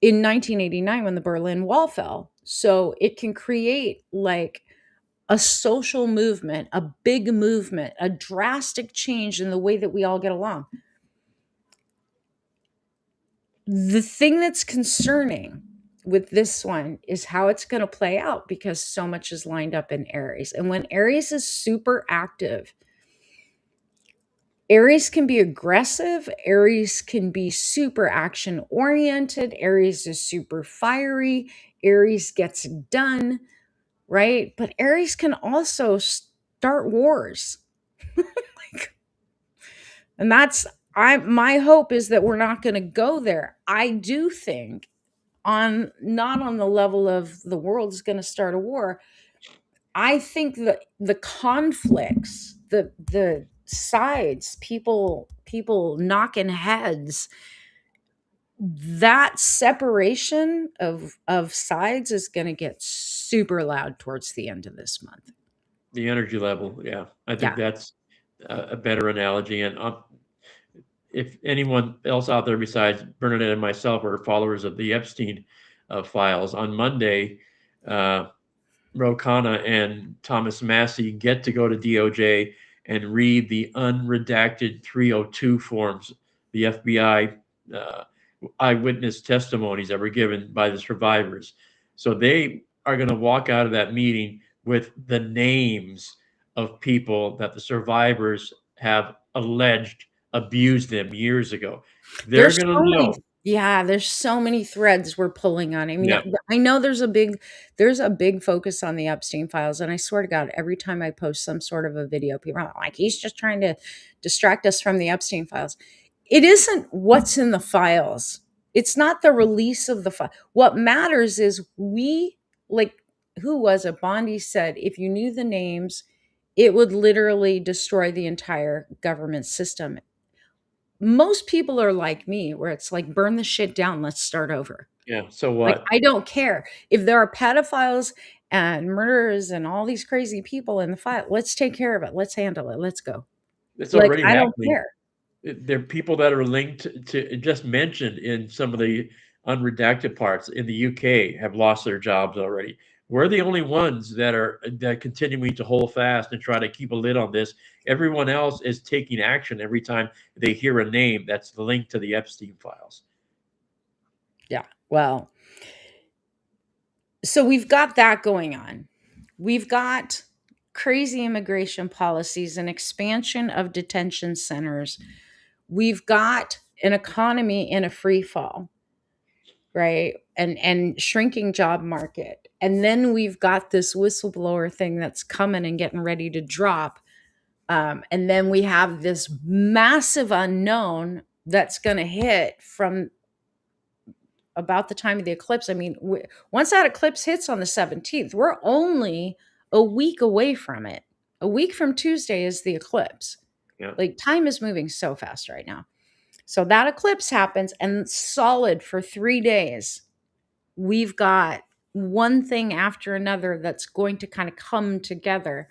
Speaker 1: in 1989 when the Berlin Wall fell. So it can create like a social movement, a big movement, a drastic change in the way that we all get along. The thing that's concerning with this one is how it's going to play out because so much is lined up in Aries. And when Aries is super active, Aries can be aggressive, Aries can be super action oriented, Aries is super fiery, Aries gets it done, right? But Aries can also start wars. And that's I my hope is that we're not going to go there. I do think on not on the level of the world's going to start a war. I think the conflicts, the sides, people knocking heads, that separation of sides is going to get super loud towards the end of this month.
Speaker 2: The energy level, yeah. I think
Speaker 1: Yeah.
Speaker 2: that's a better analogy, and, if anyone else out there besides Bernadette and myself are followers of the Epstein, files, on Monday, uh, Ro Khanna and Thomas Massie get to go to DOJ and read the unredacted 302 forms, the FBI uh, eyewitness testimonies that were given by the survivors. So they are going to walk out of that meeting with the names of people that the survivors have alleged abused them years ago. They're
Speaker 1: There's
Speaker 2: going
Speaker 1: so
Speaker 2: to
Speaker 1: many,
Speaker 2: know.
Speaker 1: yeah, there's so many threads we're pulling on. I mean,
Speaker 2: Yeah,
Speaker 1: I know there's a big focus on the Epstein files, and I swear to God, every time I post some sort of a video, people are like, "He's just trying to distract us from the Epstein files." It isn't what's in the files. It's not the release of the file. What matters is like who was it? Bondi said, if you knew the names, it would literally destroy the entire government system. Most people are like me, where it's like, burn the shit down, let's start over.
Speaker 2: yeah. So
Speaker 1: Like,
Speaker 2: what?
Speaker 1: I don't care if there are pedophiles and murderers and all these crazy people in the file. Let's take care of it. Let's handle it. Let's go.
Speaker 2: It's
Speaker 1: Like,
Speaker 2: already
Speaker 1: I don't
Speaker 2: happening.
Speaker 1: care.
Speaker 2: There are people that are linked to just mentioned in some of the unredacted parts in the UK have lost their jobs already. We're the only ones that continuing to hold fast and try to keep a lid on this. Everyone else is taking action every time they hear a name that's linked to the Epstein files.
Speaker 1: Yeah. Well, so we've got that going on. We've got crazy immigration policies and expansion of detention centers. We've got an economy in a free fall, right? And shrinking job market. And then we've got this whistleblower thing that's coming and getting ready to drop. And then we have this massive unknown that's going to hit from about the time of the eclipse. I mean, once that eclipse hits on the 17th, we're only a week away from it. A week from Tuesday is the eclipse.
Speaker 2: Yeah.
Speaker 1: Like, time is moving so fast right now. So that eclipse happens, and solid for 3 days, we've got one thing after another that's going to kind of come together.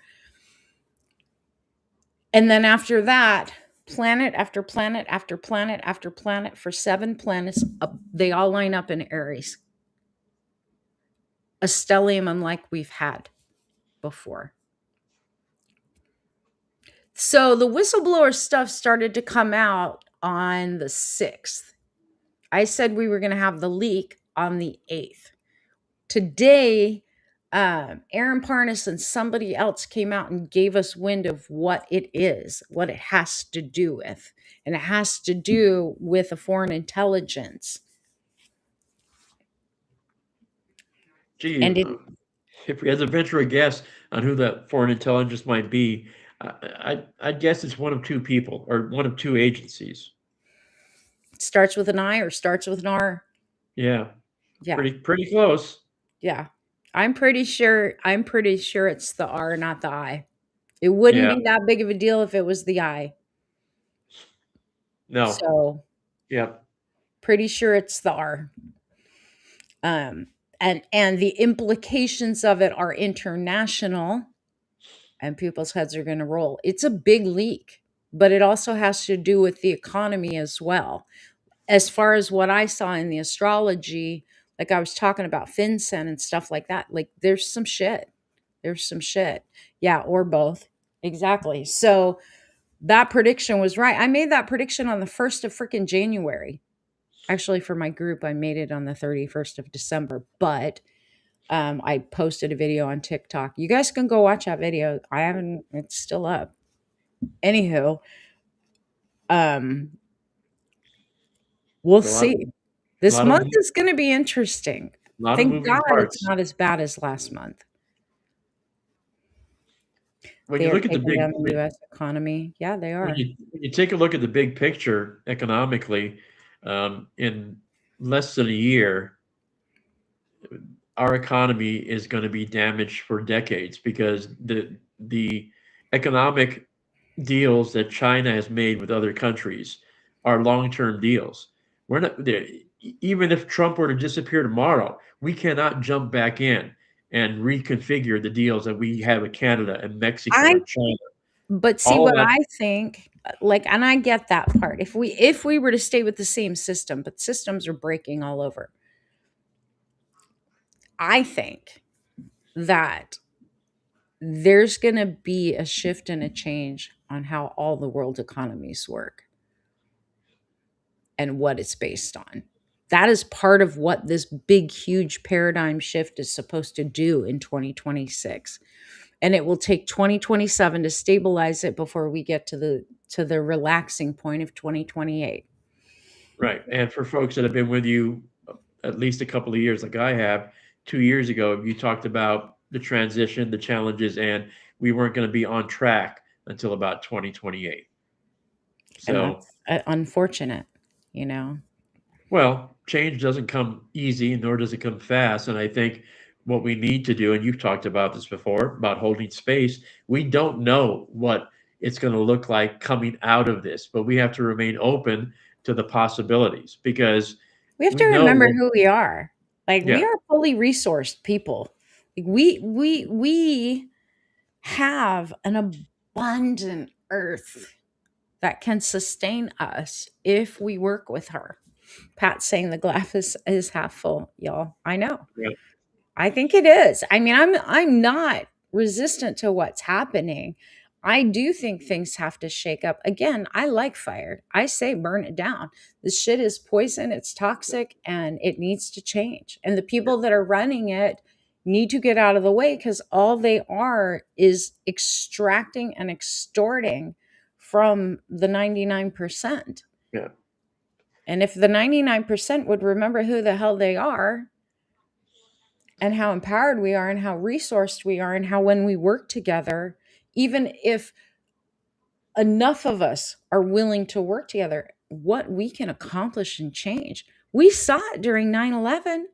Speaker 1: And then after that, planet after planet after planet after planet for 7 planets, they all line up in Aries. A stellium unlike we've had before. So the whistleblower stuff started to come out on the 6th. I said we were going to have the leak on the 8th. Today, Aaron Parnas and somebody else came out and gave us wind of what it is, what it has to do with. And it has to do with a foreign intelligence.
Speaker 2: Gee,
Speaker 1: And it
Speaker 2: if we had to venture a guess on who that foreign intelligence might be, I'd guess it's one of two people or one of two agencies.
Speaker 1: starts with an I or starts with an R.
Speaker 2: Yeah,
Speaker 1: Yeah.
Speaker 2: pretty close.
Speaker 1: Yeah. I'm pretty sure it's the R, not the I. It wouldn't
Speaker 2: Yeah,
Speaker 1: be that big of a deal if it was the I.
Speaker 2: No.
Speaker 1: So
Speaker 2: Yep.
Speaker 1: pretty sure it's the R. Um, and the implications of it are international, and people's heads are going to roll. It's a big leak, but it also has to do with the economy as well. As far as what I saw in the astrology, like I was talking about FinCEN and stuff like that, like there's some shit. There's some shit. Yeah, or both. Exactly. So that prediction was right. I made that prediction on the 1st of freaking January. Actually, for my group, I made it on the 31st of December, but I posted a video on TikTok. You guys can go watch that video. I haven't, it's still up. Anywho, um, we'll
Speaker 2: A lot of
Speaker 1: see. This
Speaker 2: lot of
Speaker 1: month is going to be interesting.
Speaker 2: lot of
Speaker 1: Thank
Speaker 2: moving
Speaker 1: God it's
Speaker 2: parts.
Speaker 1: not as bad as last month.
Speaker 2: When
Speaker 1: They
Speaker 2: you
Speaker 1: are
Speaker 2: look at the
Speaker 1: taking
Speaker 2: big
Speaker 1: down the US economy. Yeah, they are.
Speaker 2: when you take a look at the big picture economically, in less than a year, our economy is going to be damaged for decades because the economic deals that China has made with other countries are long-term deals. We're not there. Even if Trump were to disappear tomorrow, we cannot jump back in and reconfigure the deals that we have with Canada and Mexico
Speaker 1: I
Speaker 2: and China.
Speaker 1: But see
Speaker 2: All
Speaker 1: what
Speaker 2: of that,
Speaker 1: I think, like, and I get that part. If we were to stay with the same system, but systems are breaking all over. I think that there's going to be a shift and a change on how all the world economies work and what it's based on. That is part of what this big, huge paradigm shift is supposed to do in 2026. And it will take 2027 to stabilize it before we get to the relaxing point of 2028.
Speaker 2: right. And for folks that have been with you at least a couple of years, like I have, 2 years ago, you talked about the transition, the challenges, and we weren't going to be on track until about 2028.
Speaker 1: And
Speaker 2: So,
Speaker 1: that's unfortunate, you know.
Speaker 2: well, change doesn't come easy, nor does it come fast. And I think what we need to do, and you've talked about this before, about holding space, we don't know what it's going to look like coming out of this, but we have to remain open to the possibilities because
Speaker 1: We have to
Speaker 2: we know
Speaker 1: remember
Speaker 2: that,
Speaker 1: who we are. Like we
Speaker 2: yeah,
Speaker 1: are fully resourced people. Like we have an abundant earth that can sustain us if we work with her. Pat's saying the glass is half full, y'all. I know.
Speaker 2: yeah,
Speaker 1: I think it is. I mean, I'm not resistant to what's happening. I do think things have to shake up. Again, I like fire. I say burn it down. This shit is poison, it's toxic, and it needs to change. And the people that are running it need to get out of the way because all they are is extracting and extorting from the 99%.
Speaker 2: yeah.
Speaker 1: And if the 99% would remember who the hell they are, and how empowered we are and how resourced we are and how when we work together, even if enough of us are willing to work together, what we can accomplish and change. We saw it during 9/11.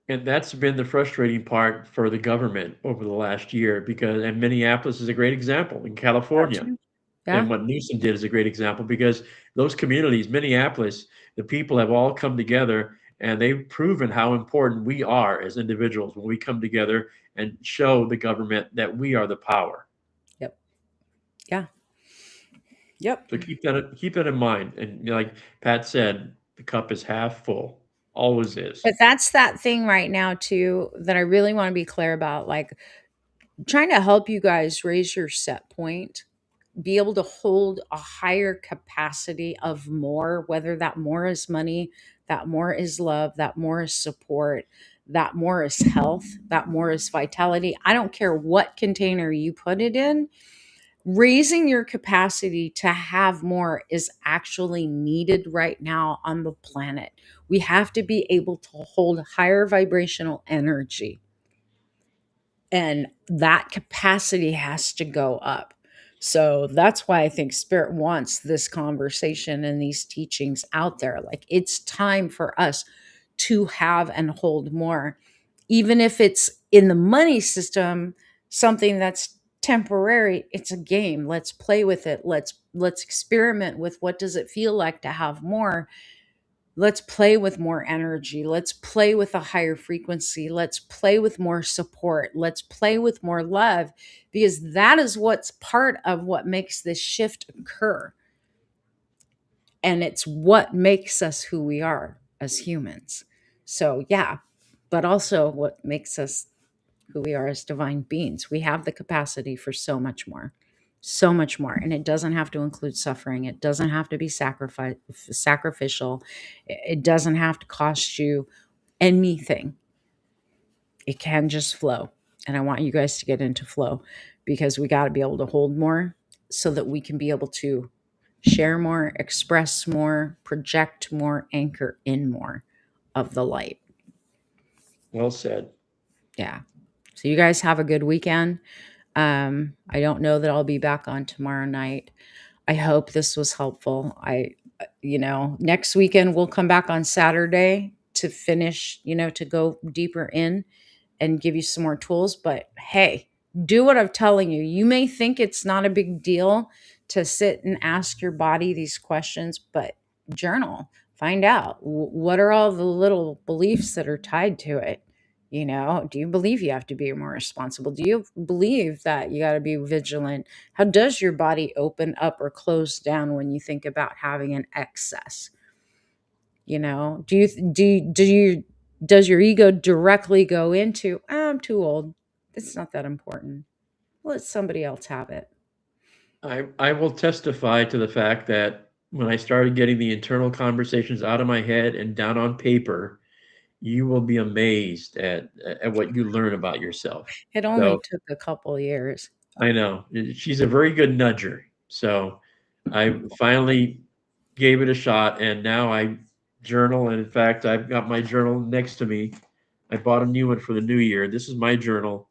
Speaker 2: And that's been the frustrating part for the government over the last year because, and Minneapolis is a great example in
Speaker 1: That
Speaker 2: California.
Speaker 1: too.
Speaker 2: And
Speaker 1: Yeah.
Speaker 2: what Newsom did is a great example because those communities, Minneapolis, the people have all come together and they've proven how important we are as individuals when we come together and show the government that we are the power.
Speaker 1: Yep. Yeah. Yep.
Speaker 2: So keep that in mind. And like Pat said, the cup is half full, always is.
Speaker 1: But that's that thing right now too that I really want to be clear about, like trying to help you guys raise your set point, be able to hold a higher capacity of more, whether that more is money, that more is love, that more is support, that more is health, that more is vitality. I don't care what container you put it in. Raising your capacity to have more is actually needed right now on the planet. We have to be able to hold higher vibrational energy, and that capacity has to go up. So that's why I think Spirit wants this conversation and these teachings out there. Like it's time for us to have and hold more, even if it's in the money system, something that's temporary. It's a game. Let's play with it. Let's experiment with what does it feel like to have more. Let's play with more energy. Let's play with a higher frequency. Let's play with more support. Let's play with more love, because that is what's part of what makes this shift occur. And it's what makes us who we are as humans. So, yeah, but also what makes us who we are as divine beings. We have the capacity for so much more, so much more. And it doesn't have to include suffering. It doesn't have to be sacrificial. It doesn't have to cost you anything. It can just flow. And I want you guys to get into flow, because we got to be able to hold more so that we can be able to share more, express more, project more, anchor in more of the light.
Speaker 2: Well said.
Speaker 1: Yeah. So you guys have a good weekend. I don't know that I'll be back on tomorrow night. I hope this was helpful. Next weekend we'll come back on Saturday to finish, to go deeper in and give you some more tools. But hey, do what I'm telling you. You may think it's not a big deal to sit and ask your body these questions, but journal, find out what are all the little beliefs that are tied to it. Do you believe you have to be more responsible? Do you believe that you got to be vigilant? How does your body open up or close down when you think about having an excess? Does your ego directly go into, I'm too old, it's not that important, let somebody else have it?
Speaker 2: I will testify to the fact that when I started getting the internal conversations out of my head and down on paper, you will be amazed at what you learn about yourself.
Speaker 1: It only
Speaker 2: So
Speaker 1: took a couple years.
Speaker 2: I know she's a very good nudger. So I finally gave it a shot, and now I journal. And in fact, I've got my journal next to me. I bought a new one for the new year. This is my journal.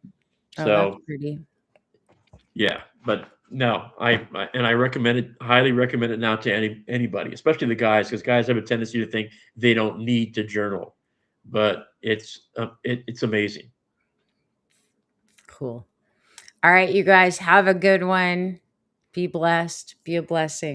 Speaker 1: Oh, that's
Speaker 2: So
Speaker 1: pretty.
Speaker 2: yeah, but no, I recommend it, highly recommend it now to anybody, especially the guys, because guys have a tendency to think they don't need to journal, but it's amazing.
Speaker 1: Cool. All right, you guys have a good one. Be blessed. Be a blessing.